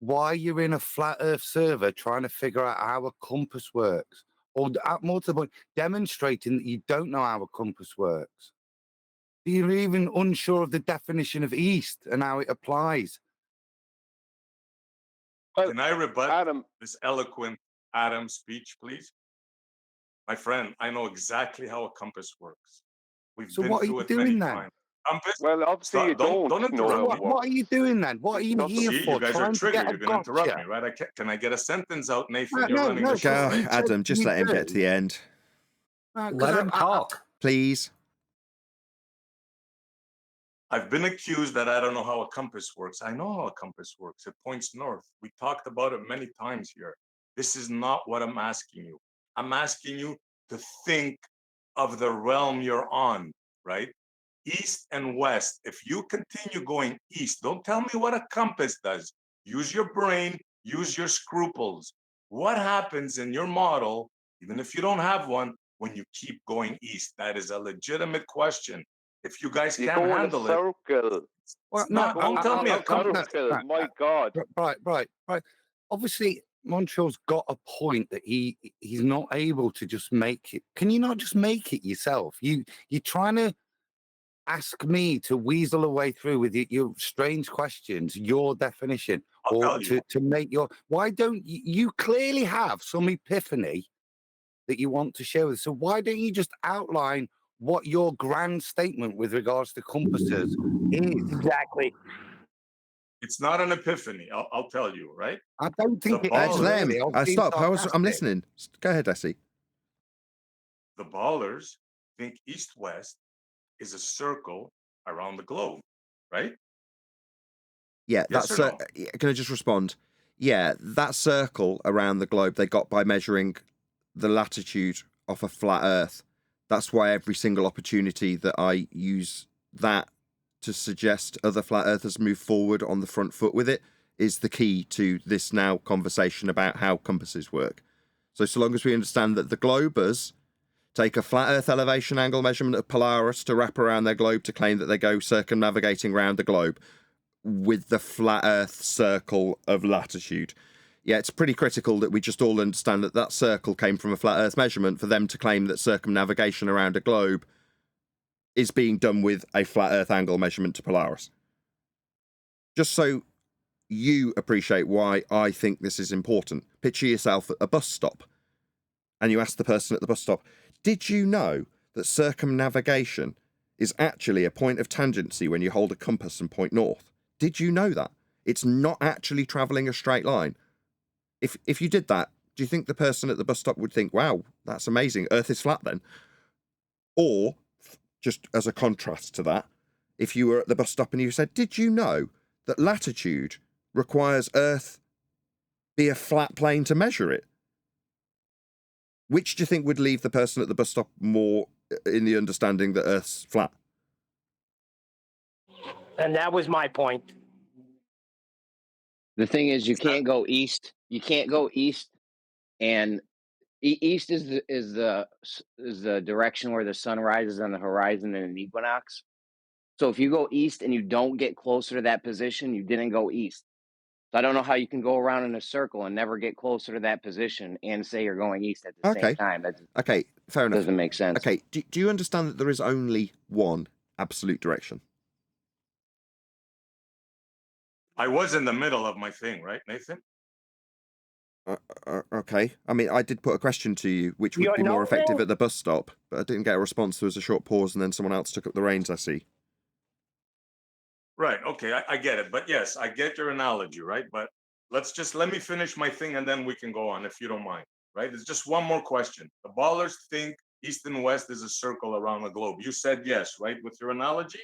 why you're in a flat Earth server trying to figure out how a compass works. or more to the point, demonstrating that you don't know how a compass works. You're even unsure of the definition of east and how it applies. Can I rebut this eloquent Adam speech, please? My friend, I know exactly how a compass works. We've So been what are through you it doing many then? times. Compass? Well, obviously you Don't don't know interrupt how me. it What are you doing then? What are you here See, for? you guys are Trying to triggered. get a You're going to interrupt me, gotcha? right? Can I get a sentence out, Nathan? No, You're running the show, Go, right? Adam, just let him get to the end. Let him talk. Please. I've been accused that I don't know how a compass works. I know how a compass works. It points north. We talked about it many times here. This is not what I'm asking you. I'm asking you to think of the realm you're on, right? East and west. If you continue going east, don't tell me what a compass does. Use your brain, use your scruples. What happens in your model, even if you don't have one, when you keep going east? That is a legitimate question. If you guys You can't go in a handle it, circle. Well, it's not. Don't tell me a compass. My God. Right. Obviously, Montreal's got a point that he's not able to just make it. Can you not just make it yourself? You're trying to ask me to weasel a way through with your strange questions, your definition, or to make your. Why don't you clearly have some epiphany that you want to share with us? So why don't you just outline what your grand statement with regards to compasses is? Exactly. It's not an epiphany. I'll tell you, right? I don't think it Just is. let him. Really. I was being Stop. I'm sarcastic. listening. Go ahead, Essie. The ballers think east-west is a circle around the globe, right? Yeah, Yes that's. or no? Can I just respond? Yeah, that circle around the globe they got by measuring the latitude off a flat Earth. That's why every single opportunity that I use that to suggest other flat earthers move forward on the front foot with it is the key to this now conversation about how compasses work. So long as we understand that the globers take a flat Earth elevation angle measurement of Polaris to wrap around their globe to claim that they go circumnavigating around the globe with the flat Earth circle of latitude. Yeah, it's pretty critical that we just all understand that that circle came from a flat Earth measurement for them to claim that circumnavigation around a globe is being done with a flat Earth angle measurement to Polaris. Just so you appreciate why I think this is important. Picture yourself at a bus stop and you ask the person at the bus stop, did you know that circumnavigation is actually a point of tangency when you hold a compass and point north? Did you know that? It's not actually travelling a straight line. If you did that, do you think the person at the bus stop would think, wow, that's amazing, Earth is flat then? Or, just as a contrast to that, if you were at the bus stop and you said, did you know that latitude requires Earth be a flat plane to measure it? Which do you think would leave the person at the bus stop more in the understanding that Earth's flat? And that was my point. The thing is, you can't go east. You can't go east, and east is the direction where the sun rises on the horizon in an equinox. So if you go east and you don't get closer to that position, you didn't go east. So I don't know how you can go around in a circle and never get closer to that position and say you're going east at the same time. Okay, fair enough. Doesn't make sense. Okay, do you understand that there is only one absolute direction? I was in the middle of my thing, right, Nathan? Okay. I mean, I did put a question to you, which would be more effective at the bus stop, but I didn't get a response. There was a short pause, and then someone else took up the reins, I see. Right, okay, I get it. But yes, I get your analogy, right? But let me finish my thing, and then we can go on, if you don't mind, right? There's just one more question. The ballers think east and west is a circle around the globe. You said yes, right, with your analogy,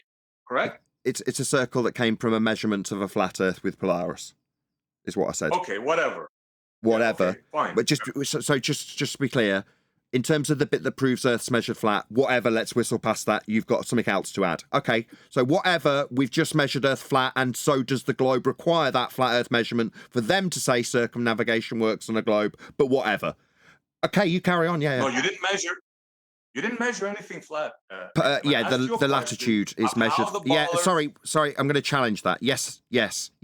correct? It's a circle that came from a measurement of a flat Earth with Polaris, is what I said. Okay, whatever. Whatever. Yeah, okay, fine. But just to be clear, in terms of the bit that proves Earth's measured flat, whatever, let's whistle past that. You've got something else to add. Okay, so whatever, we've just measured Earth flat, and so does the globe require that flat Earth measurement for them to say circumnavigation works on a globe, but whatever. Okay, you carry on, yeah. No, you didn't measure. You didn't measure anything flat. Yeah, the latitude is measured. Yeah, sorry, I'm going to challenge that. Yes.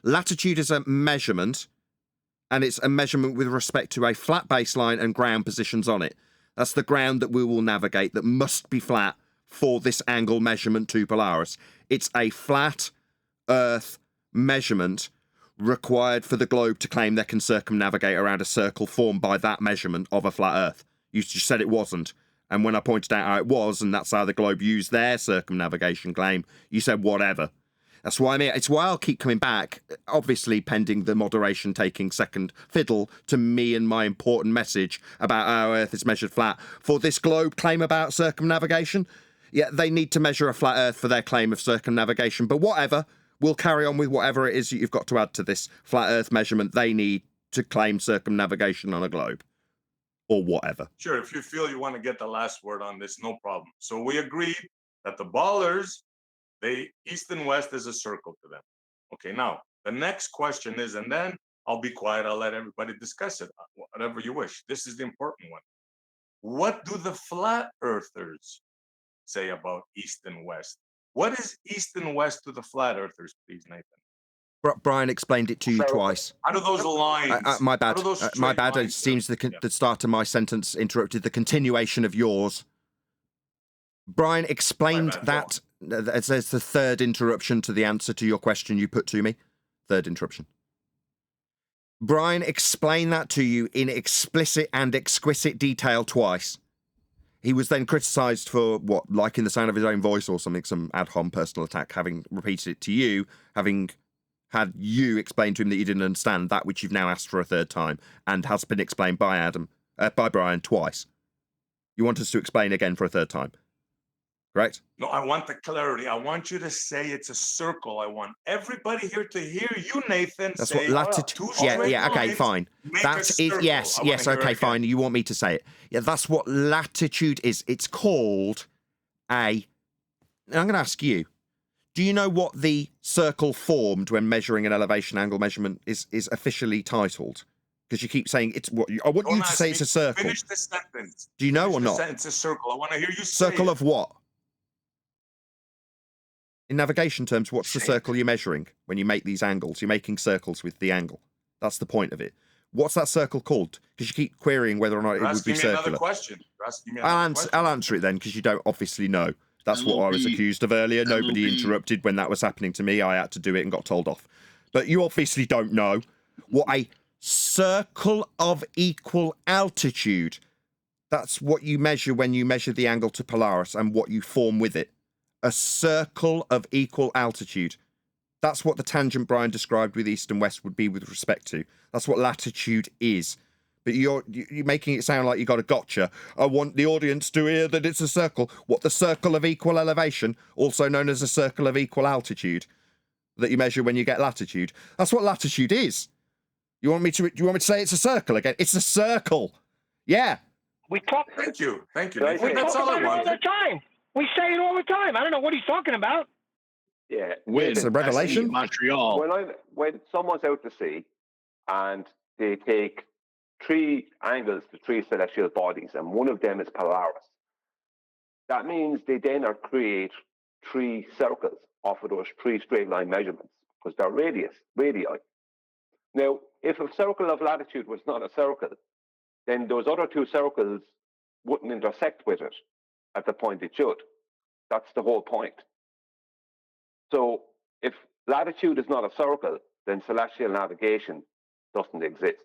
Latitude is a measurement and it's a measurement with respect to a flat baseline and ground positions on it. That's the ground that we will navigate that must be flat for this angle measurement to Polaris. It's a flat Earth measurement required for the globe to claim they can circumnavigate around a circle formed by that measurement of a flat Earth. You just said it wasn't. And when I pointed out how it was, and that's how the globe used their circumnavigation claim, you said whatever. That's why it's why I'll keep coming back, obviously pending the moderation taking second fiddle to me and my important message about how Earth is measured flat. For this globe claim about circumnavigation, yeah, they need to measure a flat Earth for their claim of circumnavigation, but whatever. We'll carry on with whatever it is that you've got to add to this flat Earth measurement they need to claim circumnavigation on a globe. Or whatever. Sure, if you feel you want to get the last word on this, no problem. So we agreed that the ballers, east and west is a circle to them. Okay, now, the next question is, and then I'll be quiet, I'll let everybody discuss it, whatever you wish. This is the important one. What do the flat earthers say about east and west? What is east and west to the flat earthers, please, Nathan? Brian explained it to you twice. How do those lines? My bad. My bad. Lines, it seems the start of my sentence interrupted the continuation of yours. Brian explained that. There's the third interruption to the answer to your question you put to me. Third interruption. Brian explained that to you in explicit and exquisite detail twice. He was then criticised for, what, liking the sound of his own voice or something, some ad hom personal attack, having repeated it to you, having had you explain to him that you didn't understand that which you've now asked for a third time, and has been explained by by Brian twice. You want us to explain again for a third time, correct? No, I want the clarity. I want you to say it's a circle. I want everybody here to hear you, Nathan. That's say, what latitude. Yeah. Okay, fine. That is yes. Okay, fine. You want me to say it? Yeah, that's what latitude is. It's called a. I'm going to ask you. Do you know what the circle formed when measuring an elevation angle measurement is officially titled? Because you keep saying it's what I want you to say. It's a circle. Finish the sentence. Do you know or not? It's a circle. I want to hear you say circle it. Of what? In navigation terms, what's the circle you're measuring when you make these angles? You're making circles with the angle. That's the point of it. What's that circle called? Because you keep querying whether or not it would be circular. Another question. I'll answer it then, because you don't obviously know. That's what I was accused of earlier. Nobody interrupted when that was happening to me. I had to do it and got told off. But you obviously don't know what a circle of equal altitude. That's what you measure when you measure the angle to Polaris and what you form with it. A circle of equal altitude. That's what the tangent Brian described with east and west would be with respect to. That's what latitude is. But you're making it sound like you got a gotcha. I want the audience to hear that it's a circle. What, the circle of equal elevation, also known as a circle of equal altitude, that you measure when you get latitude. That's what latitude is. You want me to say it's a circle again? It's a circle. Yeah. We talk. Thank you. We talk about it all the time. We say it all the time. I don't know what he's talking about. Yeah. It's a revelation. Montreal. When someone's out to sea and they take three angles to three celestial bodies, and one of them is Polaris, that means they then create three circles off of those three straight line measurements, because they're radii. Now, if a circle of latitude was not a circle, then those other two circles wouldn't intersect with it at the point it should. That's the whole point. So if latitude is not a circle, then celestial navigation doesn't exist.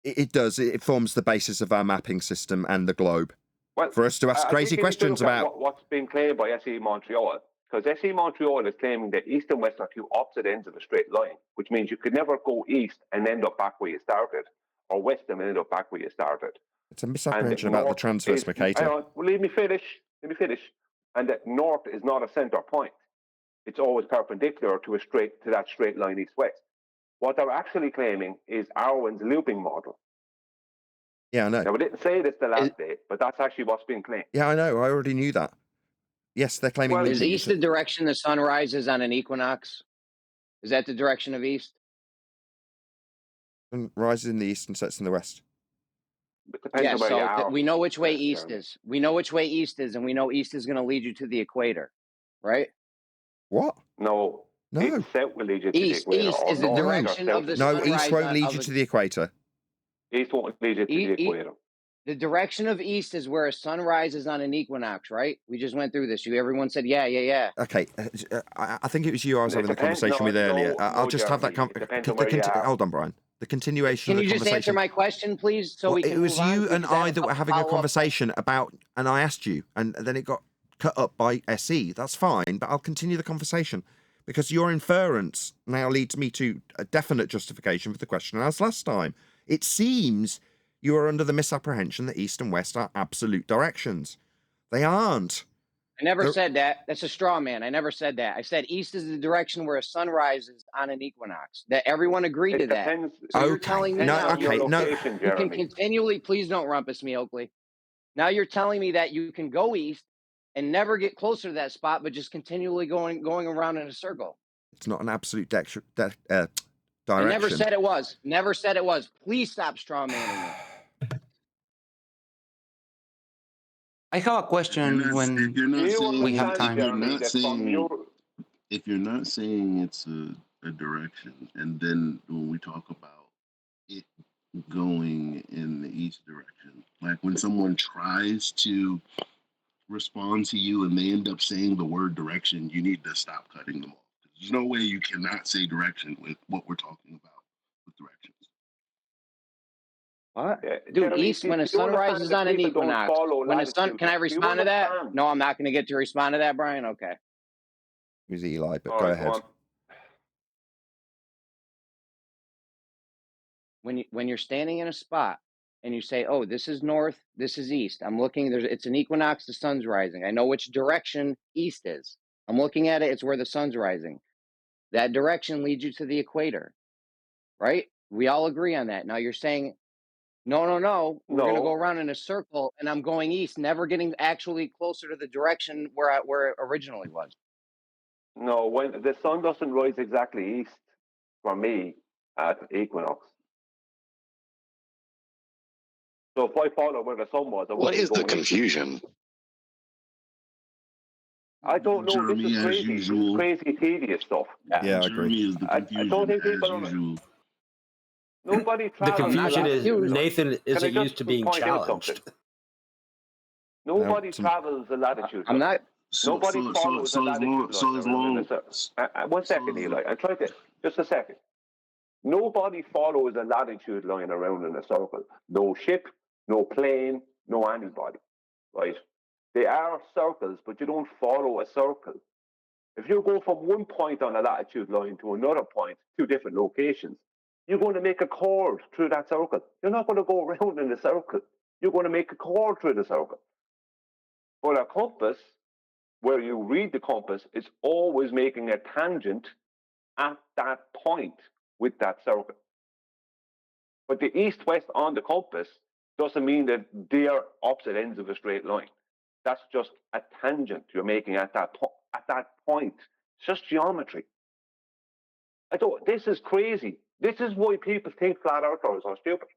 It does. It forms the basis of our mapping system and the globe. Well, for us to ask crazy questions about what's being claimed by SE Montreal, because SE Montreal is claiming that east and west are two opposite ends of a straight line, which means you could never go east and end up back where you started, or west and end up back where you started. It's a misapprehension about the transverse Mercator. Well, let me finish. And that north is not a center point. It's always perpendicular to that straight line east-west. What they're actually claiming is Arwen's looping model. Yeah, I know. Now, we didn't say this the last day, but that's actually what's being claimed. Yeah, I know. I already knew that. Yes, they're claiming... Is east the direction the sun rises on an equinox? Is that the direction of east? Sun rises in the east and sets in the west. Yeah, so we know which way east is. We know which way east is, and we know east is going to lead you to the equator, right? What? No. No. South will lead you to the East equator, east or is the north or direction south of the will lead No, you to the east sunrise won't lead of you the to the equator. east won't lead you to the equator. the direction of east is where a sun rises on an equinox, right? We just went through this. Everyone said, yeah. Okay, I think it was you I was It having the depends. conversation with earlier. I'll just have that. Jeremy. It depends on where you are. Hold on, Brian. The continuation Can of you the just answer conversation. my question, please, so Well, we it can was move on? you and Because I have that were having a follow-up conversation about, and I asked you, and then it got cut up by SE. That's fine, but I'll continue the conversation because your inference now leads me to a definite justification for the question I asked last time. It seems you are under the misapprehension that east and west are absolute directions. They aren't. I never said that. That's a straw man. I never said that. I said east is the direction where a sun rises on an equinox. That everyone agreed to that. So you're telling me now you can continually, please don't rumpus me, Oakley. Now you're telling me that you can go east and never get closer to that spot, but just continually going around in a circle. It's not an absolute direction. I never said it was. Never said it was. Please stop straw manning me. I have a question when we have time. If you're not saying it's a direction, and then when we talk about it going in the east direction, like when someone tries to respond to you and they end up saying the word direction, you need to stop cutting them off. There's no way you cannot say direction with what we're talking about with directions. What? Dude, east, when a sun rises on an equinox, when the sun, can I respond to that? No, I'm not going to get to respond to that, Brian? Okay. It was Eli, but go ahead. When you're standing in a spot and you say, oh, this is north, this is east. I'm looking, it's an equinox, the sun's rising. I know which direction east is. I'm looking at it, it's where the sun's rising. That direction leads you to the equator, right? We all agree on that. Now you're saying, no, we're going to go around in a circle and I'm going east, never getting actually closer to the direction where it originally was. No, when the sun doesn't rise exactly east for me at equinox. So if I follow where the sun was, what is the confusion? I don't know. Jeremy, this is crazy. This is crazy, tedious stuff. Yeah, I agree. Is the confusion I don't think people Nobody travels. The confusion is Nathan isn't used to being challenged. Nobody travels the latitude. I'm not. Nobody follows the latitude. One second, Eli. I'm trying to. Just a second. Nobody follows a latitude line around in a circle. No ship, no plane, no anybody. Right? They are circles, but you don't follow a circle. If you go from one point on a latitude line to another point, two different locations, you're going to make a chord through that circle. You're not going to go around in a circle. You're going to make a chord through the circle. But a compass, where you read the compass, is always making a tangent at that point with that circle. But the east-west on the compass doesn't mean that they are opposite ends of a straight line. That's just a tangent you're making at that point. It's just geometry. This is crazy. This is why people think flat earthers are stupid.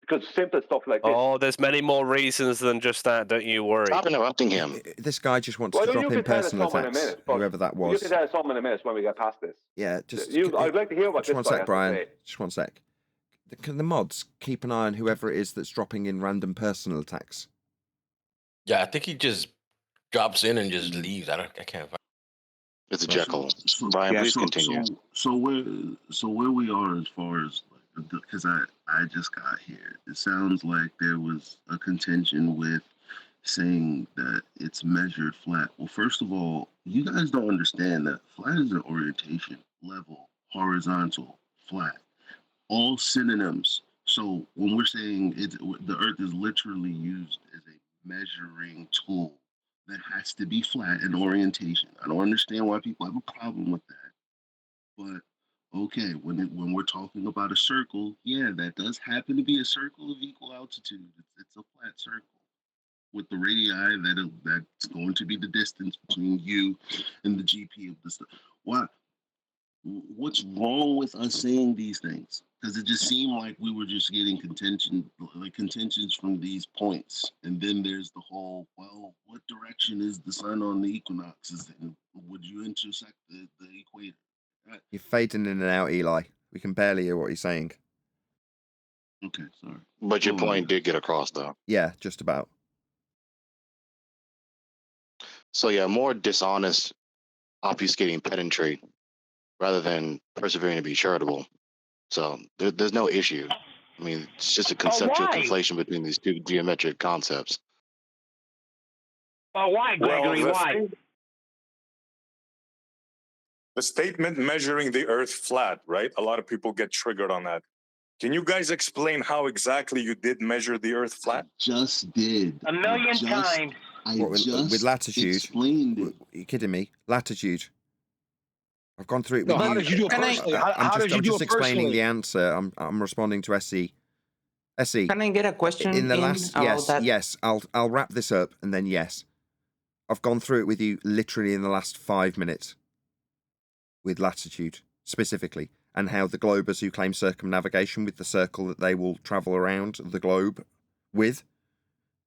Because simple stuff like this. Oh, there's many more reasons than just that. Don't you worry. Stop interrupting him. This guy just wants to drop in personal attacks, whoever that was. You can tell us some in a minute when we get past this. Yeah, just. I'd like to hear what just this one guy sec, Brian. has to say. Just one sec. Can the mods keep an eye on whoever it is that's dropping in random personal attacks? Yeah, I think he just drops in and just leaves. I can't find. It's a Jekyll. Brian, please continue. So where we are as far as, because I just got here, it sounds like there was a contention with saying that it's measured flat. Well, first of all, you guys don't understand that flat is an orientation, level, horizontal, flat, all synonyms. So when we're saying the earth is literally used as a measuring tool that has to be flat in orientation. I don't understand why people have a problem with that. But okay, when we're talking about a circle, yeah, that does happen to be a circle of equal altitude. It's a flat circle with the radii that's going to be the distance between you and the GP of the stuff. What's wrong with us saying these things? Because it just seemed like we were just getting contentions from these points. And then there's the whole, well, what direction is the sun on the equinoxes? And would you intersect the You're fading in and out, Eli. We can barely hear what he's saying. Okay, sorry. But your point did get across, though. Yeah, just about. So yeah, more dishonest, obfuscating pedantry rather than persevering to be charitable. So there's no issue. I mean, it's just a conceptual why? conflation between these two geometric concepts. Well, why, Gregory? Why? The statement measuring the earth flat, right? A lot of people get triggered on that. Can you guys explain how exactly you did measure the earth flat? Just did. A million times. With latitude? Explained it. Are you kidding me? Latitude. I've gone through it No, with how you. did you do it personally? How did you I'm do just it explaining personally? the answer. I'm responding to SE. SE. Can I get a question In the last, about that? yes. I'll wrap this up and then yes. I've gone through it with you literally in the last 5 minutes. With latitude specifically, and how the globers who claim circumnavigation with the circle that they will travel around the globe with,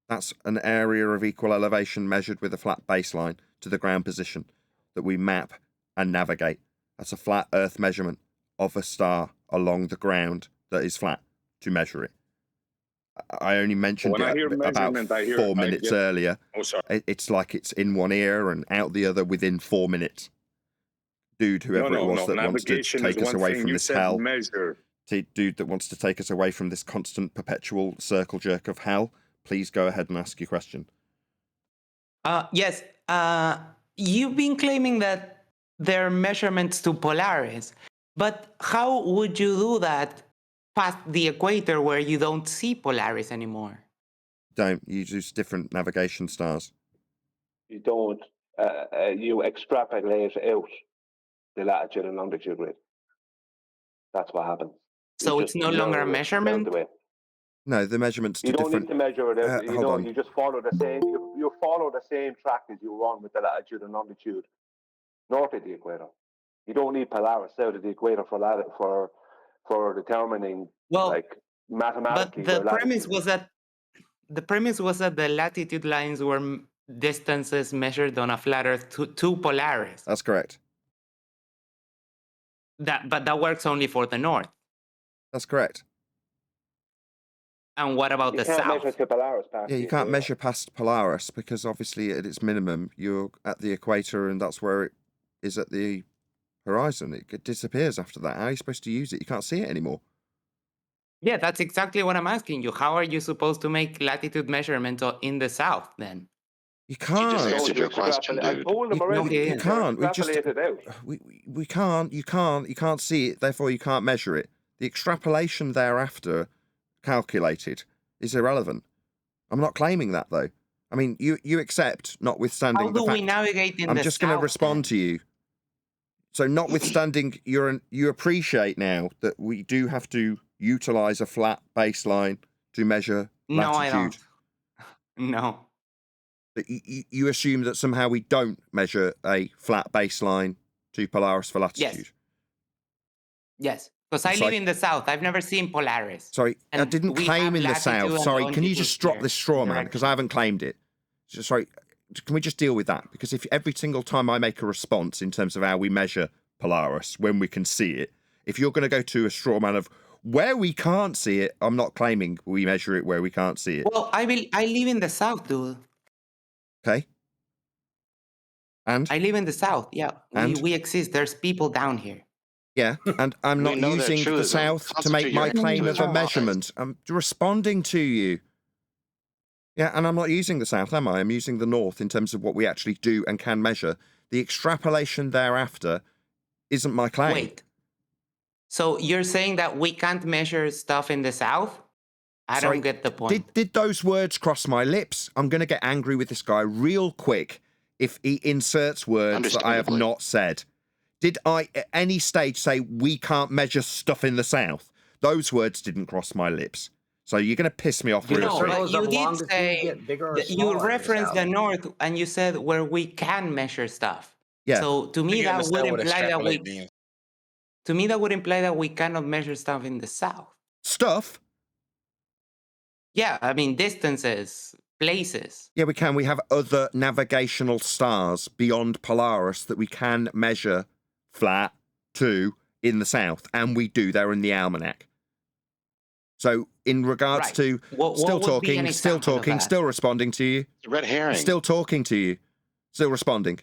that's an area of equal elevation measured with a flat baseline to the ground position that we map and navigate. That's a flat Earth measurement of a star along the ground that is flat to measure it. I only mentioned When I hear it about measurement, 4 minutes earlier. Oh, sorry. It's like it's in one ear and out the other within 4 minutes. Dude, whoever it was that wants to take us away from this hell. Dude that wants to take us away from this constant perpetual circle jerk of hell. Please go ahead and ask your question. Yes. You've been claiming that there are measurements to Polaris, but how would you do that past the equator where you don't see Polaris anymore? You use different navigation stars. You don't. You extrapolate out the latitude and longitude grid. That's what happens. So it's no longer a measurement? No, the measurements you to don't different... need to measure it out. hold on. You just follow the same. You follow the same track as you run with the latitude and longitude north of the equator. You don't need Polaris south of the equator for determining mathematically. But the premise was that the latitude lines were distances measured on a flat Earth to Polaris. That's correct. But that works only for the north. That's correct. And what about the south? Measure to Polaris past you can't measure past Polaris because obviously at its minimum you're at the equator and that's where it is at the horizon. It disappears after that. How are you supposed to use it? You can't see it anymore. Yeah, that's exactly what I'm asking you. How are you supposed to make latitude measurements in the south then? You can't. She just answered your question, dude. You can't. We can't. You can't see it. Therefore, you can't measure it. The extrapolation thereafter, calculated, is irrelevant. I'm not claiming that though. I mean, you accept, notwithstanding How do we navigate in the south? I'm just going to respond to you. So, notwithstanding, you appreciate now that we do have to utilize a flat baseline to measure latitude. No, I don't. No. But you assume that somehow we don't measure a flat baseline to Polaris for latitude? Yes, because I live in the south. I've never seen Polaris. Sorry, I didn't claim in the south. Sorry, can you just drop this straw man? Because I haven't claimed it. Sorry, can we just deal with that? Because if every single time I make a response in terms of how we measure Polaris, when we can see it, if you're going to go to a straw man of where we can't see it, I'm not claiming we measure it where we can't see it. Well, I live in the south, dude. Okay. And? I live in the south, yeah. We exist. There's people down here. Yeah, and I'm not using the south to make my claim of a measurement. I'm responding to you. Yeah, and I'm not using the south, am I? I'm using the north in terms of what we actually do and can measure. The extrapolation thereafter isn't my claim. Wait. So you're saying that we can't measure stuff in the south? I don't get the point. Did those words cross my lips? I'm going to get angry with this guy real quick if he inserts words that I have not said. Did I at any stage say we can't measure stuff in the south? Those words didn't cross my lips. So you're going to piss me off real quick. No, you did say you referenced the north and you said where we can measure stuff. Yeah. So to me that would imply that would imply that we cannot measure stuff in the south. Stuff? Yeah, I mean distances, places. Yeah, we can. We have other navigational stars beyond Polaris that we can measure flat, 2 in the south, and we do there in the almanac. So in regards Right. to What still would be an talking, still example of talking, that? still responding to you. Red herring. Still talking to you. Still responding.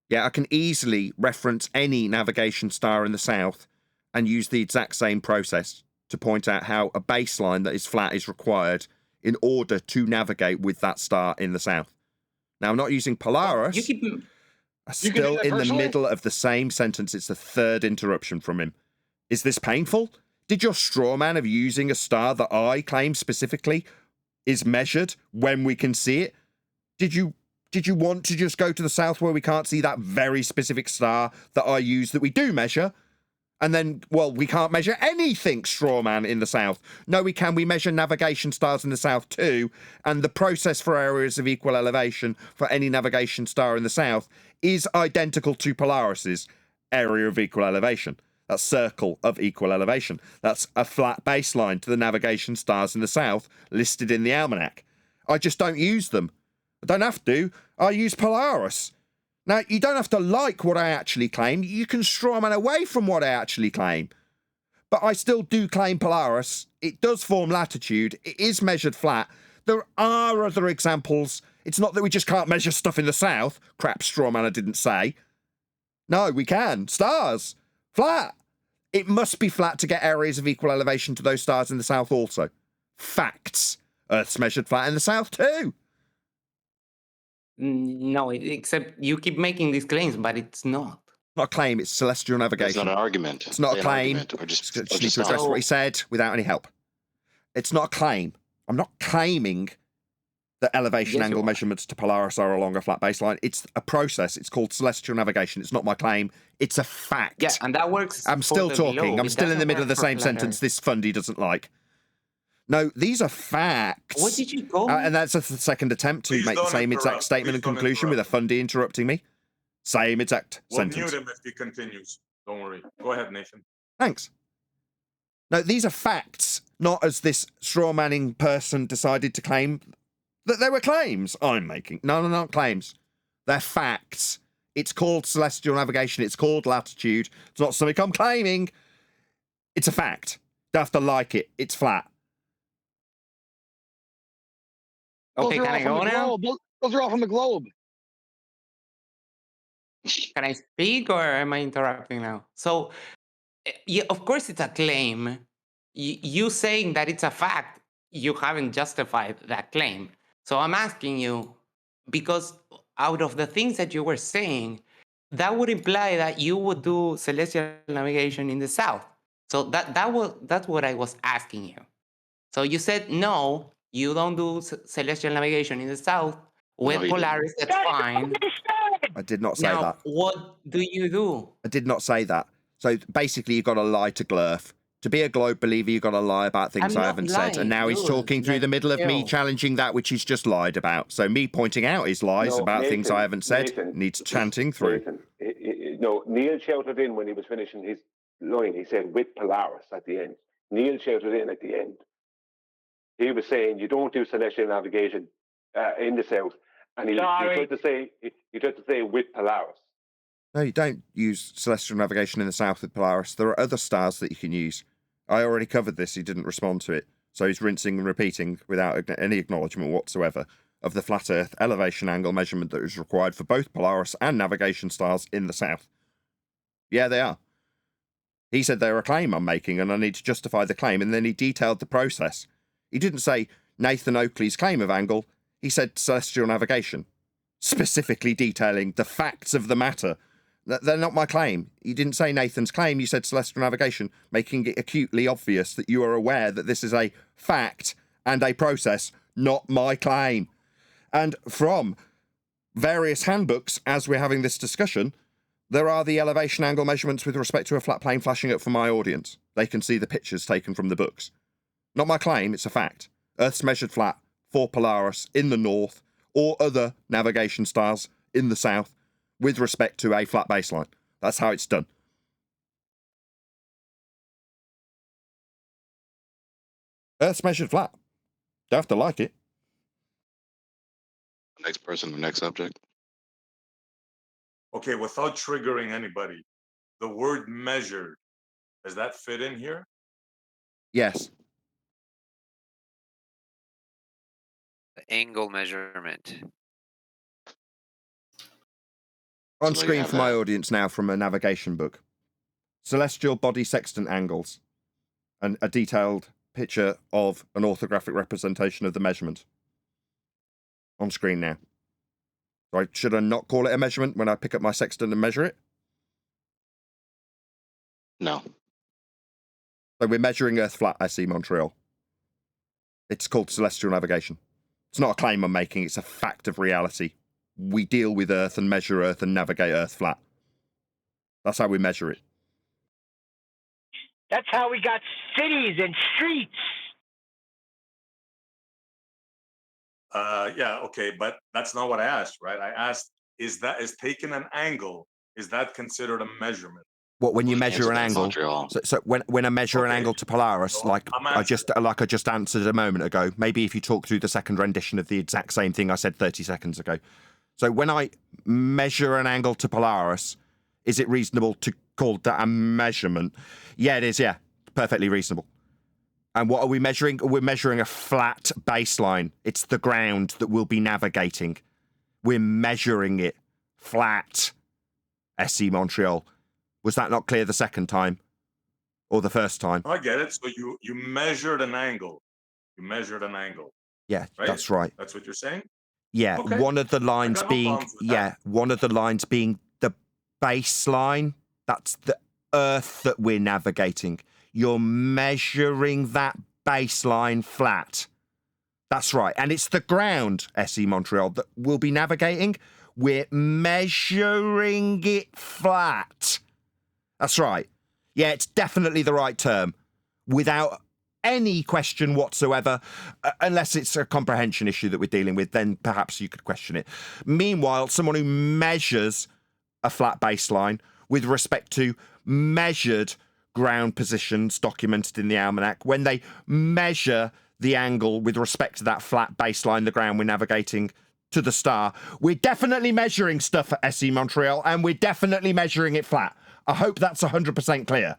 Yeah, I can easily reference any navigation star in the south and use the exact same process to point out how a baseline that is flat is required in order to navigate with that star in the south. Now, I'm not using Polaris. You can do Still that in the personally? middle of the same sentence. It's the third interruption from him. Is this painful? Did your straw man of using a star that I claim specifically is measured when we can see it? Did you want to just go to the south where we can't see that very specific star that I use that we do measure? And then, well, we can't measure anything, straw man, in the south. No, we can. We measure navigation stars in the south too. And the process for areas of equal elevation for any navigation star in the south is identical to Polaris's area of equal elevation. That's circle of equal elevation. That's a flat baseline to the navigation stars in the south listed in the almanac. I just don't use them. I don't have to. I use Polaris. Now, you don't have to like what I actually claim. You can straw man away from what I actually claim. But I still do claim Polaris. It does form latitude. It is measured flat. There are other examples. It's not that we just can't measure stuff in the south. Crap, straw man, I didn't say. No, we can. Stars. Flat. It must be flat to get areas of equal elevation to those stars in the south also. Facts. Earth's measured flat in the south too. No, except you keep making these claims, but it's not. Not a claim, it's celestial navigation. It's not an argument. It's not Say a an claim. argument, or just need to address what he said without any help. It's not a claim. I'm not claiming that elevation angle measurements to Polaris are along a flat baseline. It's a process. It's called celestial navigation. It's not my claim. It's a fact. Yeah, and that works. I'm still for the talking. globe. I'm It still in the doesn't middle of work the for same flat sentence Earth. this fundy doesn't like. No, these are facts. What did you go? And that's the second attempt to make the same exact statement and conclusion with a fundy interrupting me. Same exact We'll sentence. mute him if he continues. Don't worry. Go ahead, Nathan. Thanks. No, these are facts, not as this straw manning person decided to claim that they were claims I'm making. No, they're not claims. They're facts. It's called celestial navigation. It's called latitude. It's not something I'm claiming. It's a fact. Don't have to like it. It's flat. Okay, can I go now? Those are all from the globe. Can I speak or am I interrupting now? So, yeah, of course it's a claim. You saying that it's a fact, you haven't justified that claim. So I'm asking you, because out of the things that you were saying, that would imply that you would do celestial navigation in the south. So that's what I was asking you. So you said no, you don't do celestial navigation in the south with you Polaris. That's fine. I did not say Now, that. what do you do? I did not say that. So basically, you've got to lie to Glurf. To be a globe believer, you've got to lie about things I'm I not haven't said. And lying, now he's dude. talking through the middle of me Chill. challenging that which he's just lied about. So me pointing out his lies No, about things Nathan, I haven't said Nathan, needs chanting through. Nathan, no, Neil shouted in when he was finishing his line. He said with Polaris at the end. Neil shouted in at the end. He was saying you don't do celestial navigation in the south, and he tried to say with Polaris. No, you don't use celestial navigation in the south with Polaris. There are other stars that you can use. I already covered this. He didn't respond to it. So he's rinsing and repeating without any acknowledgement whatsoever of the flat Earth elevation angle measurement that is required for both Polaris and navigation stars in the south. Yeah, they are. He said they're a claim I'm making and I need to justify the claim, and then he detailed the process. He didn't say Nathan Oakley's claim of angle. He said celestial navigation, specifically detailing the facts of the matter. They're not my claim. You didn't say Nathan's claim. You said celestial navigation, making it acutely obvious that you are aware that this is a fact and a process, not my claim. And from various handbooks, as we're having this discussion, there are the elevation angle measurements with respect to a flat plane flashing up for my audience. They can see the pictures taken from the books. Not my claim, it's a fact. Earth's measured flat for Polaris in the north or other navigation stars in the south with respect to a flat baseline. That's how it's done. Earth's measured flat. Don't have to like it. Next person, the next subject. Okay, without triggering anybody, the word measured, does that fit in here? Yes. The angle measurement. On So there you screen have for my that. audience now from a navigation book. Celestial body sextant angles and a detailed picture of an orthographic representation of the measurement. On screen now. So should I not call it a measurement when I pick up my sextant and measure it? No. So we're measuring Earth flat, I see, Montreal. It's called celestial navigation. It's not a claim I'm making, it's a fact of reality. We deal with Earth and measure Earth and navigate Earth flat. That's how we measure it. That's how we got cities and streets. Yeah, okay, but that's not what I asked, right? I asked, is taking an angle, is that considered a measurement? What, when you measure an angle? So when I measure an angle to Polaris, like I just answered a moment ago, maybe if you talk through the second rendition of the exact same thing I said 30 seconds ago. So when I measure an angle to Polaris, is it reasonable to call that a measurement? Yeah, it is, yeah. Perfectly reasonable. And what are we measuring? We're measuring a flat baseline. It's the ground that we'll be navigating. We're measuring it flat. SE Montreal. Was that not clear the second time? Or the first time? I get it. So you measured an angle. You measured an angle. Yeah, right? that's right. That's what you're saying? Yeah, Okay. one of the lines no being problems with that. one of the lines being the baseline. That's the Earth that we're navigating. You're measuring that baseline flat. That's right. And it's the ground, SE Montreal, that we'll be navigating. We're measuring it flat. That's right. Yeah, it's definitely the right term. Without any question whatsoever, unless it's a comprehension issue that we're dealing with, then perhaps you could question it. Meanwhile, someone who measures a flat baseline with respect to measured ground positions documented in the almanac, when they measure the angle with respect to that flat baseline, the ground we're navigating to the star, we're definitely measuring stuff at SE Montreal, and we're definitely measuring it flat. I hope that's 100% clear.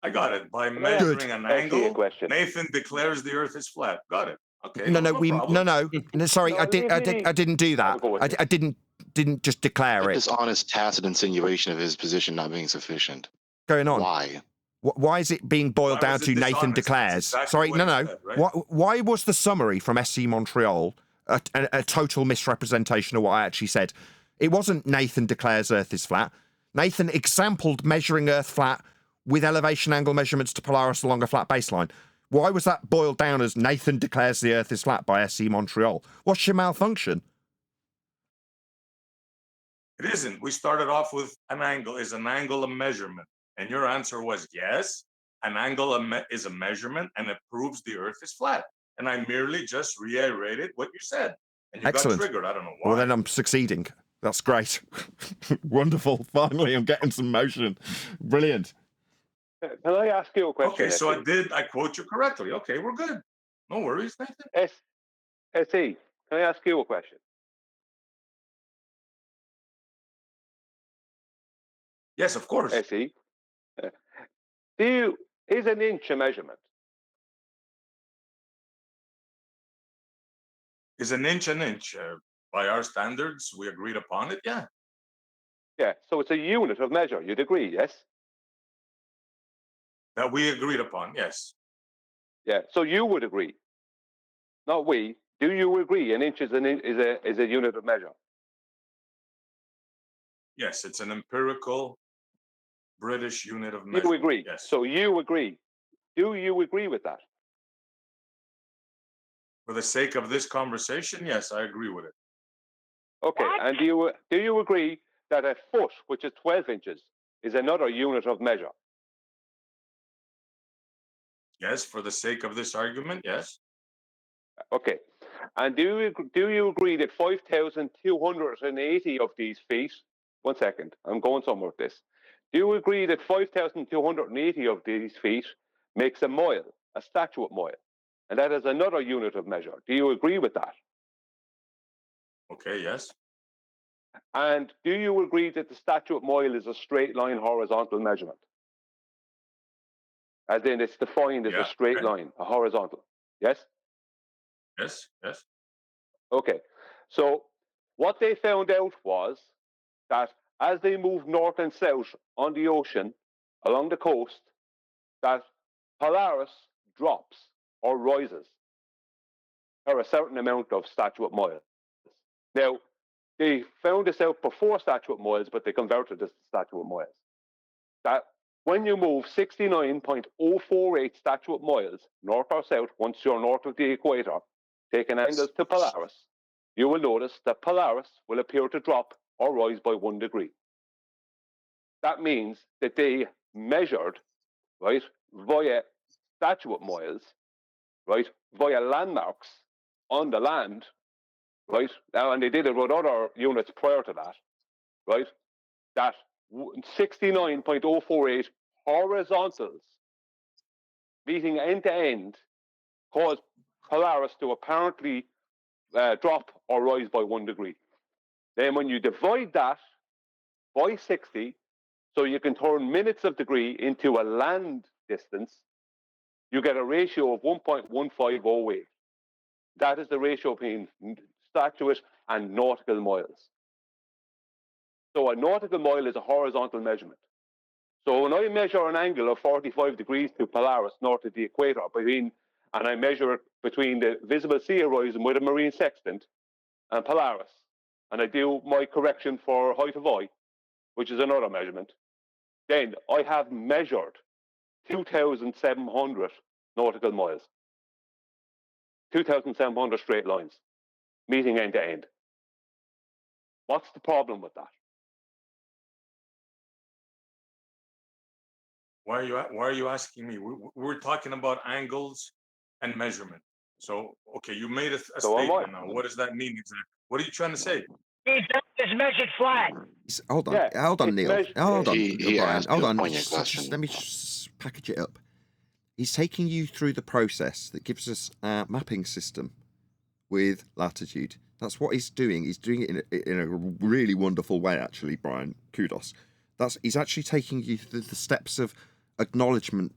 I got it. By measuring an angle, Nathan declares the Earth is flat. Got it. Okay. No, sorry, I didn't do that. I didn't just declare A it. dishonest, tacit insinuation of his position not being sufficient. Going on. Why? Why is it being boiled down to Nathan declares? Sorry, no. Said, right? Why was the summary from SC Montreal a total misrepresentation of what I actually said? It wasn't Nathan declares Earth is flat. Nathan exampled measuring Earth flat with elevation angle measurements to Polaris along a flat baseline. Why was that boiled down as Nathan declares the Earth is flat by SC Montreal? What's your malfunction? It isn't. We started off with an angle. Is an angle a measurement? And your answer was yes. An angle is a measurement, and it proves the Earth is flat. And I merely just reiterated what you said. And you Excellent. got triggered. I don't know why. Well, then I'm succeeding. That's great. Wonderful. Finally, I'm getting some motion. Brilliant. Can I ask you a question? Okay, so I quote you correctly. Okay, we're good. No worries, Nathan. SE, can I ask you a question? Yes, of course. SE, is an inch a measurement? Is an inch an inch? By our standards, we agreed upon it, yeah. Yeah, so it's a unit of measure. You'd agree, yes? That we agreed upon, yes. Yeah, so you would agree, not we. Do you agree an inch is a unit of measure? Yes, it's an empirical British unit of measure. You agree. Yes. So you agree. Do you agree with that? For the sake of this conversation, yes, I agree with it. Okay, and do you agree that a foot, which is 12 inches, is another unit of measure? Yes, for the sake of this argument, yes. Okay, and do you agree that 5,280 of these feet? 1 second, I'm going somewhere with this. Do you agree that 5,280 of these feet makes a mile, a statuate mile, and that is another unit of measure? Do you agree with that? Okay, yes. And do you agree that the statute of Moyle is a straight line horizontal measurement? As in, it's defined as a straight line, a horizontal. Yes? Yes, yes. Okay. So what they found out was that as they moved north and south on the ocean, along the coast, that Polaris drops or rises for a certain amount of statute miles. Now, they found this out before statute miles, but they converted this to statute miles. That when you move 69.048 statute miles north or south, once you're north of the equator, taking angles to Polaris, you will notice that Polaris will appear to drop or rise by 1 degree. That means that they measured, right, via statute miles, right, via landmarks on the land, right, now, and they did it with other units prior to that, right, that 69.048 horizontals meeting end to end caused Polaris to apparently drop or rise by 1 degree. Then when you divide that by 60, so you can turn minutes of degree into a land distance, you get a ratio of 1.1508. That is the ratio between statute and nautical miles. So a nautical mile is a horizontal measurement. So when I measure an angle of 45 degrees to Polaris, north of the equator, and I measure it between the visible sea horizon with a marine sextant and Polaris, and I do my correction for height of eye, which is another measurement, then I have measured 2,700 nautical miles. 2,700 straight lines, meeting end to end. What's the problem with that? Why are you asking me? We're talking about angles and measurement. So, okay, you made a statement now. What does that mean exactly? What are you trying to say? It's measured flat. Hold on, Neil. Hold on, Brian. Hold on. Let me just package it up. He's taking you through the process that gives us a mapping system with latitude. That's what he's doing. He's doing it in a really wonderful way, actually, Brian. Kudos. He's actually taking you through the steps of acknowledgement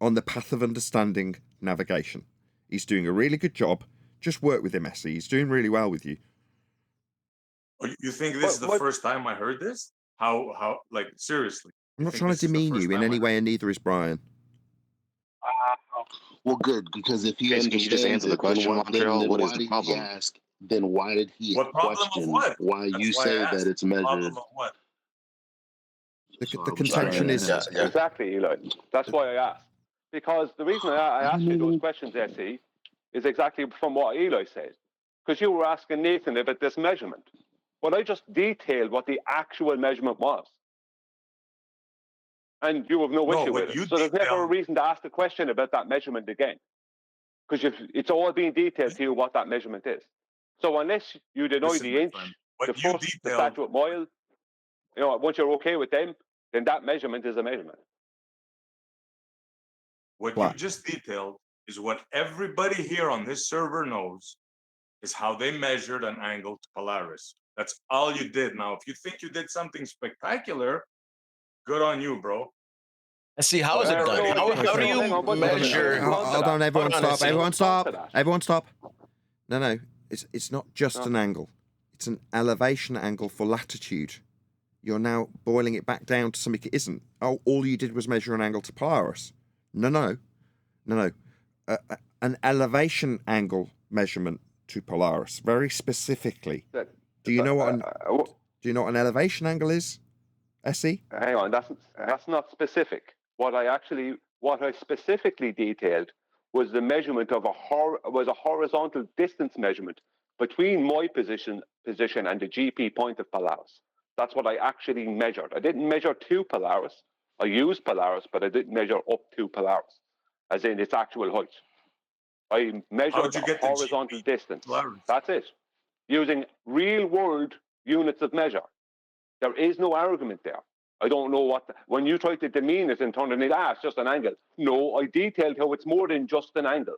on the path of understanding navigation. He's doing a really good job. Just work with him, Essie. He's doing really well with you. You think this is the first time I heard this? How like, seriously? I'm not trying to demean you in any way, and neither is Brian. Well, good, because if he can you just answer the question, Montreal? What is the problem? Then why did he question why you say that it's measured? The contention is... Exactly, Eli. That's why I asked. Because the reason I asked you those questions, Essie, is exactly from what Eli said. Because you were asking Nathan about this measurement. But I just detailed what the actual measurement was. And you have no issue with it. So there's never a reason to ask the question about that measurement again. Because it's all being detailed to you what that measurement is. So unless you deny the inch, the foot, the statute mile, once you're okay with them, then that measurement is a measurement. What you just detailed is what everybody here on this server knows is how they measured an angle to Polaris. That's all you did. Now, if you think you did something spectacular, good on you, bro. See, how is it done? How do you measure? Hold on, everyone stop. Everyone stop. Everyone stop. No. It's not just an angle. It's an elevation angle for latitude. You're now boiling it back down to something it isn't. Oh, all you did was measure an angle to Polaris. No. An elevation angle measurement to Polaris, very specifically. Do you know what an elevation angle is, Essie? Hang on, that's not specific. What I specifically detailed was the measurement of a horizontal distance measurement between my position and the GP point of Polaris. That's what I actually measured. I didn't measure to Polaris. I used Polaris, but I didn't measure up to Polaris, as in its actual height. I measured the horizontal distance. That's it. Using real-world units of measure. There is no argument there. I don't know when you try to demean it and turn it into, it's just an angle. No, I detailed how it's more than just an angle.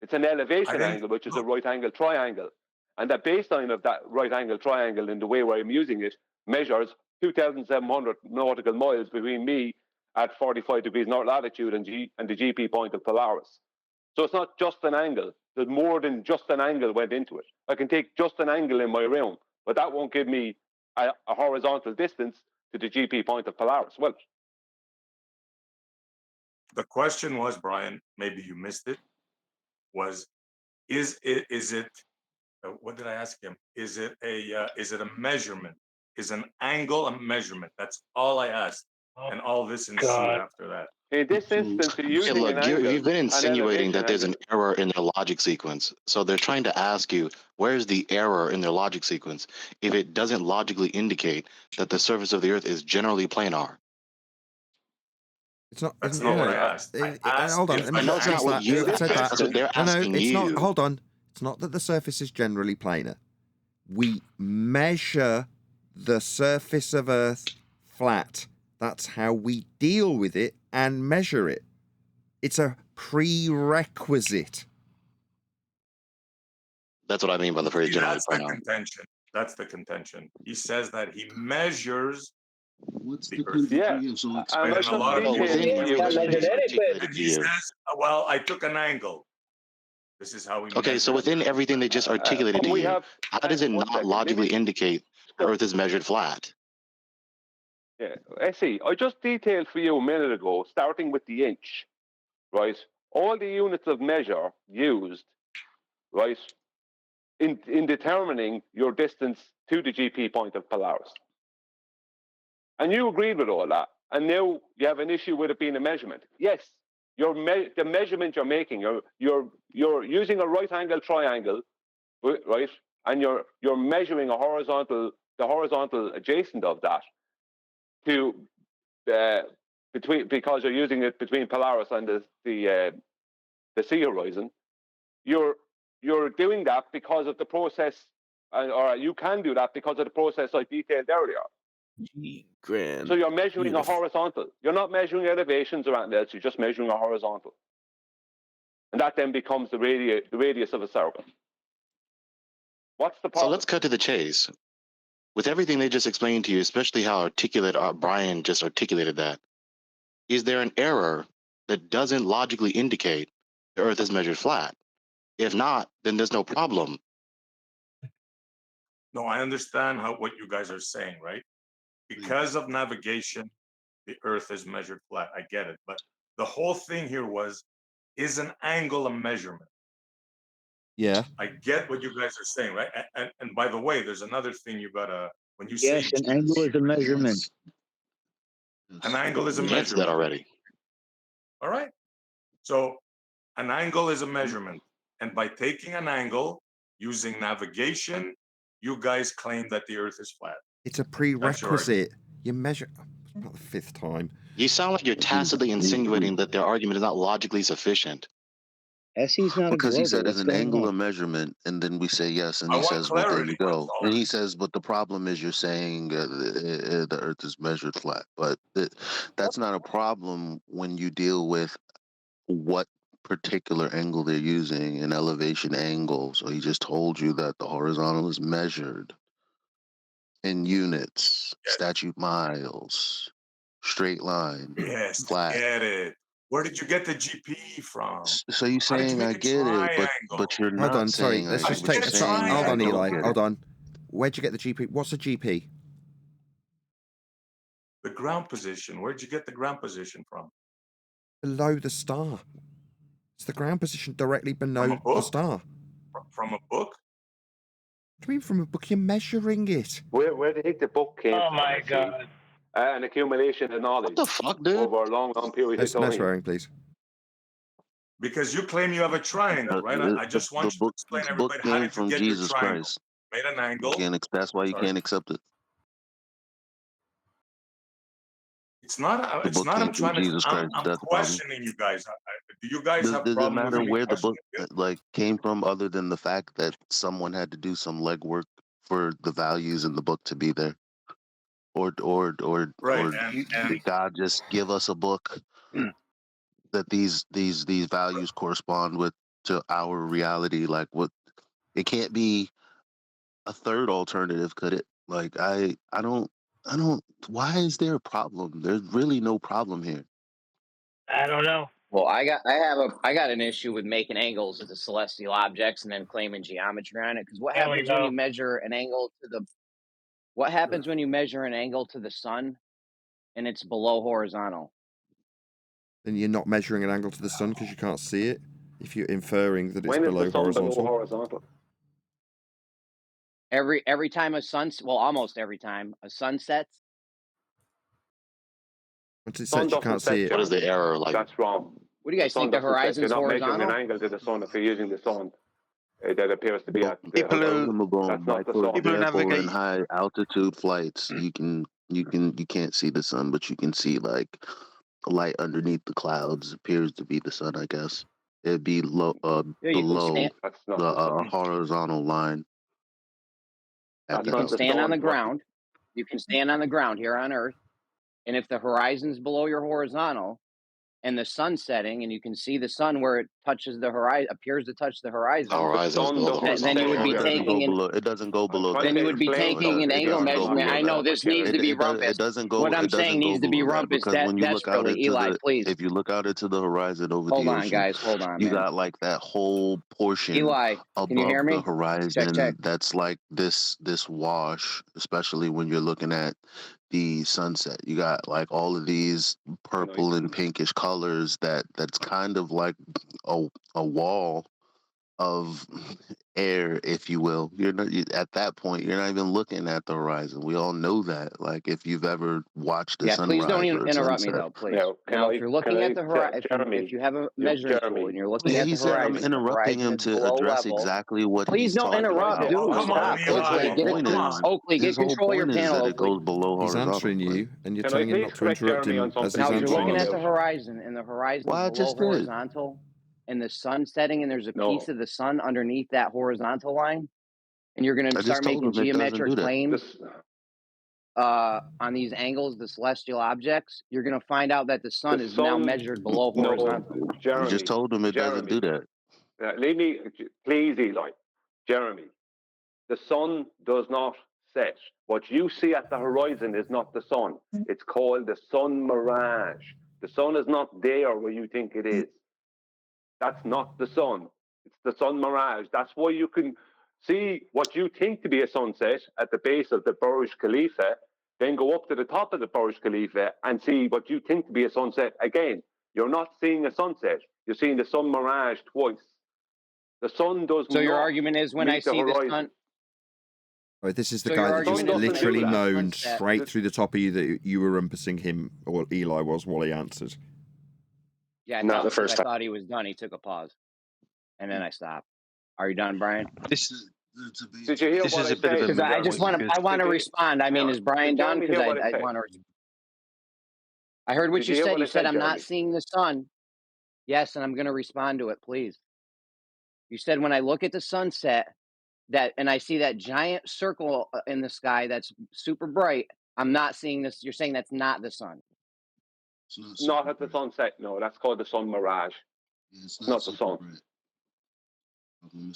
It's an elevation angle, which is a right angle triangle. And the baseline of that right angle triangle in the way where I'm using it measures 2,700 nautical miles between me at 45 degrees north latitude and the GP point of Polaris. So it's not just an angle. There's more than just an angle went into it. I can take just an angle in my room, but that won't give me a horizontal distance to the GP point of Polaris, will it? The question was, Brian, maybe you missed it, was, is it what did I ask him? Is it a measurement? Is an angle a measurement? That's all I asked. And all this ensued after that. In this instance, you're using Hey, look, an angle. you've been insinuating that there's angle. an error in their logic sequence. So they're trying to ask you, where's the error in their logic sequence if it doesn't logically indicate that the surface of the Earth is generally planar? It's not. That's not what I asked. I asked hold on. if Let me I know it's not what you said asked. That's what they're asking it's you. not. Hold on. It's not that the surface is generally planar. We measure the surface of Earth flat. That's how we deal with it and measure it. It's a prerequisite. That's what I mean by the phrase generally That's the planar. contention. That's the contention. He says that he measures What's the the Earth. confusion? So Right, and a lot of Well, people within everything that's articulated and to he you. says, well, I took an angle. This is how we Okay, measure so within everything they just articulated to we you, have- how does it one not second, logically maybe- indicate the Earth is measured flat? Yeah, I see. I just detailed for you a minute ago, starting with the inch, right? All the units of measure used, right, in determining your distance to the GP point of Polaris. And you agreed with all that. And now you have an issue with it being a measurement. Yes, the measurement you're making, you're using a right angle triangle, right? And you're measuring the horizontal adjacent of that to because you're using it between Polaris and the sea horizon. You're doing that because of the process, or you can do that because of the process I detailed earlier. So you're measuring a horizontal. You're not measuring elevations or anything else. You're just measuring a horizontal, and that then becomes the radius of a circle. What's the problem? So let's cut to the chase. With everything they just explained to you, especially how articulate Brian just articulated that, is there an error that doesn't logically indicate the Earth is measured flat? If not, then there's no problem. No, I understand what you guys are saying, right? Because of navigation, the Earth is measured flat. I get it. But the whole thing here was, is an angle a measurement? Yeah. I get what you guys are saying, right? And by the way, there's another thing you gotta, when you Yes, say an angle is a measurement. an angle is a We answered that measurement. already. All right. So an angle is a measurement. And by taking an angle using navigation, you guys claim that the Earth is flat. It's a prerequisite. You measure. About the fifth time. You sound like you're tacitly insinuating that their argument is not logically sufficient. SE's not Because a he global. said it's What's an going angle on? of measurement, and then we say yes, and I he want says, "Well, there clarity. you go." That's all. And he says, "But the problem is you're saying the Earth is measured flat, but that's not a problem when you deal with what particular angle they're using, an elevation angle." So he just told you that the horizontal is measured in units, statute miles, straight line, Yes, flat. I get it. Where did you get the GP from? So you're How did you saying make I a get it, triangle? but you're Hold not on. Sorry. saying Let's I. just But take you're a second. saying Hold I on, don't Eli. get Hold it. on. Where'd you get the GP? What's the GP? The ground position. Where'd you get the ground position from? Below the star. It's the ground position directly below the book? star. From a book? What do you mean from a book? You're measuring it. Where do you think the book came Oh from? my SE? God. An accumulation of knowledge. What the fuck, dude? Over a long period No of time. swearing, please. Because you claim you have a triangle, right? I just want you to explain The book everybody, how came did you from get your Jesus triangle? Christ. Made an angle. That's why you Sorry. can't accept it. It's not. The It's book not. came I'm from trying to. Jesus Christ. I'm That's the problem. questioning you guys. Do you guys have Does it problem with matter me where the questioning book you? came from, other than the fact that someone had to do some legwork for the values in the book to be there, or Right, and did God just give us a book that these values correspond with to our reality? Like, what? It can't be a third alternative, could it? Like I don't. Why is there a problem? There's really no problem here. I don't know. Well, I got an issue with making angles to celestial objects and then claiming geometry on it. Because what There we happens when you go. measure an angle to the what happens when you measure an angle to the sun and it's below horizontal? Then you're not measuring an angle to the sun because you can't see it. If you're inferring that it's When is below the sun horizontal. below horizontal? Every time almost every time a sun sets. Once it Sun sets, you doesn't can't set, see it. What is the error like? That's wrong. What do you guys think? The Sun doesn't set. horizon's You're not measuring an horizontal? angle to the sun if you're using the sun that appears to be at the People horizon. That's not the sun. People therefore, in high altitude flights, you can't see the sun, but you can see like light underneath the clouds appears to be the sun. I guess it'd be low Yeah, you can below stand. That's not the the sun. horizontal line. At That's You that can not the stand on sun. the ground. You can stand on the ground here on Earth, and if the horizon's below your horizontal, and the sun's setting, and you can see the sun where it touches the horizon, appears to touch the horizon. The horizon's below the Then you would be It taking it doesn't go below then that. you would be taking an angle measurement. I know this needs to be It rumpus. doesn't go. What I'm It doesn't saying go needs to be below that rumpus because when you look out desperately. into Eli, please. if you look out into the horizon over Hold the on, ocean, guys. Hold on, you man. got like that whole portion Eli, can you hear above the me? horizon Check. that's like this wash, especially when you're looking at the sunset. You got like all of these purple and pinkish colors that's kind of like a wall of air, if you will. You're not at that point. You're not even looking at the horizon. We all know that. Like if you've ever watched a Yeah, please don't sunrise or a interrupt me sunset. though, please. Now, if you're looking at the horizon, if you have a measuring tool and you're looking Yeah, at he the said I'm horizon, the interrupting horizon him is to below address level. exactly what Please he's don't talking interrupt, about. dude. His Stop. whole point is Oakley, his get whole control of your point is panel, that it Oakley. goes below He's horizontal. answering you, and you're Can I telling him please not to correct interrupt Jeremy on him as something? he's Now, if you're answering looking you. at the horizon and the horizon Well, I is below just did. horizontal and the sun setting and there's a piece of the sun underneath that horizontal line, and you're going I to just start told making him it doesn't geometric do that. claims on these angles, the celestial objects, you're going to find out that the sun is now measured below horizontal. Jeremy, You just told him it doesn't do that. Leave me, please, Eli. Jeremy, the sun does not set. What you see at the horizon is not the sun. It's called the sun mirage. The sun is not there where you think it is. That's not the sun. It's the sun mirage. That's why you can see what you think to be a sunset at the base of the Burj Khalifa, then go up to the top of the Burj Khalifa and see what you think to be a sunset again. You're not seeing a sunset. You're seeing the sun mirage twice. The sun does not. So your argument is when I see the sun. Right, this is the So guy your that just argument is when I literally see the moaned sunset- straight through the top of you that you were rumpusing him, or Eli was, while he answered. Yeah, Not no, the first I time. thought he was done. He took a pause, and then I stopped. Are you done, Brian? This is. Did you hear This what is I a bit of a said? Because I just want to. I want to respond. I mean, is Brian Did done? Jeremy Because hear what I I said? want to. I heard what Did you you hear said. what You I said said, I'm Jeremy? not seeing the sun. Yes, and I'm going to respond to it, please. You said when I look at the sunset, that and I see that giant circle in the sky that's super bright. I'm not seeing this. You're saying that's not the sun. Not at the sunset. No, that's called the sun mirage. It's not the sun.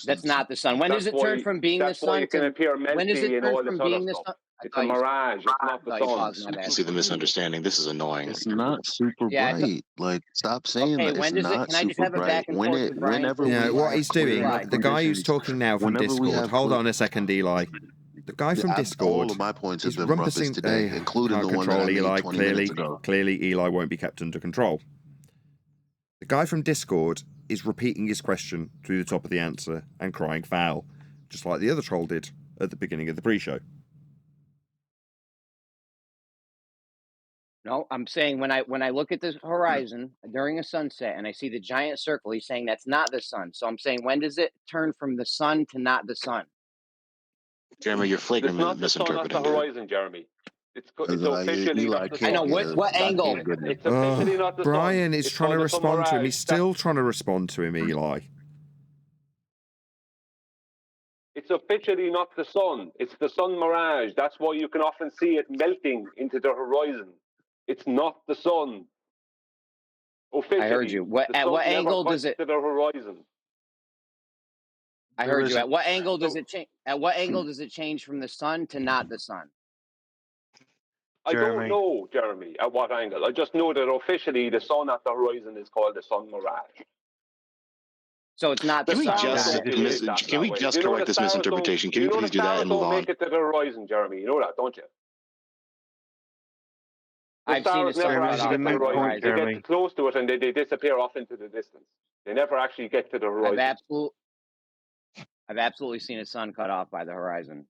That's not the sun. When does it turn from being the That's why sun it can to? appear When does melty it and turn all this from other being the stuff. sun? It's a mirage. It's not the sun. You can see the misunderstanding. This is annoying. It's not super Yeah, bright. Like, stop saying Okay, that. It's when does it? not Can I just super have a bright. back and forth with Brian? Whenever You know, we what have he's doing, clear the guy who's conditions, talking now from whenever we Discord, have hold clear- on a second, Eli. The guy from all Discord of my points have is been rumpus rumpusing today, including can't the one that control I made Eli. 20 minutes ago. Clearly, Eli won't be kept under control. The guy from Discord is repeating his question through the top of the answer and crying foul, just like the other troll did at the beginning of the pre-show. No, I'm saying when I look at the horizon during a sunset and I see the giant circle, he's saying that's not the sun. So I'm saying when does it turn from the sun to not the sun? Jeremy, you're It's flagrantly not the sun at the misinterpreting. Dude. horizon, Jeremy. It's officially Eli not the I know sun. what angle. It's officially not the sun. Brian is It's trying to called the sun respond to him. mirage. He's still trying to respond to him, Eli. It's officially not the sun. It's the sun mirage. That's why you can often see it melting into the horizon. It's not the sun. Officially, I heard you. the At sun what never angle cuts does it? to the horizon? I heard you. At what angle does it change? At what angle does it change from the sun to not the sun? I don't know, Jeremy, at what angle. I just know that officially the sun at the horizon is called the sun mirage. So it's not the Can we sun. just correct this misinterpretation? Can you please do that and move on? Make it to the horizon, Jeremy. You know that, don't you? I've seen the sun cut off by the horizon. They get close to it and they disappear off into the distance. They never actually get to the horizon. I've absolutely seen a sun cut off by the horizon.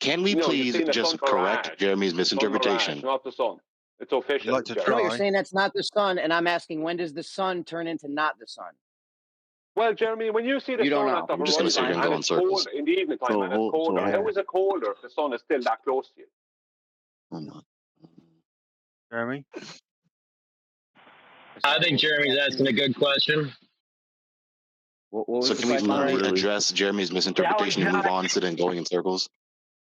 Can we please just correct Jeremy's misinterpretation? Mirage, not the sun. It's official. No, you're saying that's not the sun, and I'm asking when does the sun turn into not the sun? Well, Jeremy, when you see the sun at the horizon and it's cold in the evening time and it's colder, how is it colder if the sun is still that close to you? Jeremy? I think Jeremy's asking a good question. So can we finally address Jeremy's misinterpretation and move on instead of going in circles?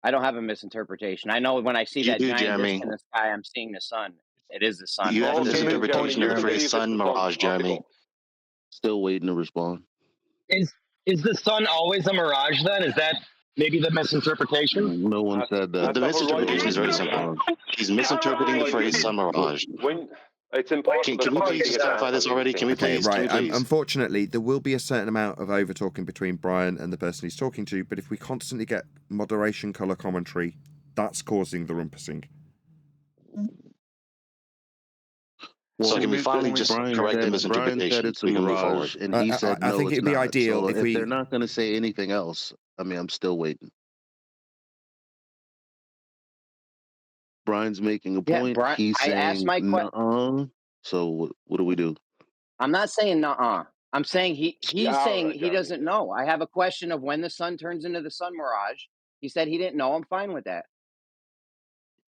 I don't have a misinterpretation. I know when I see that giant disc in the sky, I'm seeing the sun. It is the sun. You have a misinterpretation of the phrase sun mirage, Jeremy. Still waiting to respond. Is the sun always a mirage then? Is that maybe the misinterpretation? No one said that. The misinterpretation is very simple. He's misinterpreting the phrase sun mirage. It's important. Can we please just clarify this already? Can we please? Right. Can we please? Unfortunately, there will be a certain amount of over talking between Brian and the person he's talking to, but if we constantly get moderation colour commentary, that's causing the rumpusing. So can we finally just correct the misinterpretation? Brian said it's a mirage, and he said no, I think it'd be ideal so if they're not going to say anything else. I mean, I'm still waiting. Brian's making a point. Brian, He's saying, asked my question. So what do we do? I'm not saying nuh-uh. I'm saying he's saying he doesn't know. I have a question of when the sun turns into the sun mirage. He said he didn't know. I'm fine with that.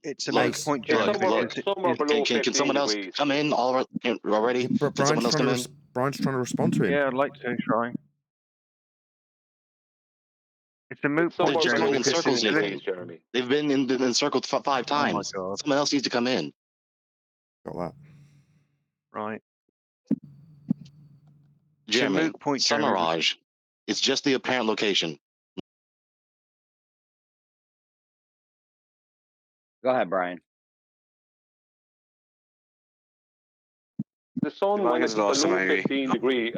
It's a moot point, Jeremy. Can someone else come in already? Can someone else come in? Brian's trying to respond to him. Yeah, I'd like to try. It's a moot point, Jeremy. In circles, Jeremy. They've been in circles 5 times. Oh my God. Someone else needs to come in. Got that. Right. Jeremy, sun mirage. It's just the apparent location. Go ahead, Brian. The sun, when it's below 15 degrees,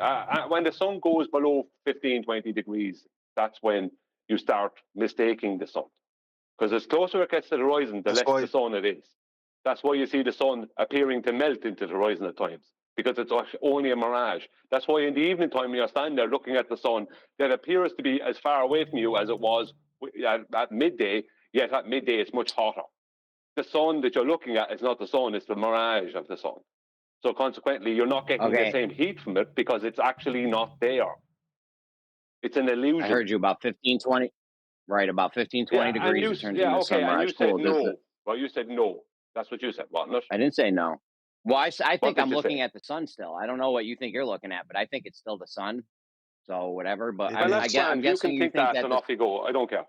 when the sun goes below 15, 20 degrees, that's when you start mistaking the sun. Because as closer it gets to the horizon, the less the sun it is. That's why you see the sun appearing to melt into the horizon at times, because it's only a mirage. That's why in the evening time, when you're standing there looking at the sun, that appears to be as far away from you as it was at midday, yet at midday it's much hotter. The sun that you're looking at is not the sun, it's the mirage of the sun. So consequently, you're not getting the same heat from it because it's actually not there. It's an illusion. I heard you about 15, 20. Right, about 15, 20 degrees. It turns into sun mirage. And you said no. Well, you said no. That's what you said, wasn't it? I didn't say no. Well, I think I'm looking at the sun still. I don't know what you think you're looking at, but I think it's still the sun. So whatever. But I'm guessing you can think that, and off you go. I don't care.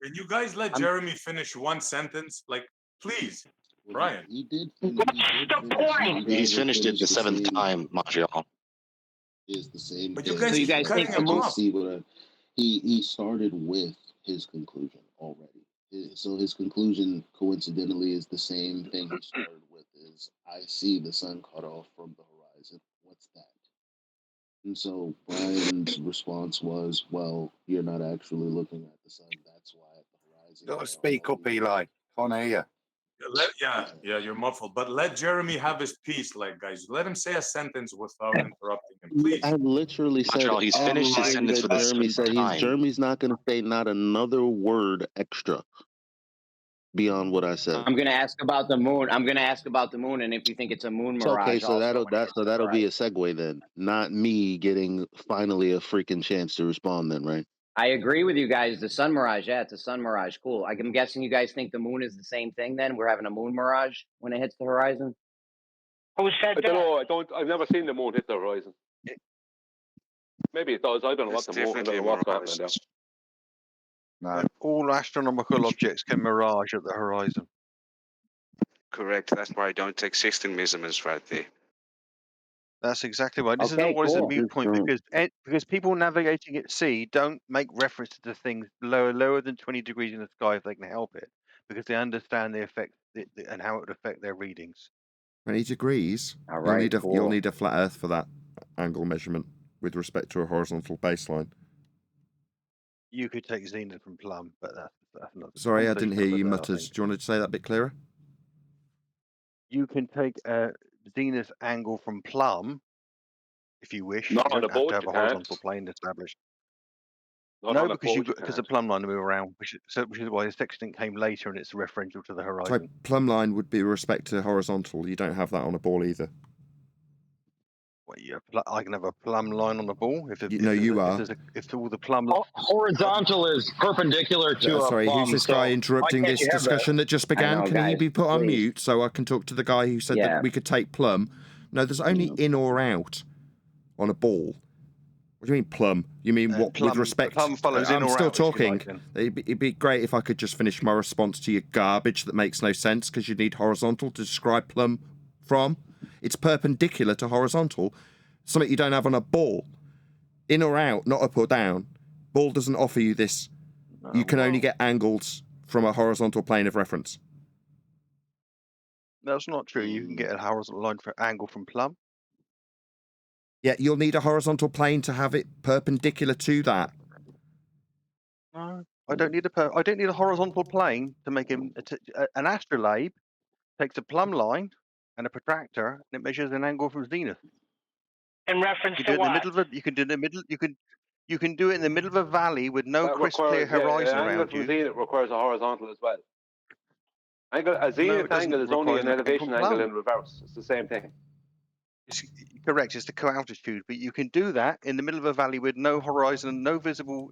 Can you guys let Jeremy finish one sentence? Like, please, Brian. He did. He's finished it the 7th time, Montreal. Is the same. But you guys think him off. See what he started with his conclusion already. So his conclusion, coincidentally, is the same thing he started with. Is I see the sun cut off from the horizon. What's that? And so Brian's response was, "Well, you're not actually looking at the sun. That's why at the horizon." Got to speak up, Eli. Can't hear you. Yeah, you're muffled. But let Jeremy have his piece, like, guys. Let him say a sentence without interrupting him, please. I literally said he's finished his sentence for the Jeremy said. time. Jeremy's not going to say not another word extra beyond what I said. I'm going to ask about the moon. And if you think it's a moon mirage. Okay, so that'll be a segue then. Not me getting finally a freaking chance to respond then, right? I agree with you guys. The sun mirage, yeah, it's a sun mirage. Cool. I'm guessing you guys think the moon is the same thing then? We're having a moon mirage when it hits the horizon? Who said that? I don't know. I've never seen the moon hit the horizon. Maybe it does. I don't know what the moon is. No. All astronomical objects can mirage at the horizon. Correct. That's why I don't take 16 measurements right there. That's exactly right. This is Okay, always a cool. moot point because people navigating at sea don't make reference to things lower than 20 degrees in the sky if they can help it, because they understand the effect and how it would affect their readings. 20 degrees. All You'll right, need cool. you'll need a flat Earth for that angle measurement with respect to a horizontal baseline. You could take zenith from plumb, but that's another Sorry, I didn't hear you conversation for mutters. another Do you want to say that a bit clearer? You can take a zenith angle from plumb if you wish. Not You on don't a have boat, to have you a can't. horizontal plane established. Not No, on a because boat, you because the can't. plumb line will move around, which is why the sextant came later and it's referential to the So horizon. plumb line would be with respect to horizontal. You don't have that on a ball either. Well, I can have a plumb line on the ball if all the plumb. Horizontal is perpendicular to a Sorry, plumb. who's this so guy why interrupting can't this you have that? discussion that just began? know, Can he guys, be put on please. mute so I can talk to the guy who said Yeah. that we could take plumb? No, there's only in or out on a ball. What do you mean plumb? You mean what plumb- with respect? plumb follows in I'm or still out, if you talking. like, then. It'd be great if I could just finish my response to your garbage that makes no sense because you need horizontal to describe plumb from. It's perpendicular to horizontal, something you don't have on a ball. In or out, not up or down. Ball doesn't offer you this. You can only get angles from a horizontal plane of reference. That's not true. You can get a horizontal line for angle from plumb. Yeah, you'll need a horizontal plane to have it perpendicular to that. No, I don't need a horizontal plane to make an astrolabe takes a plumb line and a protractor and it measures an angle from zenith. In reference You to can do it in the what? middle of you can do it in the middle. You can do it in the middle of a valley with no That crisp clear requires, horizon an angle around from you. zenith requires a horizontal as well. A No, zenith it doesn't angle is only require an an angle elevation from angle plumb. in reverse. It's the same thing. It's correct. It's the co-altitude, but you can do that in the middle of a valley with no horizon, no visible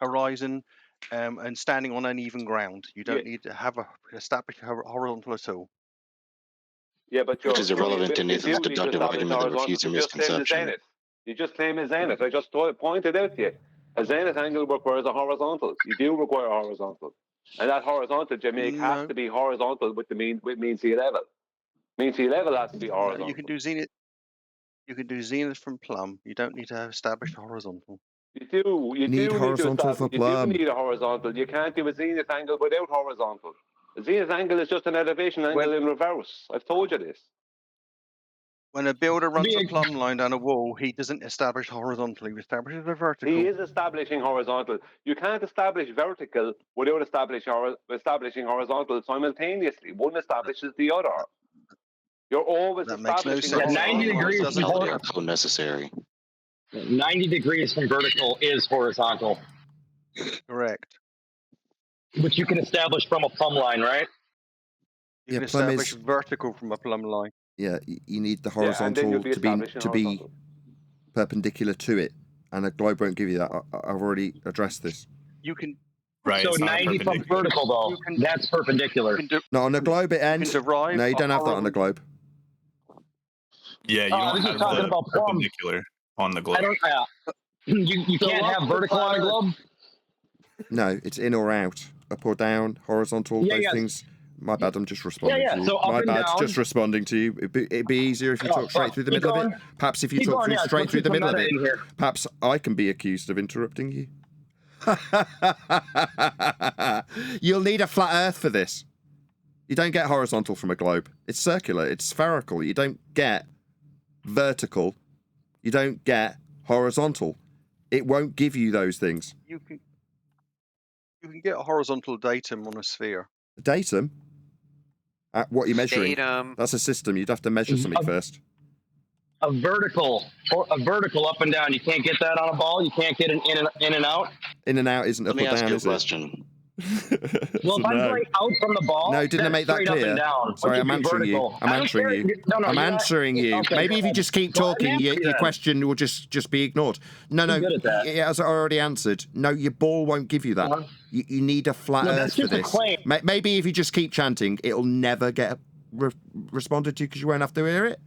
horizon, and standing on uneven ground. You don't need to have a established horizontal at all. Yeah, but Which is irrelevant to you Nathan's do need to deductive establish argument that horizontal. refutes your You just claim the misconception. zenith. You just claim a zenith. I just pointed out to you. A zenith angle requires a horizontal. You do require a horizontal. And that horizontal, Jamaica, has to be horizontal with mean sea level. Mean sea level has to be horizontal. No, you can do zenith. You can do zenith from plumb. You don't need to have established horizontal. You do. You Need do horizontal need to for plumb. You do need a horizontal. You can't do a zenith angle without horizontal. A zenith angle is just an elevation angle in reverse. I've told you this. When a builder runs a plumb line down a wall, he doesn't establish horizontal. He establishes a vertical. He is establishing horizontal. You can't establish vertical without establishing horizontal simultaneously. One establishes the other. You're always establishing sense. 90 horizontal. degrees Doesn't from work. So necessary. 90 degrees from vertical is horizontal, Correct. which you can establish from a plumb line, right? You can plumb establish is- vertical from a plumb line. Yeah, you need the Yeah, and then horizontal you'll be to be establishing perpendicular to it, and a globe won't give you that. I've already addressed this. You can. Right. So 90 from vertical, though, that's perpendicular. No, on a globe it ends. derive No, you a don't have that on a globe. Yeah, you I don't was just have talking the about plumb. perpendicular on the globe. I don't. You So can't what's have the vertical on a flat globe. No, it's in or out, up or down, horizontal. Yeah, those yeah. things. My bad. I'm just responding yeah, to you. so up My and bad. down. Just responding to you. It'd be easier if you Oh, talk straight fuck. through the Keep middle of going. it. Perhaps if you Keep talk going, yeah, straight let's through get the some middle of meta it, in here. perhaps I can be accused of interrupting you. You'll need a flat Earth for this. You don't get horizontal from a globe. It's circular. It's spherical. You don't get vertical. You don't get horizontal. It won't give you those things. You can get a horizontal datum on a sphere. Datum? What you're measuring? Datum. That's a system. You'd have to measure something first. A vertical up and down. You can't get that on a ball. You can't get an in and out. In and out isn't Let up me or ask down, you a is it? question. Well, if I'm going out from the ball, No, didn't I that's make that straight up clear? and down. Sorry, Which I'm would be answering you. vertical. I'm I don't answering care. you. No, I'm you're answering you. Okay, Maybe go if you ahead. just keep Go ahead talking, and answer your then. question will just be ignored. No, You're good at that. as I already answered, no, your ball won't give you that. You need a flat No, Earth that's for just a this. claim. Maybe if you just keep chanting, it'll never get responded to because you won't have to hear it.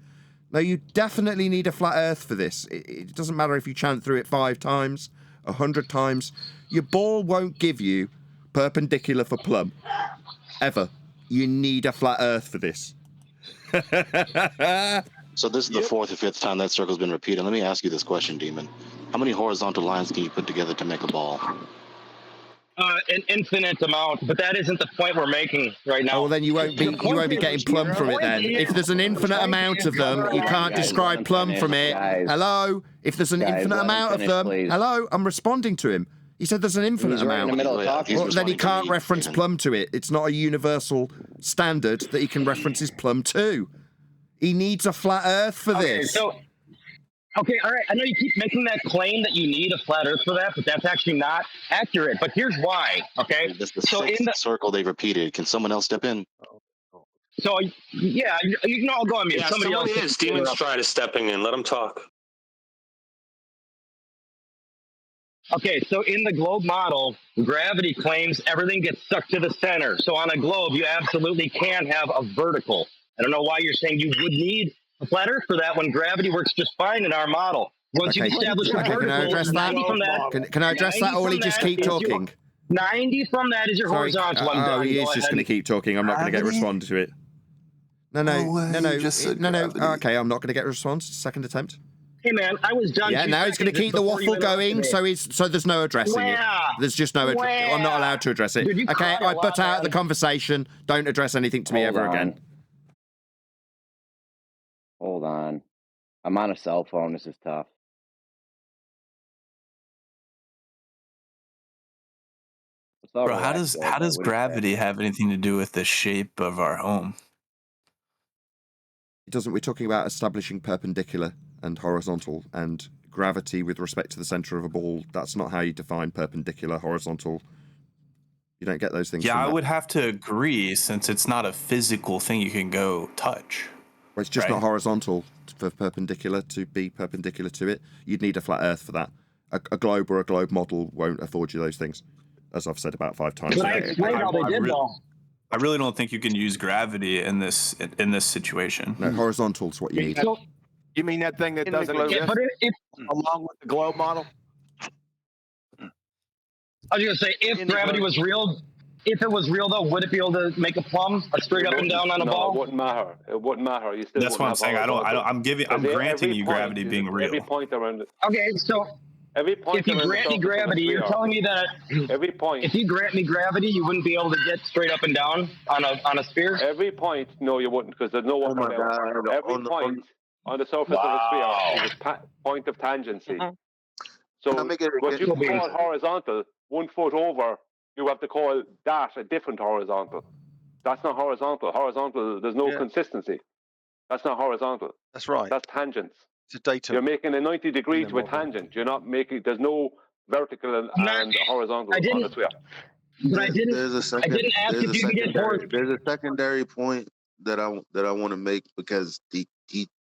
No, you definitely need a flat Earth for this. It doesn't matter if you chant through it 5 times, 100 times. Your ball won't give you perpendicular for plumb. Ever. You need a flat Earth for this. So this is the fourth or fifth time that circle's been repeated. Let me ask you this question, Demon. How many horizontal lines can you put together to make a ball? An infinite amount, but that isn't the point we're making right now. Oh, well, then you won't be getting plum from it then. If there's an infinite amount of them, you can't describe plum from it. Hello? If there's an infinite amount of them, hello? I'm responding to him. He said there's an infinite amount. Well, then he can't reference plum to it. It's not a universal standard that he can reference his plum to. He needs a flat Earth for this. Okay, all right. I know you keep making that claim that you need a flat Earth for that, but that's actually not accurate. But here's why, okay? This is the sixth circle they've repeated. Can someone else step in? So, yeah, you can all go on mute. Yeah, Somebody someone else is. Demon's trying to stepping in. Let him talk. Okay, so in the globe model, gravity claims everything gets sucked to the center. So on a globe, you absolutely can have a vertical. I don't know why you're saying you would need a flat Earth for that when gravity works just fine in our model. Once you establish a vertical, can I address that? 90 from that. Can I address that, or will he just keep talking? 90 from that is your horizontal. Oh, he is just going to keep talking. I'm not going to get a response to it. No. Okay, I'm not going to get a response. Second attempt. Hey man, I was done. Yeah, now he's going to keep the waffle going, so there's no addressing it. There's just no. I'm not allowed to address it. Dude, okay, I butt out the conversation. Don't address anything to me ever again. Hold on. I'm on a cell phone. This is tough. Bro, how does gravity have anything to do with the shape of our home? It doesn't. We're talking about establishing perpendicular and horizontal, and gravity with respect to the center of a ball. That's not how you define perpendicular, horizontal. You don't get those things. Yeah, I would have to agree, since it's not a physical thing you can go touch. Well, it's just not horizontal for perpendicular to be perpendicular to it. You'd need a flat Earth for that. A globe or a globe model won't afford you those things, as I've said about 5 times. I really don't think you can use gravity in this situation. No, horizontal's what you need. You mean that thing that doesn't exist along with the globe model? I was going to say, if gravity was real, if it was real though, would it be able to make a plumb, a straight up and down on a ball? It wouldn't matter. It wouldn't matter. You still That's what I'm saying. I'm granting you gravity being real. Every point around it. Okay, so if you grant me gravity, you're telling me that every point. If you grant me gravity, you wouldn't be able to get straight up and down on a sphere? Every point, no, you wouldn't, because there's no one around. Every point on the surface of a sphere is a point of tangency. So what you can call horizontal, 1 foot over, you have to call that a different horizontal. That's not horizontal. Horizontal, there's no consistency. That's not horizontal. That's right. That's tangents. It's a datum. You're making a 90 degrees with tangent. You're not making. There's no vertical and horizontal on the sphere. But I didn't. There's a second. I didn't ask if you could get horizontal. There's a secondary point that I want to make, because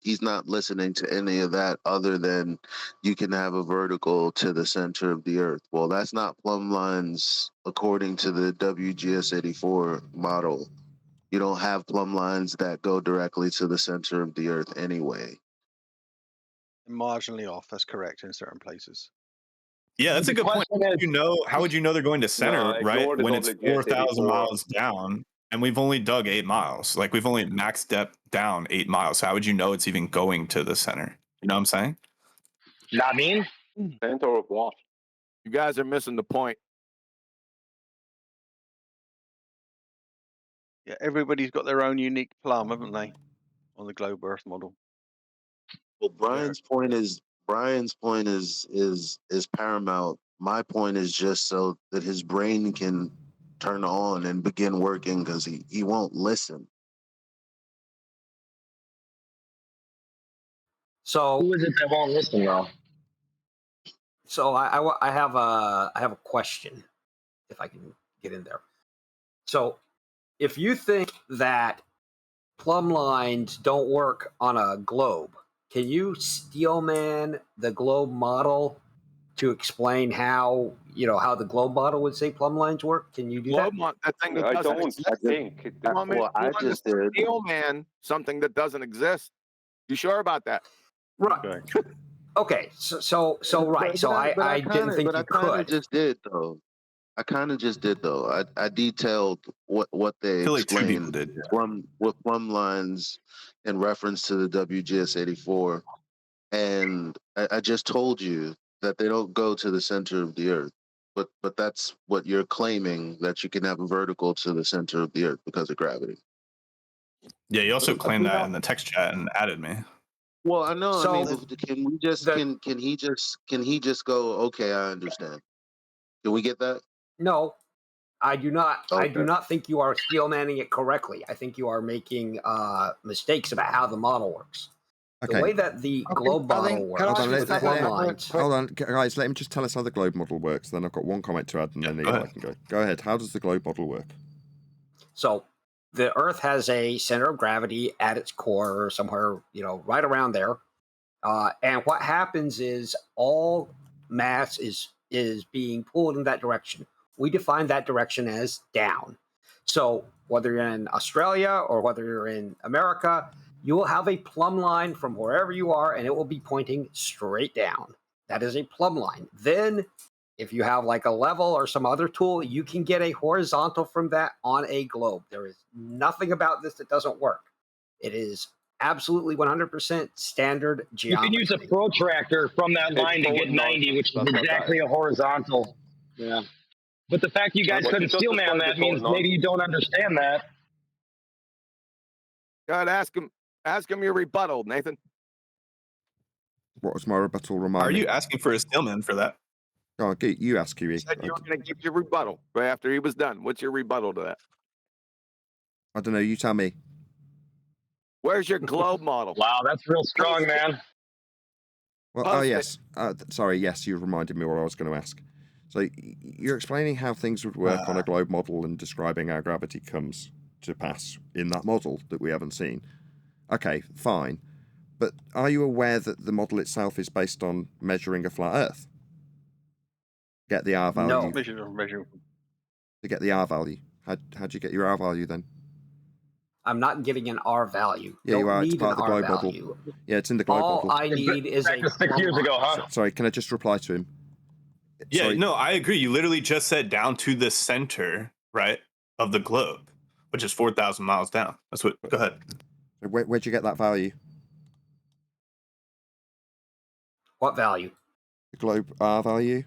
he's not listening to any of that other than you can have a vertical to the center of the Earth. Well, that's not plumb lines according to the WGS84 model. You don't have plumb lines that go directly to the center of the Earth anyway. Marginally off. That's correct in certain places. Yeah, that's a good point. How would you know they're going to center, right? When it's 4,000 miles down, and we've only dug 8 miles. Like, we've only max depth down 8 miles. So how would you know it's even going to the center? You know what I'm saying? Not mean. Center of what? You guys are missing the point. Yeah, everybody's got their own unique plum, haven't they, on the globe Earth model? Well, Brian's point is paramount. My point is just so that his brain can turn on and begin working, because he won't listen. So who is it that won't listen, though? So I have a question, if I can get in there. So if you think that plumb lines don't work on a globe, can you steelman the globe model to explain how the globe model would say plumb lines work? Can you do that? That thing that doesn't exist. I just did. Steelman something that doesn't exist. You sure about that? Right. Okay. So right. So I didn't think you could. I just did though. I kind of just did though. I detailed what they I feel like two people explained did. with plumb lines in reference to the WGS-84, and I just told you that they don't go to the center of the Earth. But that's what you're claiming, that you can have a vertical to the center of the Earth because of gravity. Yeah, you also claimed that in the text chat and added me. Well, I know. So I mean, can we just can he just go? Okay, I understand. Can we get that? no, I do not. I do Okay. not think you are steel manning it correctly. I think you are making mistakes about how the model works. Okay. The way that the globe model works Hold on, with the plumb lines. hold on, guys. Let him just tell us how the globe model works. Then I've got one comment to add, and then Eli can go. Go ahead. How does the globe model work? So the Earth has a center of gravity at its core, or somewhere, right around there. And what happens is all mass is being pulled in that direction. We define that direction as down. So whether you're in Australia or whether you're in America, you will have a plumb line from wherever you are, and it will be pointing straight down. That is a plumb line. Then if you have like a level or some other tool, you can get a horizontal from that on a globe. There is nothing about this that doesn't work. It is absolutely 100% standard You geometry. can use a protractor from that line to get 90, which is exactly a horizontal. Yeah. But the fact you guys couldn't steel man that means maybe you don't understand that. Go ahead, ask him your rebuttal, Nathan. What was my rebuttal? Remind Are me. you asking for a steelman for that? Oh, you ask, Huey. You said you were going to give your rebuttal right after he was done. What's your rebuttal to that? I don't know. You tell me. Where's your globe model? Wow, that's real strong, man. Well, oh yes. Sorry. Yes, you reminded me what I was going to ask. So you're explaining how things would work on a globe model and describing how gravity comes to pass in that model that we haven't seen. Okay, fine. But are you aware that the model itself is based on measuring a flat Earth? Get the R value. No. Measure. To get the R value. How'd you get your R value then? I'm not getting an R value. Yeah, you are. It's Need part of the an R globe model. value. Yeah, it's in the globe All model. I need is a Practice 6 years ago, huh? Sorry, can I just reply to him? Yeah, Sorry. no, I agree. You literally just said down to the center, right, of the globe, which is 4,000 miles down. That's what. Go ahead. Where'd you get that value? What value? The globe R value?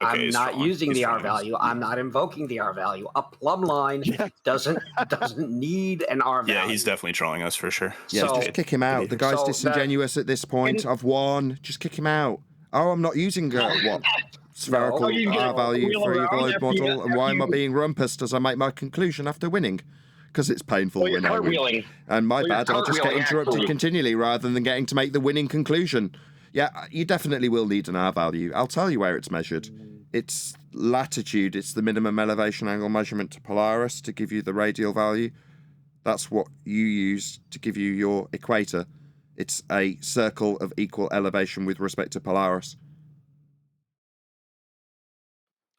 I'm not using the R value. I'm not invoking the R value. A plumb line doesn't need an R value. Yeah, he's definitely trolling us for sure. Yeah, just kick him out. The guy's disingenuous at this point. I've won. Just kick him out. Oh, I'm not using spherical R value for your globe model, and why am I being rumpused as I make my conclusion after winning? Because it's painful when I win. And my bad, I'll just get interrupted continually rather than getting to make the winning conclusion. Yeah, you definitely will need an R value. I'll tell you where it's measured. It's latitude. It's the minimum elevation angle measurement to Polaris to give you the radial value. That's what you use to give you your equator. It's a circle of equal elevation with respect to Polaris.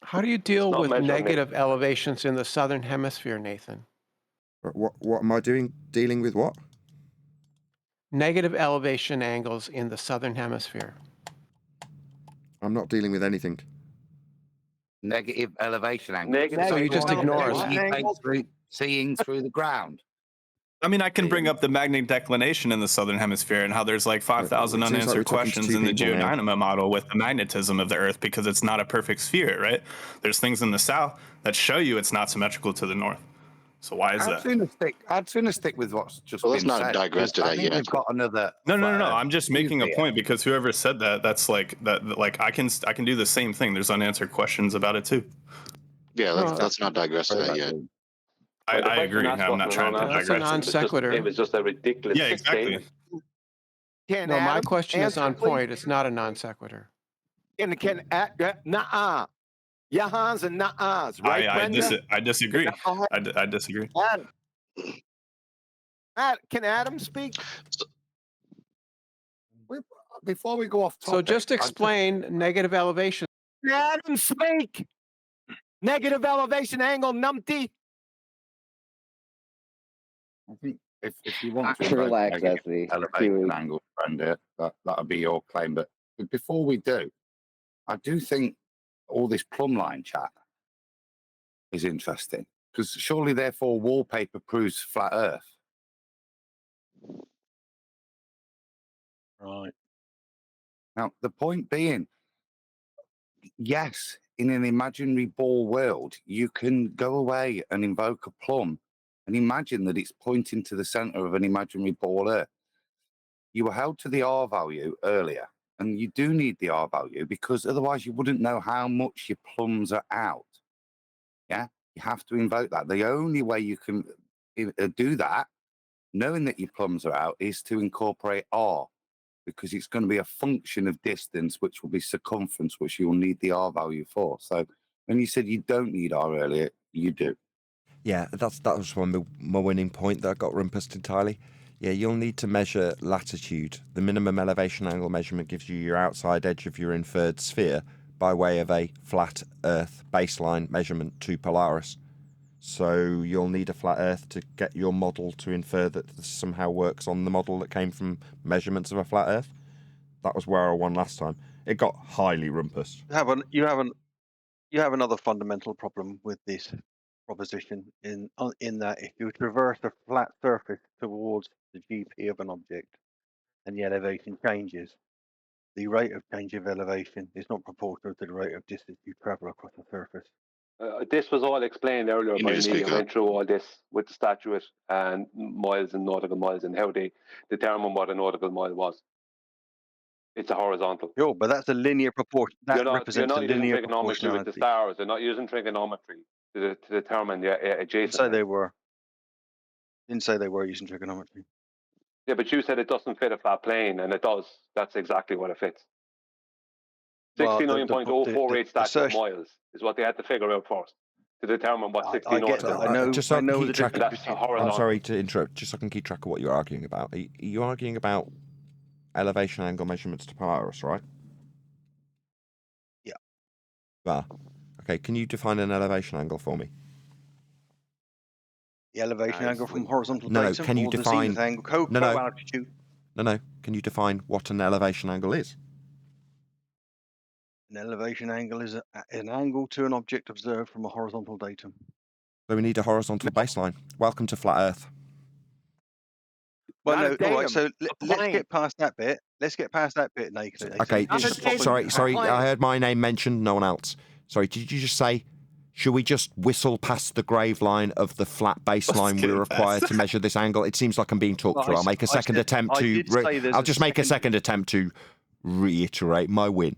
How do you deal with negative elevations in the southern hemisphere, Nathan? What am I doing? Dealing with what? Negative elevation angles in the southern hemisphere. I'm not dealing with anything. Negative elevation angle. So you just ignore it. Seeing through the ground. I mean, I can bring up the magnetic declination in the southern hemisphere and how there's like 5,000 unanswered questions in the geodynamo model with the magnetism of the Earth because it's not a perfect sphere, right? There's things in the south that show you it's not symmetrical to the north. So why is that? I'd sooner stick with what's just Well, let's been not said. digress to that yet. We've got another. No. I'm just making a point because whoever said that, that's like that. Like I can do the same thing. There's unanswered questions about it too. Yeah, let's not digress to that yet. I agree. I'm not trying to digress. That's a non sequitur. It was just a ridiculous. Yeah, exactly. No, my question is on point. It's not a non sequitur. Nuh-uh. Yahans and nuh-ahs, right, Brenda? I disagree. I disagree. Can Adam speak? Before we go off topic. So just explain negative elevation. Adam, speak. Negative elevation angle, numpty. I think if you want to relax, elevation angle, Brenda, that'll be your claim. But before we do, I do think all this plumb line chat is interesting, because surely, therefore, wallpaper proves flat Earth. Right. Now, the point being, yes, in an imaginary ball world, you can go away and invoke a plum and imagine that it's pointing to the center of an imaginary ball Earth. You were held to the R value earlier, and you do need the R value because otherwise you wouldn't know how much your plums are out. Yeah, you have to invoke that. The only way you can do that, knowing that your plums are out, is to incorporate R, because it's going to be a function of distance, which will be circumference, which you'll need the R value for. So when you said you don't need R earlier, you do. Yeah, that was my winning point that I got rumpused entirely. Yeah, you'll need to measure latitude. The minimum elevation angle measurement gives you your outside edge of your inferred sphere by way of a flat Earth baseline measurement to Polaris. So you'll need a flat Earth to get your model to infer that this somehow works on the model that came from measurements of a flat Earth. That was where I won last time. It got highly rumpus. You have another fundamental problem with this proposition in that if you traverse a flat surface towards the GP of an object and the elevation changes, the rate of change of elevation is not proportional to the rate of distance you travel across the surface. This was all explained earlier by me. I went through all this with the statuette and miles and nautical miles and how they determine what a nautical mile was. It's a horizontal. Sure, but that's a linear proportion. That represents a linear using trigonometry with the stars. They're not using trigonometry to determine the adjacent. Didn't say they were. Didn't say they were using trigonometry. Yeah, but you said it doesn't fit a flat plane, and it does. That's exactly what it fits. 69.048 statute miles is what they had to figure out first to determine what 69. I know. Just so I I know can the keep track. difference between. I'm sorry to interrupt. Just so I can keep track of what you're arguing about. Are you arguing about elevation angle measurements to Polaris, right? Yeah. Well, okay. Can you define an elevation angle for me? The elevation angle from horizontal No, datum, can you or the define? zenith angle, No. altitude. No. Can you define what an elevation angle is? An elevation angle is an angle to an object observed from a horizontal datum. So we need a horizontal baseline. Welcome to flat Earth. Well, no, all right. So let's get past that bit. Let's get past that bit, Nathan. Okay. Sorry. I heard my name mentioned. No one else. Sorry. Did you just say? Should we just whistle past the grave line of the flat baseline we're required to measure this angle? It seems like I'm being talked through. I'll make a second attempt to. I'll just make a second attempt to reiterate my win.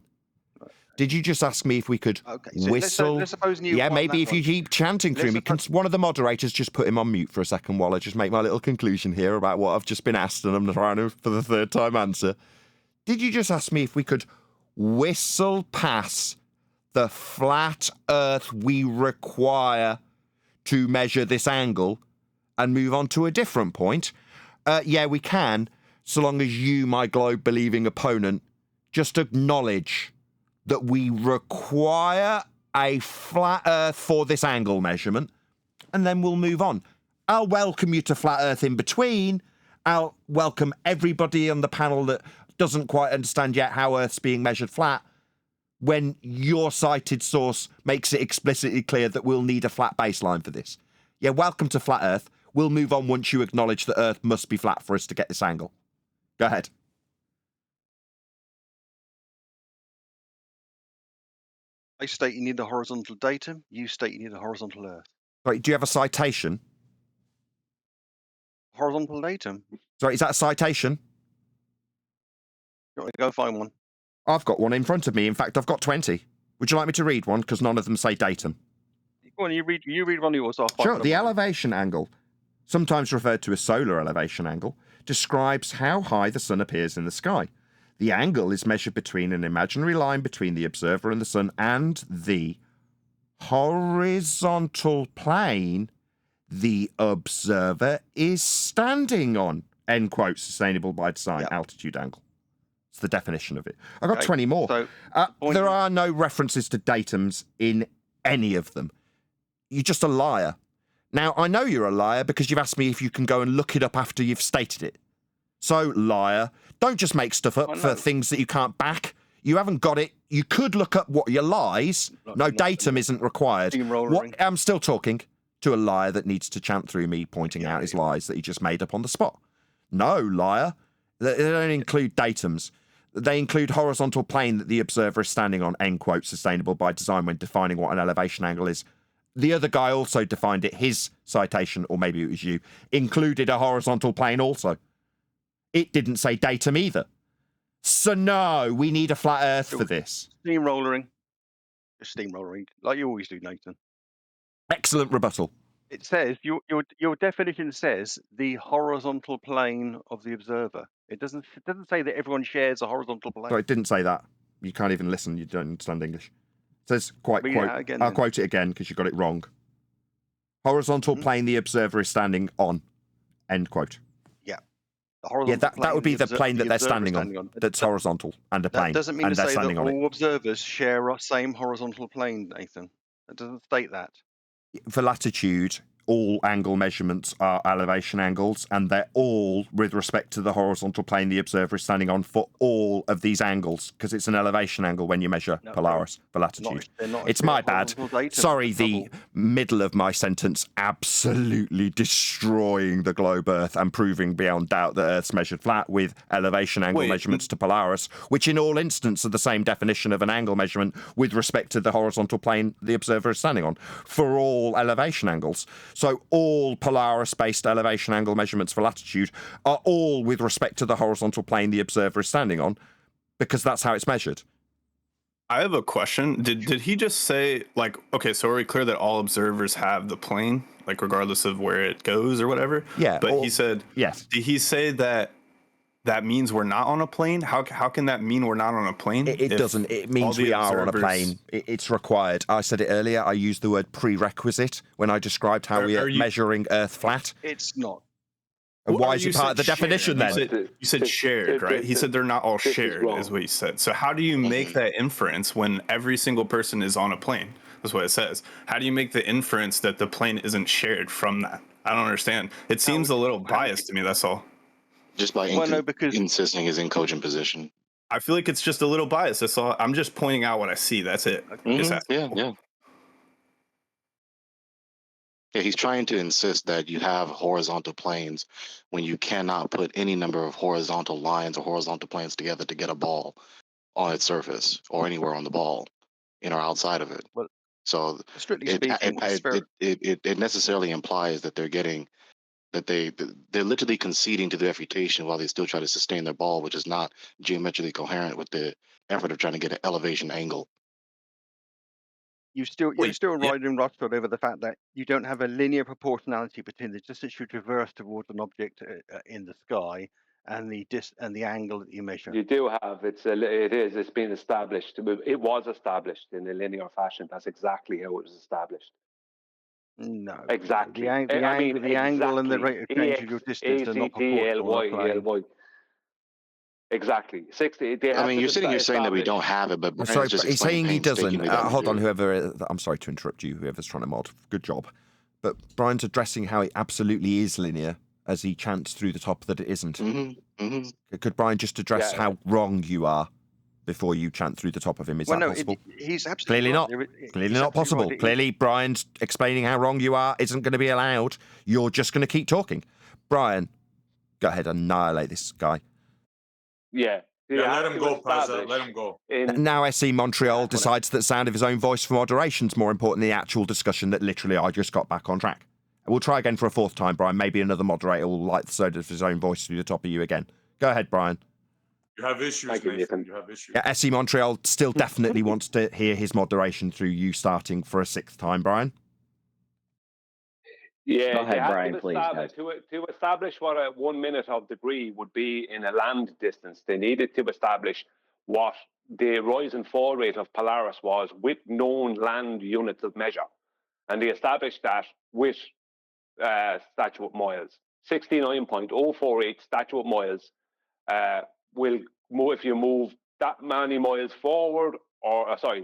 Did you just ask me if we could whistle? Let's suppose you yeah, maybe if you keep chanting through me, can one of the moderators just put him on mute for a second while I just make my little conclusion here about what I've just been asked and I'm trying to, for the third time, answer. Did you just ask me if we could whistle past the flat Earth we require to measure this angle and move on to a different point? Yeah, we can, so long as you, my globe-believing opponent, just acknowledge that we require a flat Earth for this angle measurement, and then we'll move on. I'll welcome you to flat Earth in between. I'll welcome everybody on the panel that doesn't quite understand yet how Earth's being measured flat, when your cited source makes it explicitly clear that we'll need a flat baseline for this. Yeah, welcome to flat Earth. We'll move on once you acknowledge that Earth must be flat for us to get this angle. Go ahead. I state you need a horizontal datum. You state you need a horizontal Earth. Sorry, do you have a citation? Horizontal datum. Sorry, is that a citation? You want to go find one? I've got one in front of me. In fact, I've got 20. Would you like me to read one? Because none of them say datum. Go on, you read one of yours. Sure. The elevation angle, sometimes referred to as solar elevation angle, describes how high the sun appears in the sky. The angle is measured between an imaginary line between the observer and the sun and the horizontal plane the observer is standing on. End quote. Sustainable by design. Altitude angle. It's the definition of it. I've got 20 more. So, there are no references to datums in any of them. You're just a liar. Now, I know you're a liar because you've asked me if you can go and look it up after you've stated it. So, liar, don't just make stuff up for things that you can't back. You haven't got it. You could look up what your lies. No, datum isn't required. What, I'm still talking to a liar that needs to chant through me pointing out his lies that he just made up on the spot. No, liar. They don't include datums. They include horizontal plane that the observer is standing on, end quote, sustainable by design when defining what an elevation angle is. The other guy also defined it. His citation, or maybe it was you, included a horizontal plane also. It didn't say datum either. So no, we need a flat earth for this. Steamrollering. Steamrollering, like you always do, Nathan. Excellent rebuttal. It says, your definition says the horizontal plane of the observer. It doesn't say that everyone shares a horizontal plane. Sorry, it didn't say that. You can't even listen. You don't understand English. It says, quote, Again, I'll quote it again because you got it wrong. Horizontal plane the observer is standing on, end quote. Yeah. That would be the plane that they're standing on. That's horizontal and a plane. That doesn't mean and to they're say that standing on it. all observers share a same horizontal plane, Nathan. It doesn't state that. For latitude, all angle measurements are elevation angles, and they're all with respect to the horizontal plane the observer is standing on for all of these angles, because it's an elevation angle when you measure Polaris for latitude. It's my bad. Sorry, the middle of my sentence absolutely destroying the globe Earth and proving beyond doubt that Earth's measured flat with elevation angle measurements to Polaris, which in all instances are the same definition of an angle measurement with respect to the horizontal plane the observer is standing on for all elevation angles. So all Polaris-based elevation angle measurements for latitude are all with respect to the horizontal plane the observer is standing on, because that's how it's measured. I have a question. Did he just say, like, okay, so are we clear that all observers have the plane, like regardless of where it goes or whatever? Yeah. But he said, yes. Did he say that means we're not on a plane? How can that mean we're not on a plane? It doesn't. It means we are on a plane. It's required. I said it earlier. I used the word prerequisite when I described how we are measuring Earth flat. It's not. And why is it part of the definition then? You said shared, right? He said they're not all shared, is what he said. So how do you make that inference when every single person is on a plane? That's what it says. How do you make the inference that the plane isn't shared from that? I don't understand. It seems a little biased to me, that's all. Just by insisting his incogent position. I feel like it's just a little biased. That's all. I'm just pointing out what I see. That's it. Yeah, he's trying to insist that you have horizontal planes when you cannot put any number of horizontal lines or horizontal planes together to get a ball on its surface or anywhere on the ball, in or outside of it. Well, so strictly speaking, it necessarily implies that they're getting that they're literally conceding to the refutation while they still try to sustain their ball, which is not geometrically coherent with the effort of trying to get an elevation angle. You're still riding Rothschild over the fact that you don't have a linear proportionality between the distance you traverse towards an object in the sky and the angle that you measure. You do have it's been established. It was established in a linear fashion. That's exactly how it was established. No, exactly. The angle and the rate of change of your distance are not proportional. Exactly. 60. You're sitting here saying that we don't have it, but sorry, he's saying he doesn't. Hold on, whoever. I'm sorry to interrupt you. Whoever's trying to mod, good job. But Brian's addressing how it absolutely is linear as he chants through the top that it isn't. Could Brian just address how wrong you are before you chant through the top of him? Is that possible? He's absolutely Clearly not possible. Clearly, Brian's explaining how wrong you are isn't going to be allowed. You're just going to keep talking. Brian, go ahead, annihilate this guy. Yeah. Let him go, Pazza. Let him go. Now SC Montreal decides that sound of his own voice for moderation is more important than the actual discussion that literally I just got back on track. We'll try again for a fourth time, Brian. Maybe another moderator will light the sound of his own voice through the top of you again. Go ahead, Brian. You have issues, Nathan. You have issues. Yeah, SC Montreal still definitely wants to hear his moderation through you starting for a sixth time, Brian. Yeah, go ahead, Brian, please. To establish what a 1 minute of degree would be in a land distance, they needed to establish what the rise and fall rate of Polaris was with known land units of measure. And they established that with statute miles. 69.048 statute miles will move if you move that many miles forward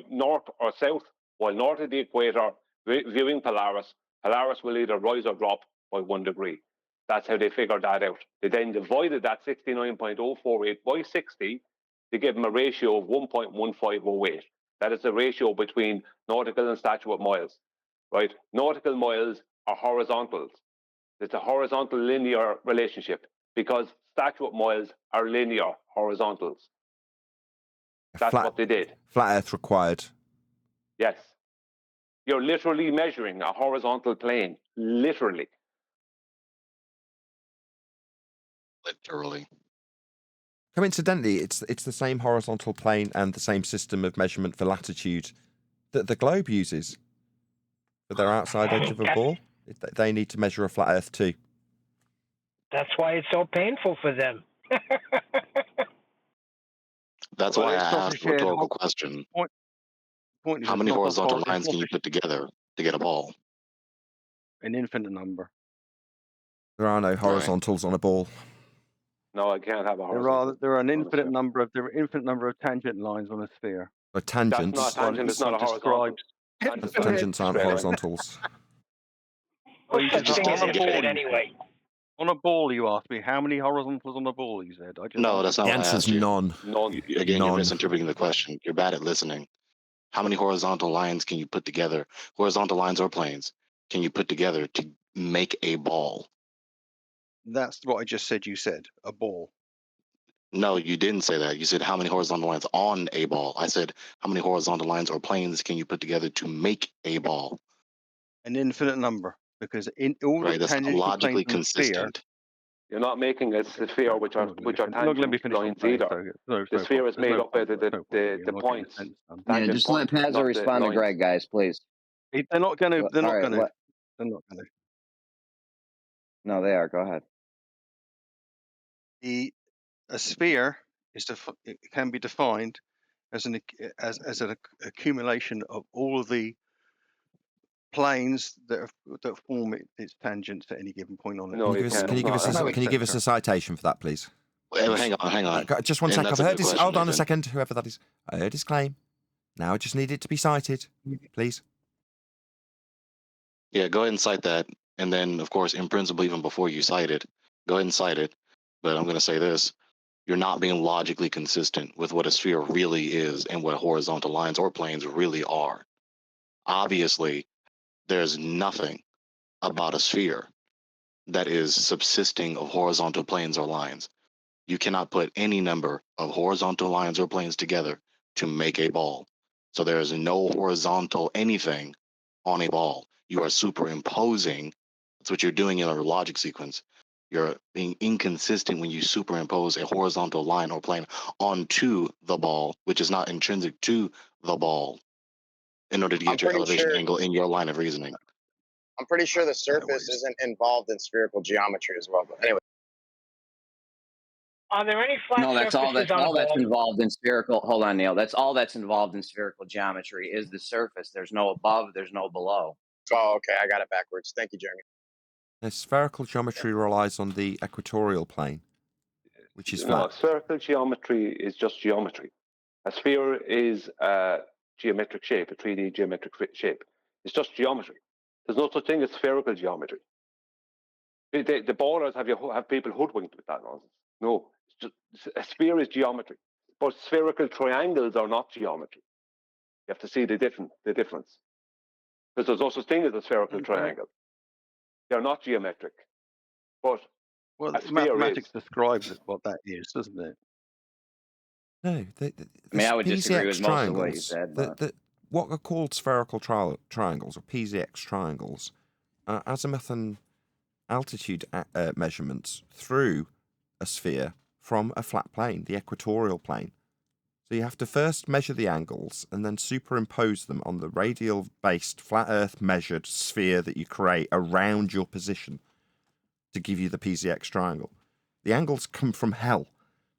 north or south, while north of the equator, viewing Polaris will either rise or drop by 1 degree. That's how they figured that out. They then divided that 69.048 by 60 they give them a ratio of 1.1508. That is the ratio between nautical and statute miles, right? Nautical miles are horizontals. It's a horizontal linear relationship because statute miles are linear horizontals. That's what they did. Flat Earth required. Yes. You're literally measuring a horizontal plane. Literally. Literally. Coincidentally, it's the same horizontal plane and the same system of measurement for latitude that the globe uses for their outside edge of a ball. They need to measure a flat Earth too. That's why it's so painful for them. That's why I asked a rhetorical question. How many horizontal lines can you put together to get a ball? An infinite number. There are no horizontals on a ball. No, I can't have a horizontal. There are an infinite number of tangent lines on a sphere. Or tangents. That's not a tangent. It's not a horizontal. Tangents aren't horizontals. What's such thing as infinite anyway? On a ball, you asked me how many horizontals on a ball. You said. No, that's not the what I answer's asked you. none. Again, you're misinterpreting the question. You're bad at listening. How many horizontal lines can you put together? Horizontal lines or planes can you put together to make a ball? That's what I just said. You said a ball. No, you didn't say that. You said how many horizontal lines on a ball. I said how many horizontal lines or planes can you put together to make a ball? An infinite number, because in all the That's not tangential logically planes on a sphere, consistent. You're not making a sphere which are not going to be tangent finished lines today, either. so The sphere is made up out of the points. Yeah, just let Pazzo respond to Greg, guys, please. They're not going to. They're not going to. They're not going to. No, they are. Go ahead. A sphere it can be defined as an accumulation of all of the planes that form its tangents at any given point on it. No, Can you give us a citation for that, please? Well, hang on. Just one And second. that's I've a heard good this. question, Hold on a Nathan. second. Whoever that is, I heard his claim. Now I just need it to be cited, please. Yeah, go ahead and cite that. And then, of course, in principle, even before you cite it, go ahead and cite it. But I'm going to say this. You're not being logically consistent with what a sphere really is and what horizontal lines or planes really are. Obviously, there's nothing about a sphere that is subsisting of horizontal planes or lines. You cannot put any number of horizontal lines or planes together to make a ball. So there is no horizontal anything on a ball. You are superimposing. That's what you're doing in a logic sequence. You're being inconsistent when you superimpose a horizontal line or plane onto the ball, which is not intrinsic to the ball, in order to get your elevation angle in your line of reasoning. I'm pretty sure the surface isn't involved in spherical geometry as well. But anyway. Are there any flat No, that's all. surfaces That's on a all that's ball? involved in spherical. Hold on, Neil. That's all that's involved in spherical geometry is the surface. There's no above. There's no below. Oh, okay. I got it backwards. Thank you, Jeremy. The spherical geometry relies on the equatorial plane, which is No, flat. spherical geometry is just geometry. A sphere is a geometric shape, a 3D geometric shape. It's just geometry. There's no such thing as spherical geometry. The ballers have people hoodwinked with that nonsense. No, it's just, a sphere is geometry, but spherical triangles are not geometry. You have to see the difference, because there's no such thing as a spherical triangle. They're not geometric, but a sphere mathematics is. describes what that is, doesn't it? No, I mean, I would disagree with PZX most of what you triangles, said. But... what are called spherical triangles or PZX triangles are azimuth and altitude measurements through a sphere from a flat plane, the equatorial plane. So you have to first measure the angles and then superimpose them on the radial-based, flat Earth measured sphere that you create around your position to give you the PZX triangle. The angles come from hell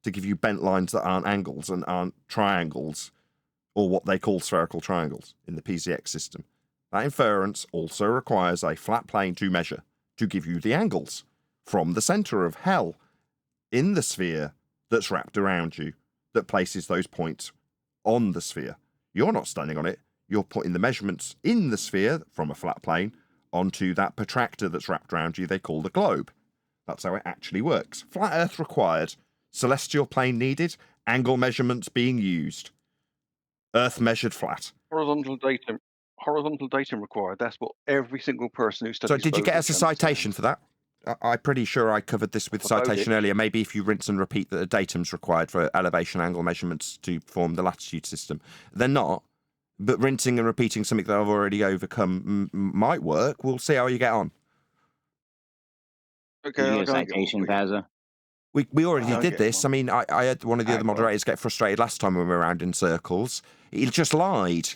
to give you bent lines that aren't angles and aren't triangles, or what they call spherical triangles in the PZX system. That inference also requires a flat plane to measure to give you the angles from the center of hell in the sphere that's wrapped around you that places those points on the sphere. You're not standing on it. You're putting the measurements in the sphere from a flat plane onto that protractor that's wrapped around you they call the globe. That's how it actually works. Flat Earth required, celestial plane needed, angle measurements being used. Earth measured flat. Horizontal datum required. That's what every single person who So studies. did you get us a physics understands. citation for that? I'm pretty sure I covered this with About citation it. earlier. Maybe if you rinse and repeat that the datum's required for elevation angle measurements to form the latitude system. They're not, but rinsing and repeating something that I've already overcome might work. We'll see how you get on. Did you get a citation, Pazza? We already I'll did get this. I mean, I had one of the other moderators get frustrated last time when we were around in circles. He just lied.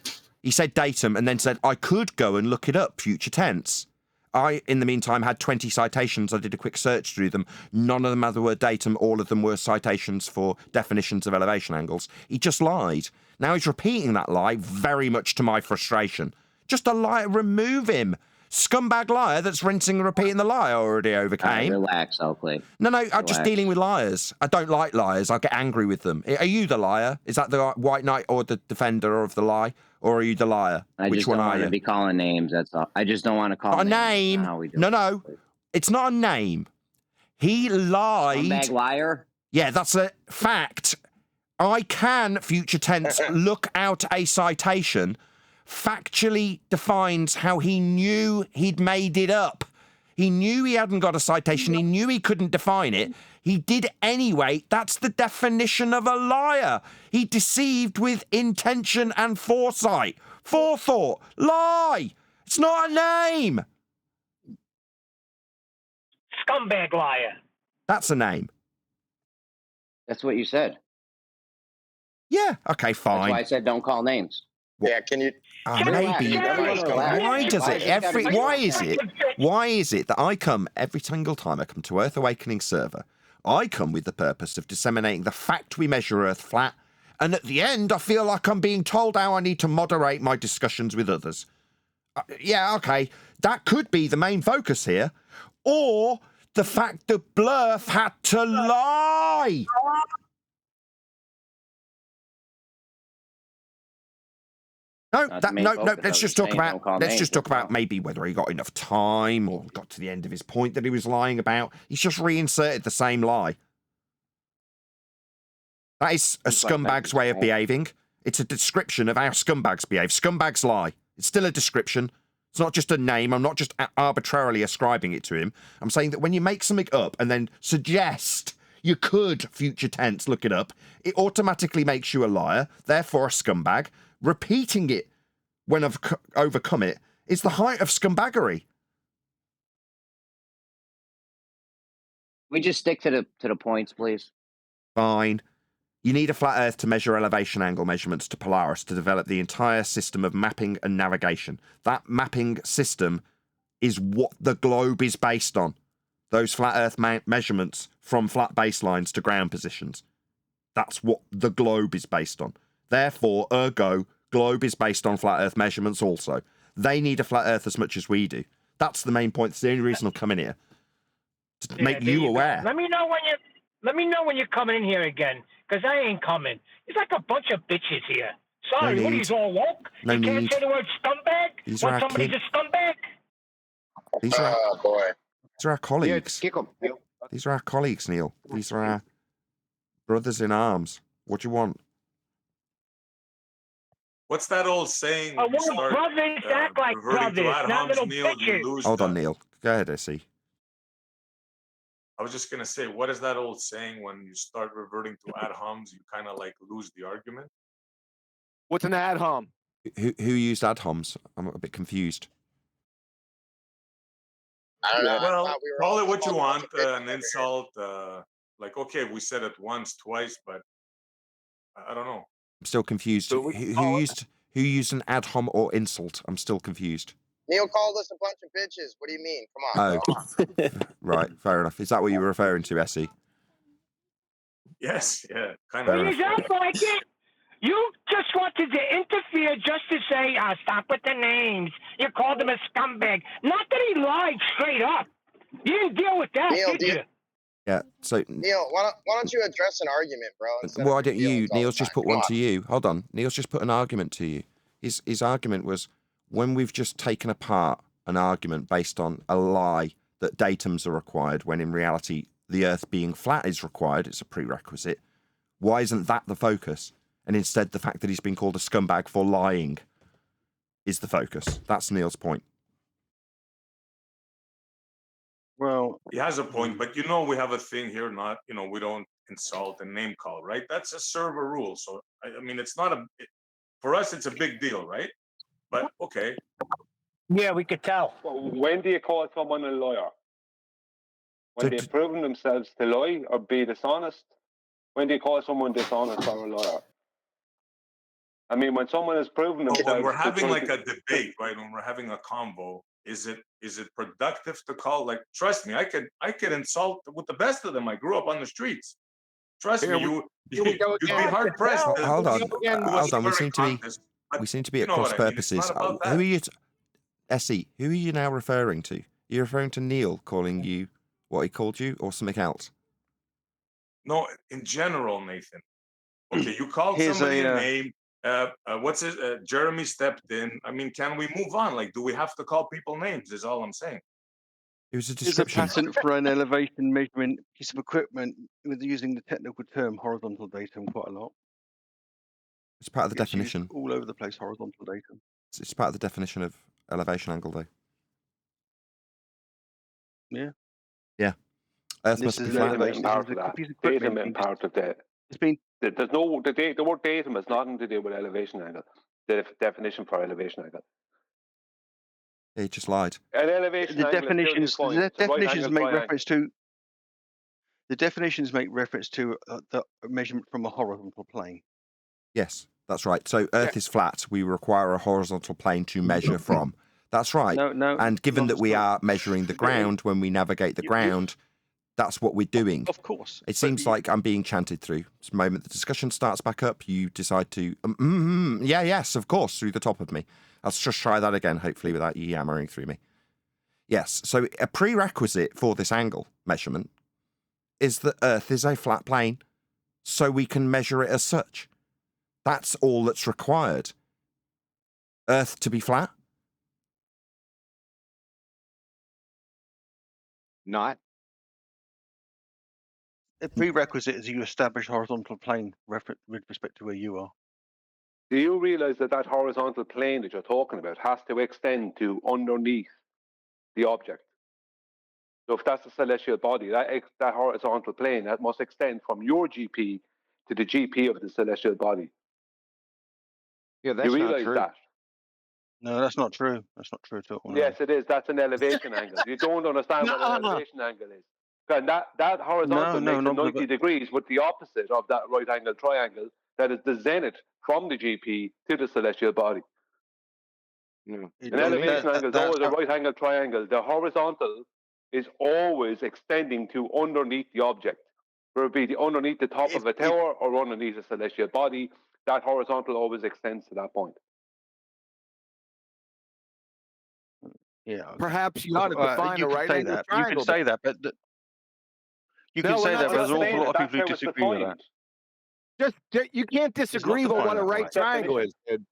He said datum and then said, I could go and look it up, future tense. I, in the meantime, had 20 citations. I did a quick search through them. None of them had the word datum. All of them were citations for definitions of elevation angles. He just lied. Now he's repeating that lie, very much to my frustration. Just a lie. Remove him. Scumbag liar that's rinsing and repeating the lie I already overcame. Relax, Oakley. No, I'm just Relax. dealing with liars. I don't like liars. I get angry with them. Are you the liar? Is that the white knight or the defender of the lie? Or are you the liar? I Which just one don't are want to you? be calling names. That's all. I just don't want to call Not a names. name. That's not how we do No. It's not a name. He lied. Scumbag liar? Yeah, that's a fact. I can, future tense, look out a citation, factually defines how he knew he'd made it up. He knew he hadn't got a citation. He knew he couldn't define it. He did anyway. That's the definition of a liar. He deceived with intention and foresight. Forethought. Lie. It's not a name. Scumbag liar. That's a name. That's what you said. Yeah. Okay, fine. That's why I said don't call names. Yeah, can you? Maybe. Relax. Why does it every? Why is it? Why is it that I come every single time I come to Earth Awakening server? I come with the purpose of disseminating the fact we measure Earth flat, and at the end I feel like I'm being told how I need to moderate my discussions with others. Yeah, okay, that could be the main focus here, or the fact that Blurf had to lie. No, let's just talk about maybe whether he got enough time or got to the end of his point that he was lying about. He's just reinserted the same lie. That is a scumbag's way of behaving. It's a description of how scumbags behave. Scumbags lie. It's still a description. It's not just a name. I'm not just arbitrarily ascribing it to him. I'm saying that when you make something up and then suggest you could, future tense, look it up, it automatically makes you a liar, therefore a scumbag. Repeating it when I've overcome it is the height of scumbaggery. We just stick to the points, please. Fine. You need a flat Earth to measure elevation angle measurements to Polaris to develop the entire system of mapping and navigation. That mapping system is what the globe is based on. Those flat Earth measurements from flat baselines to ground positions. That's what the globe is based on. Therefore, ergo, globe is based on flat Earth measurements also. They need a flat Earth as much as we do. That's the main point. It's the only reason I'm coming here. To make you aware. Let me know when you're coming in here again, because I ain't coming. It's like a bunch of bitches here. Sorry, No what are need. you all woke? No you can't need. say the word scumbag These when are our somebody's kids. a scumbag? These are Oh boy. These are our colleagues. These are our colleagues, Neil. These are our brothers in arms. What do you want? What's that old saying? I When you want start brothers act like reverting to brothers, ad not homs, little Neil, you bitches. lose Hold the- on, Neil. Go ahead, SE. I was just gonna say, what is that old saying? When you start reverting to ad homs, you kind of like lose the argument. What's an ad hom? Who used ad homs? I'm a bit confused. I don't know. I Well, thought we were call all it what just you a bunch want, of bitches an over here. insult. Like, okay, we said it once, twice, but I don't know. I'm still confused. So Who used an ad hom or insult? I'm still confused. Neil called us a bunch of bitches. What do you mean? Come on, Oh, bro. right. Fair enough. Is that what you were referring to, SE? Yes, yeah, kind Fair of. enough. You act like it. You just wanted to interfere just to say, stop with the names. You called him a scumbag. Not that he lied straight up. You didn't deal with that, Neil, did you? Yeah. So, Neil, why don't you address an argument, bro? instead of why don't you? feelings all the Neil's just time? put one Come to you. Hold on. Neil's just put an argument to you. His argument was when we've just taken apart an argument based on a lie that datums are required, when in reality the Earth being flat is required. It's a prerequisite. Why isn't that the focus? And instead, the fact that he's been called a scumbag for lying is the focus. That's Neil's point. Well, he has a point, but we have a thing here, not, we don't insult and name call, right? That's a server rule. So, I mean, it's not for us, it's a big deal, right? But okay. Yeah, we could tell. When do you call someone a liar? When they've proven themselves to lie or be dishonest? When do you call someone dishonest or a liar? I mean, when someone has proven themselves... When we're having like a debate, right? When we're having a convo, is it productive to call? Like, trust me, I could insult with the best of them. I grew up on the streets. Trust me, you'd be hard pressed. Hold on. We seem to be at cross purposes. Who are you, Essie? Who are you now referring to? You're referring to Neil calling you what he called you, or something else? No, in general, Nathan. Okay, you called somebody a name. What's it? Jeremy stepped in. I mean, can we move on? Like, do we have to call people names? Is all I'm saying. It was a description. Is a patent for an elevation measurement piece of equipment with using the technical term horizontal datum quite a lot. It's part of the definition. All over the place, horizontal datum. It's part of the definition of elevation angle, though. Yeah. Yeah. Earth must be flat. Datum and part of that. It's been. There's no the word datum has nothing to do with elevation angle. The definition for elevation angle. He just lied. An elevation The angle definitions make reference to. The definitions make reference to the measurement from a horizontal plane. Yes, that's right. So Earth is flat. We require a horizontal plane to measure from. That's right. No. And given that we are measuring the ground when we navigate the ground, that's what we're doing. Of course. It seems like I'm being chanted through. It's the moment the discussion starts back up, you decide to, yes, of course, through the top of me. I'll just try that again, hopefully, without you yammering through me. Yes, so a prerequisite for this angle measurement is that Earth is a flat plane, so we can measure it as such. That's all that's required. Earth to be flat? Not. The prerequisite is you establish horizontal plane with respect to where you are. Do you realize that horizontal plane that you're talking about has to extend to underneath the object? So if that's a celestial body, that horizontal plane, that must extend from your GP to the GP of the celestial body. Yeah, that's you not realize true. that? No, that's not true. That's not true at all. No. Yes, it is. That's an elevation angle. You don't understand what an elevation angle is. And that horizontal makes 90 degrees with the opposite of that right angle triangle. That is the zenith from the GP to the celestial body. An elevation angle is always a right angle triangle. The horizontal is always extending to underneath the object. Whether it be underneath the top of a tower or underneath a celestial body, that horizontal always extends to that point. Yeah. Perhaps you ought to define a right angle triangle. You can say that, but you can say that, but there's an awful lot of people who disagree with that. You can't disagree with what a right triangle is, dude.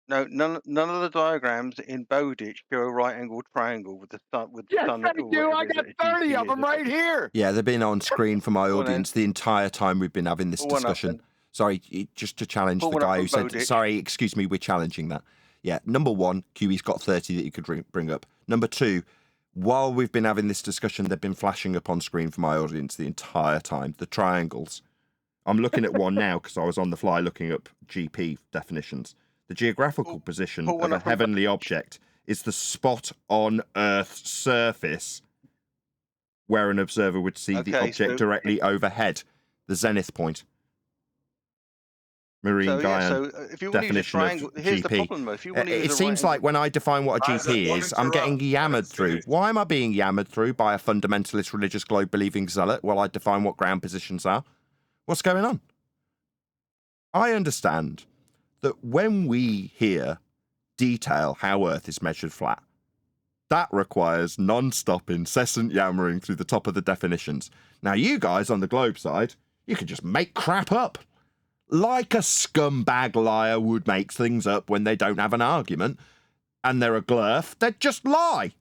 No, none of the diagrams in Bowditch show a right-angled triangle with the sun. Yes, I do. I got 30 of them right here. Yeah, they've been on screen for my audience the entire time we've been having this discussion. Sorry, just to challenge the guy who said, sorry, excuse me, we're challenging that. Yeah, number one, QE's got 30 that you could bring up. Number two, while we've been having this discussion, they've been flashing up on screen for my audience the entire time. The triangles. I'm looking at one now because I was on the fly looking up GP definitions. The geographical position of a heavenly object is the spot on Earth's surface where an observer would see the object directly overhead, the zenith point. Marine Guyane definition of GP. It seems like when I define what a GP is, I'm getting yammered through. Why am I being yammered through by a fundamentalist religious globe-believing zealot while I define what ground positions are? What's going on? I understand that when we hear detail how Earth is measured flat, that requires non-stop, incessant yammering through the top of the definitions. Now, you guys on the globe side, you can just make crap up. Like a scumbag liar would make things up when they don't have an argument and they're a glurf, they'd just lie.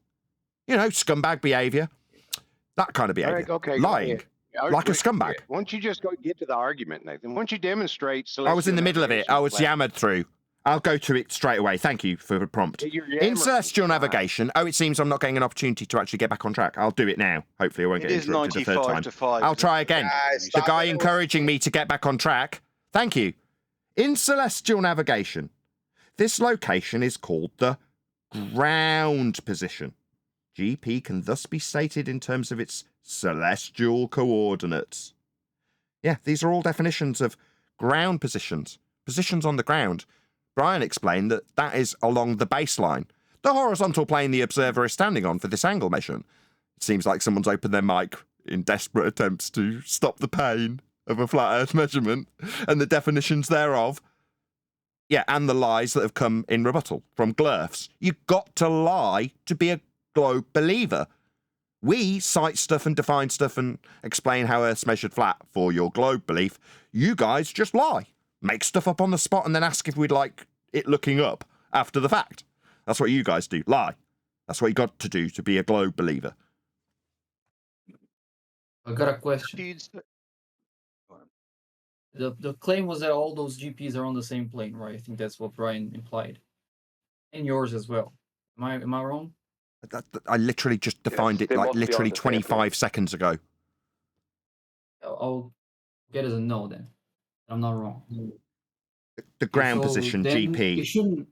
You know, scumbag behaviour. That kind of behaviour. Okay, lying. like a scumbag. Once you just get to the argument, Nathan, once you demonstrate... I was in the middle of it. I was yammered through. I'll go to it straight away. Thank you for the prompt. In celestial navigation, it seems I'm not getting an opportunity to actually get back on track. I'll do it now. Hopefully I won't get interrupted a third time. 95 I'll try again. The guy encouraging me to get back on track. Thank you. In celestial navigation, this location is called the ground position. GP can thus be stated in terms of its celestial coordinates. Yeah, these are all definitions of ground positions. Positions on the ground. Brian explained that that is along the baseline, the horizontal plane the observer is standing on for this angle measurement. It seems like someone's opened their mic in desperate attempts to stop the pain of a flat Earth measurement and the definitions thereof. Yeah, and the lies that have come in rebuttal from Glurfs. You've got to lie to be a globe believer. We cite stuff and define stuff and explain how Earth's measured flat for your globe belief. You guys just lie. Make stuff up on the spot and then ask if we'd like it looking up after the fact. That's what you guys do. Lie. That's what you got to do to be a globe believer. I got a question. The claim was that all those GPs are on the same plane, right? I think that's what Brian implied. And yours as well. Am I wrong? I literally just defined it like literally 25 seconds ago. I'll get as a no then. I'm not wrong. The ground position, then GP. It shouldn't.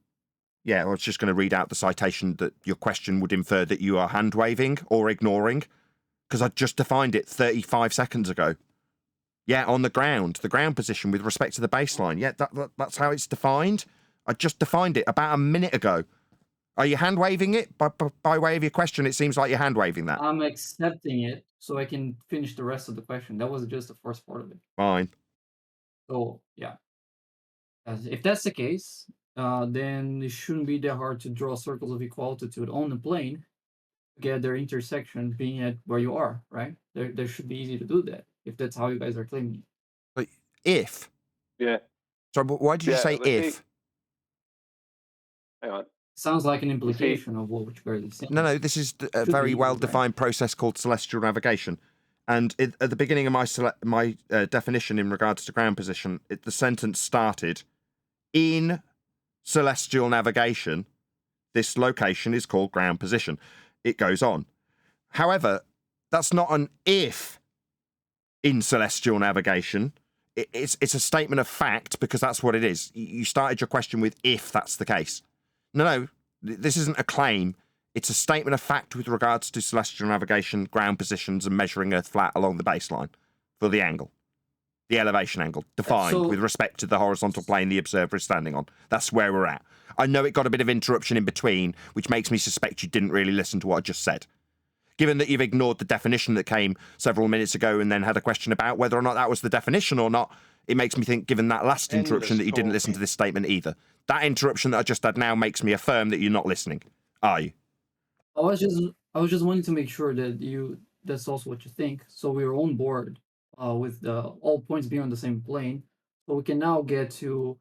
Yeah, I was just going to read out the citation that your question would infer that you are hand waving or ignoring, because I just defined it 35 seconds ago. Yeah, on the ground position with respect to the baseline. Yeah, that's how it's defined. I just defined it about a minute ago. Are you hand waving it? By way of your question, it seems like you're hand waving that. I'm accepting it so I can finish the rest of the question. That was just the first part of it. Fine. So, yeah. If that's the case, then it shouldn't be that hard to draw circles of equal altitude on the plane to get their intersection being at where you are, right? There should be easy to do that, if that's how you guys are claiming. But if. Yeah. So why did you say if? Hang on. Sounds like an implication of what you guys are saying. No, this is a very well-defined process called celestial navigation. And at the beginning of my definition in regards to ground position, the sentence started, in celestial navigation, this location is called ground position. It goes on. However, that's not an if in celestial navigation. It's a statement of fact because that's what it is. You started your question with if that's the case. No, this isn't a claim. It's a statement of fact with regards to celestial navigation, ground positions, and measuring Earth flat along the baseline for the angle, the elevation angle, defined with respect to the horizontal plane the observer is standing on. That's where we're at. I know it got a bit of interruption in between, which makes me suspect you didn't really listen to what I just said. Given that you've ignored the definition that came several minutes ago and then had a question about whether or not that was the definition or not, it makes me think, given that last interruption, that you didn't listen to this statement either. That interruption that I just had now makes me affirm that you're not listening. Are you? I was just wanting to make sure that that's also what you think. So we're on board with all points being on the same plane. So we can now get to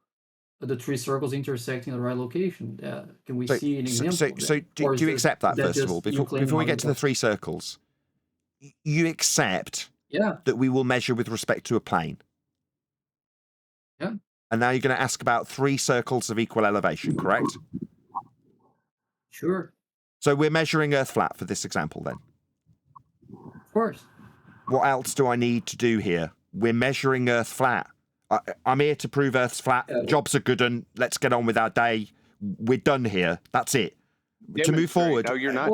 the three circles intersecting in the right location. Can we see an example? So do you accept that, first of all? Before we get to the three circles, you accept that we will measure with respect to a plane? Yeah. And now you're going to ask about three circles of equal elevation, correct? Sure. So we're measuring Earth flat for this example, then? Of course. What else do I need to do here? We're measuring Earth flat. I'm here to prove Earth's flat. Jobs are good, and let's get on with our day. We're done here. That's it. To move forward. No, you're not.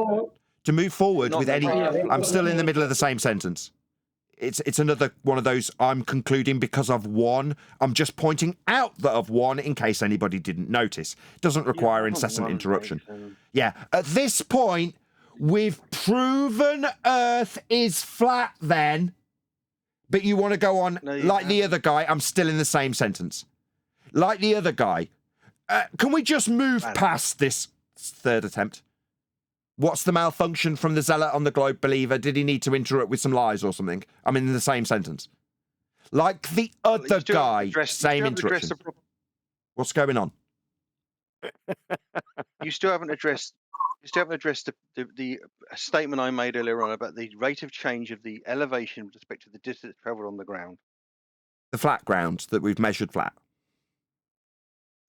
To move forward with any. I'm still in the middle of the same sentence. It's another one of those. I'm concluding because I've won. I'm just pointing out that I've won in case anybody didn't notice. It doesn't require incessant interruption. Yeah. At this point, we've proven Earth is flat. Then. But you want to go on like the other guy. I'm still in the same sentence. Like the other guy. Can we just move past this third attempt? What's the malfunction from the zealot on the globe believer? Did he need to interrupt with some lies or something? I'm in the same sentence. Like the other guy, same interruption. What's going on? You still haven't addressed Just haven't addressed the statement I made earlier on about the rate of change of the elevation with respect to the distance travelled on the ground. The flat ground that we've measured flat.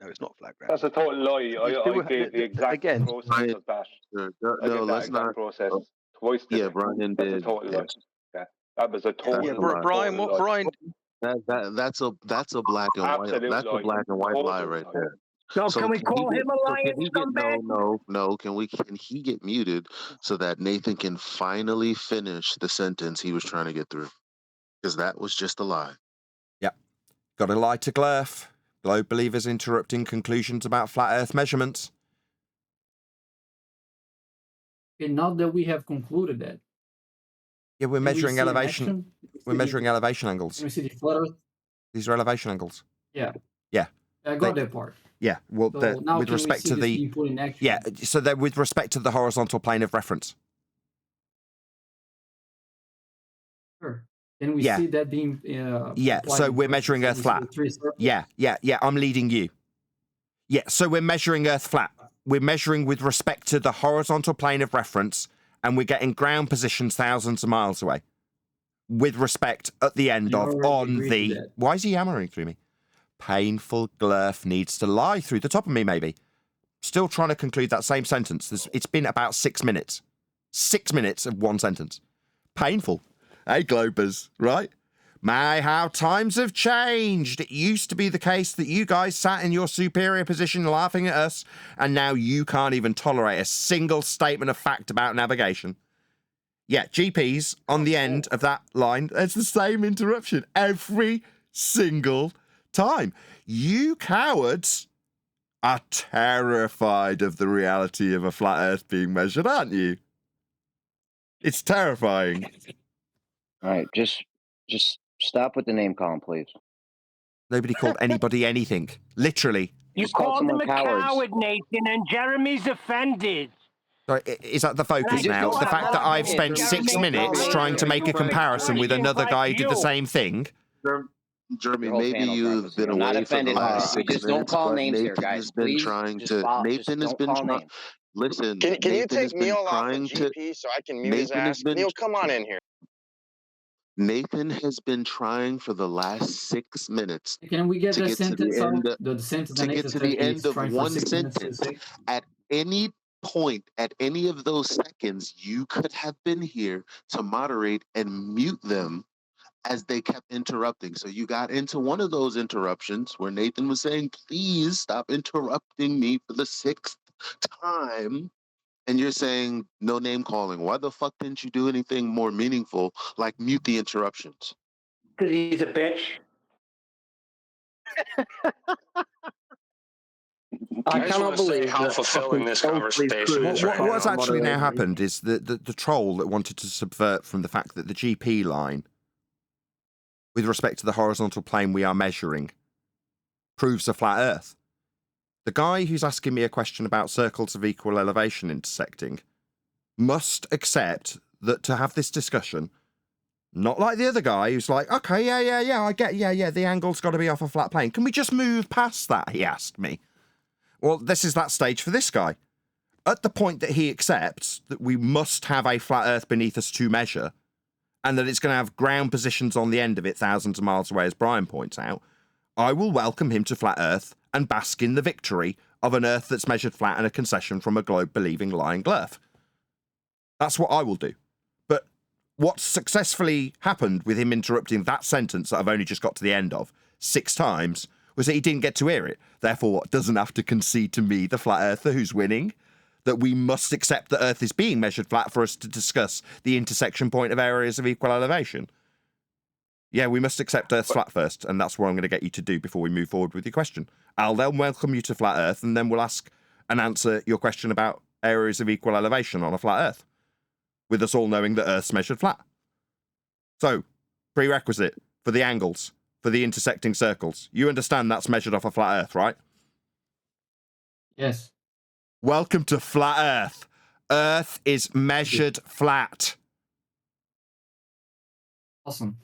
No, it's not flat ground. That's a total lie. I gave the exact process of that. I No, gave that let's exact not. process twice Yeah, today. Brian That's a did. total lie. Yes. Yeah, that was a total That's a lie. lie. Brian, Total what lie. Brian? That's a black and white. Absolute That's a lie. black and white lie Total right lie. there. So So can we can he call get? him a So lying can he get? scumbag? No. Can he get muted so that Nathan can finally finish the sentence he was trying to get through? Because that was just a lie. Yep. Got a lie to Glurf. Globe believers interrupting conclusions about flat Earth measurements. Okay, now that we have concluded that, Yeah, we're can we measuring see an elevation. action? We're measuring elevation angles. Can we see the flat Earth? These are elevation angles. Yeah, Yeah. I got that part. Yeah. Well, So now with can we respect see to this the being put in action? yeah, so they're with respect to the horizontal plane of reference. Sure. Can we Yeah. see that being Yeah. applied So in we're practice? measuring Can Earth we see flat. the three circles? Yeah. I'm leading you. Yeah. So we're measuring Earth flat. We're measuring with respect to the horizontal plane of reference, and we're getting ground positions thousands of miles away. With respect at the end You of already on agreed to the. that. Why is he hammering through me? Painful Glurf needs to lie through the top of me, maybe. Still trying to conclude that same sentence. It's been about 6 minutes. 6 minutes of one sentence. Painful. Hey, Globers, right? My, how times have changed. It used to be the case that you guys sat in your superior position laughing at us, and now you can't even tolerate a single statement of fact about navigation. Yeah, GPs on the end of that line, it's the same interruption every single time. You cowards are terrified of the reality of a flat Earth being measured, aren't you? It's terrifying. All right, just stop with the name calling, please. Nobody called anybody anything. Literally. You Just call called him someone a cowards. coward, Nathan, and Jeremy's offended. Sorry, is that the focus And I now? don't The fact that have I've it, spent Jeremy. 6 minutes Jeremy, trying to make a comparison with another guy who did the you. same thing. Jeremy, Your whole maybe panel's you've breakfast. been I'm not away for the offended. last You 6 just don't minutes, call but names here, Nathan guys. has been Please, trying just to. follow, Nathan has don't been call trying. names. Listen, Can you Nathan has take been Neil off the trying to. GP so I can mute his Nathan has ass? been. Neil, come on in here. Nathan has been trying for the last 6 minutes Can we get to that get to sentence the out? end. The sentence To that get Nathan to said the end he's of trying for one 6 minutes to sentence. say. At any point, at any of those seconds, you could have been here to moderate and mute them as they kept interrupting. So you got into one of those interruptions where Nathan was saying, please stop interrupting me for the 6th time. And you're saying no name calling. Why the fuck didn't you do anything more meaningful like mute the interruptions? Because he's a bitch. I just want to say how fulfilling this conversation is right now. What's actually now happened is the troll that wanted to subvert from the fact that the GP line, with respect to the horizontal plane we are measuring, proves a flat Earth. The guy who's asking me a question about circles of equal elevation intersecting must accept that to have this discussion, not like the other guy who's like, okay, yeah, I get, the angle's got to be off a flat plane. Can we just move past that, he asked me. Well, this is that stage for this guy. At the point that he accepts that we must have a flat Earth beneath us to measure, and that it's going to have ground positions on the end of it thousands of miles away, as Brian points out, I will welcome him to flat Earth and bask in the victory of an Earth that's measured flat and a concession from a globe-believing lying Glurf. That's what I will do. But what successfully happened with him interrupting that sentence that I've only just got to the end of 6 times was that he didn't get to hear it. Therefore, what doesn't have to concede to me, the flat earther who's winning, that we must accept that Earth is being measured flat for us to discuss the intersection point of areas of equal elevation. Yeah, we must accept Earth's flat first, and that's what I'm going to get you to do before we move forward with your question. I'll then welcome you to flat Earth, and then we'll ask and answer your question about areas of equal elevation on a flat Earth, with us all knowing that Earth's measured flat. So, prerequisite for the angles, for the intersecting circles. You understand that's measured off a flat Earth, right? Yes. Welcome to flat Earth. Earth is measured flat. Awesome.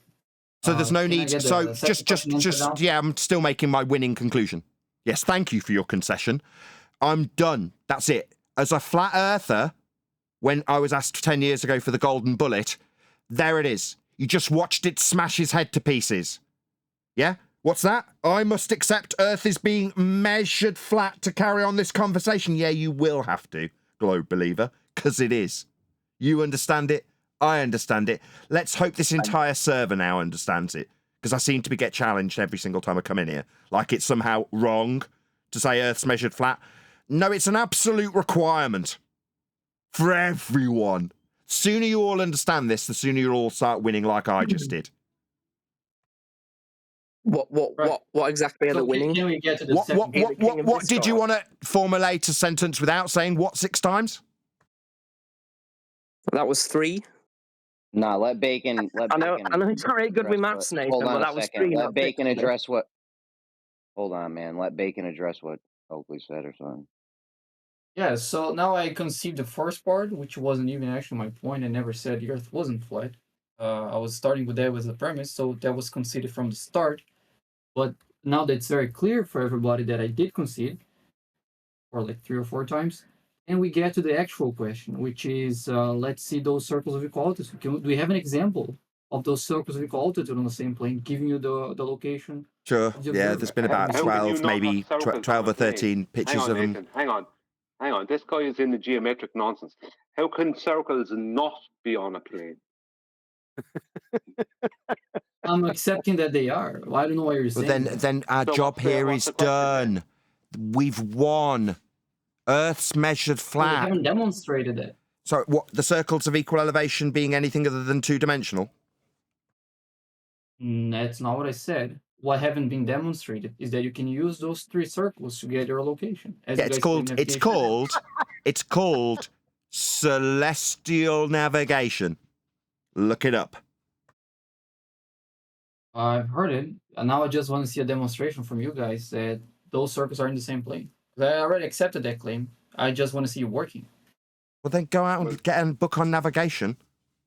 So there's no need. So just yeah. I'm still making my winning conclusion. Yes, thank you for your concession. I'm done. That's it. as a flat earther, when I was asked 10 years ago for the golden bullet, there it is. You just watched it smash his head to pieces. Yeah? What's that? I must accept Earth is being measured flat to carry on this conversation. Yeah, you will have to, Globe Believer, because it is. You understand it. I understand it. Let's hope this entire server now understands it, because I seem to get challenged every single time I come in here, like it's somehow wrong to say Earth's measured flat. No, it's an absolute requirement for everyone. Sooner you all understand this, the sooner you'll all start winning like I just did. What exactly are the winning? Can we get to the What did you want to formulate a sentence without saying what 6 times? That was 3. No, let Bacon. I know it's not very good with maths, Nathan, Hold on but a that was second. 3. Let Bacon address what. Hold on, man. Let Bacon address what Oakley said or something. Yeah, so now I conceived the first part, which wasn't even actually my point. I never said the Earth wasn't flat. I was starting with that as a premise, so that was conceded from the start. But now that it's very clear for everybody that I did concede, or like 3 or 4 times, and we get to the actual question, which is, let's see those circles of equal altitude. Do we have an example of those circles of equal altitude on the same plane, giving you the location? Sure. Yeah, there's been about 12, maybe 12 or 13 pictures of them. Nathan, hang on. This guy is in the geometric nonsense. How can circles not be on a plane? I'm accepting that they are. Well, I don't know what you're saying. Well, then our job here is done. We've won. Earth's measured flat. We haven't demonstrated it. So what, the circles of equal elevation being anything other than 2-dimensional? That's not what I said. What haven't been demonstrated is that you can use those 3 circles to get your location. Yeah, it's called celestial navigation. Look it up. I've heard it, and now I just want to see a demonstration from you guys that those circles are in the same plane. I already accepted that claim. I just want to see it working. Well, then go out and get a book on navigation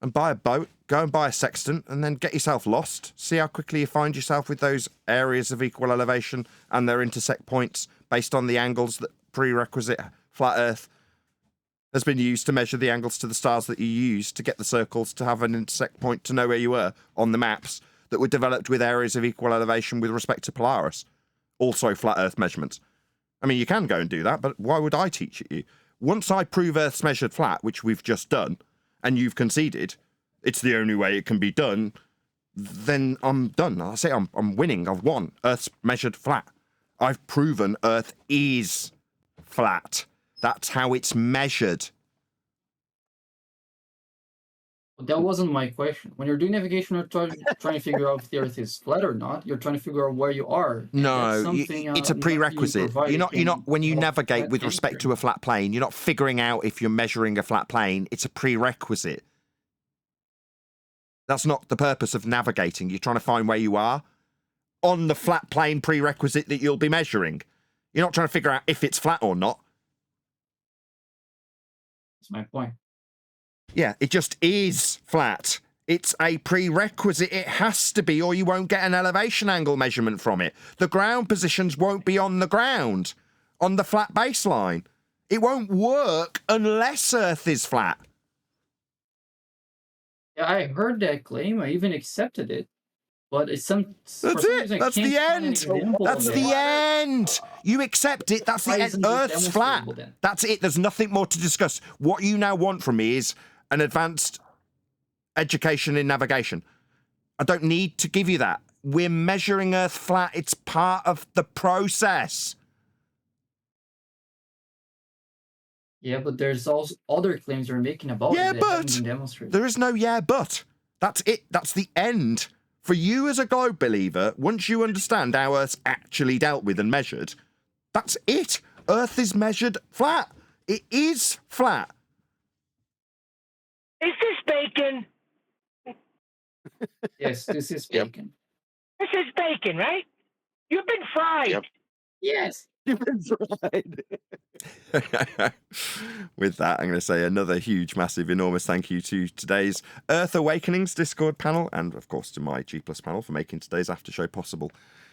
and buy a boat, go and buy a sextant, and then get yourself lost. See how quickly you find yourself with those areas of equal elevation and their intersect points based on the angles that prerequisite flat Earth has been used to measure the angles to the stars that you use to get the circles to have an intersect point to know where you were on the maps that were developed with areas of equal elevation with respect to Polaris. Also flat Earth measurements. I mean, you can go and do that, but why would I teach it you? Once I prove Earth's measured flat, which we've just done, and you've conceded, it's the only way it can be done, then I'm done. I say I'm winning. I've won. Earth's measured flat. I've proven Earth is flat. That's how it's measured. That wasn't my question. When you're doing navigation, you're trying to figure out if the Earth is flat or not. You're trying to figure out where you are. No, it's a prerequisite. You're not when you navigate with respect to a flat plane, you're not figuring out if you're measuring a flat plane. It's a prerequisite. That's not the purpose of navigating. You're trying to find where you are on the flat plane prerequisite that you'll be measuring. You're not trying to figure out if it's flat or not. That's my point. Yeah, it just is flat. It's a prerequisite. It has to be, or you won't get an elevation angle measurement from it. The ground positions won't be on the ground, on the flat baseline. It won't work unless Earth is flat. Yeah, I heard that claim. I even accepted it. But it's That's it. That's the end. That's the end. You accept it. That's the end. Earth's flat. That's it. There's nothing more to discuss. What you now want from me is an advanced education in navigation. I don't need to give you that. We're measuring Earth flat. It's part of the process. Yeah, but there's also other claims you're making about it that haven't been demonstrated. There is no yeah, but. That's it. That's the end. For you as a globe believer, once you understand how Earth's actually dealt with and measured, that's it. Earth is measured flat. It is flat. Is this bacon? Yes, this is bacon. This is bacon, right? You've been fried. Yep. Yes. You've been fried. With that, I'm going to say another huge, massive, enormous thank you to today's Earth Awakenings Discord panel, and of course to my G+ panel for making today's after show possible.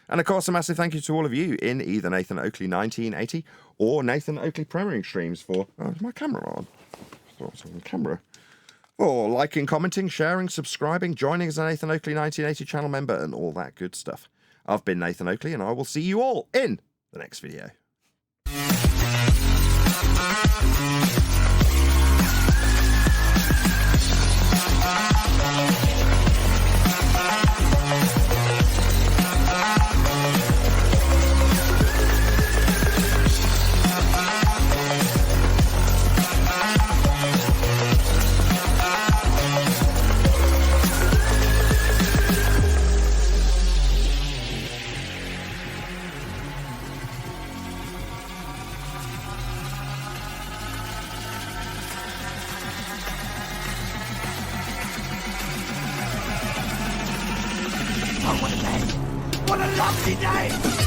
And of course, a massive thank you to all of you in either Nathan Oakley 1980 or Nathan Oakley premiering streams for... Oh, is my camera on? I thought it was on the camera. For liking, commenting, sharing, subscribing, joining as a Nathan Oakley 1980 channel member, and all that good stuff. I've been Nathan Oakley, and I will see you all in the next video. What a lovely day!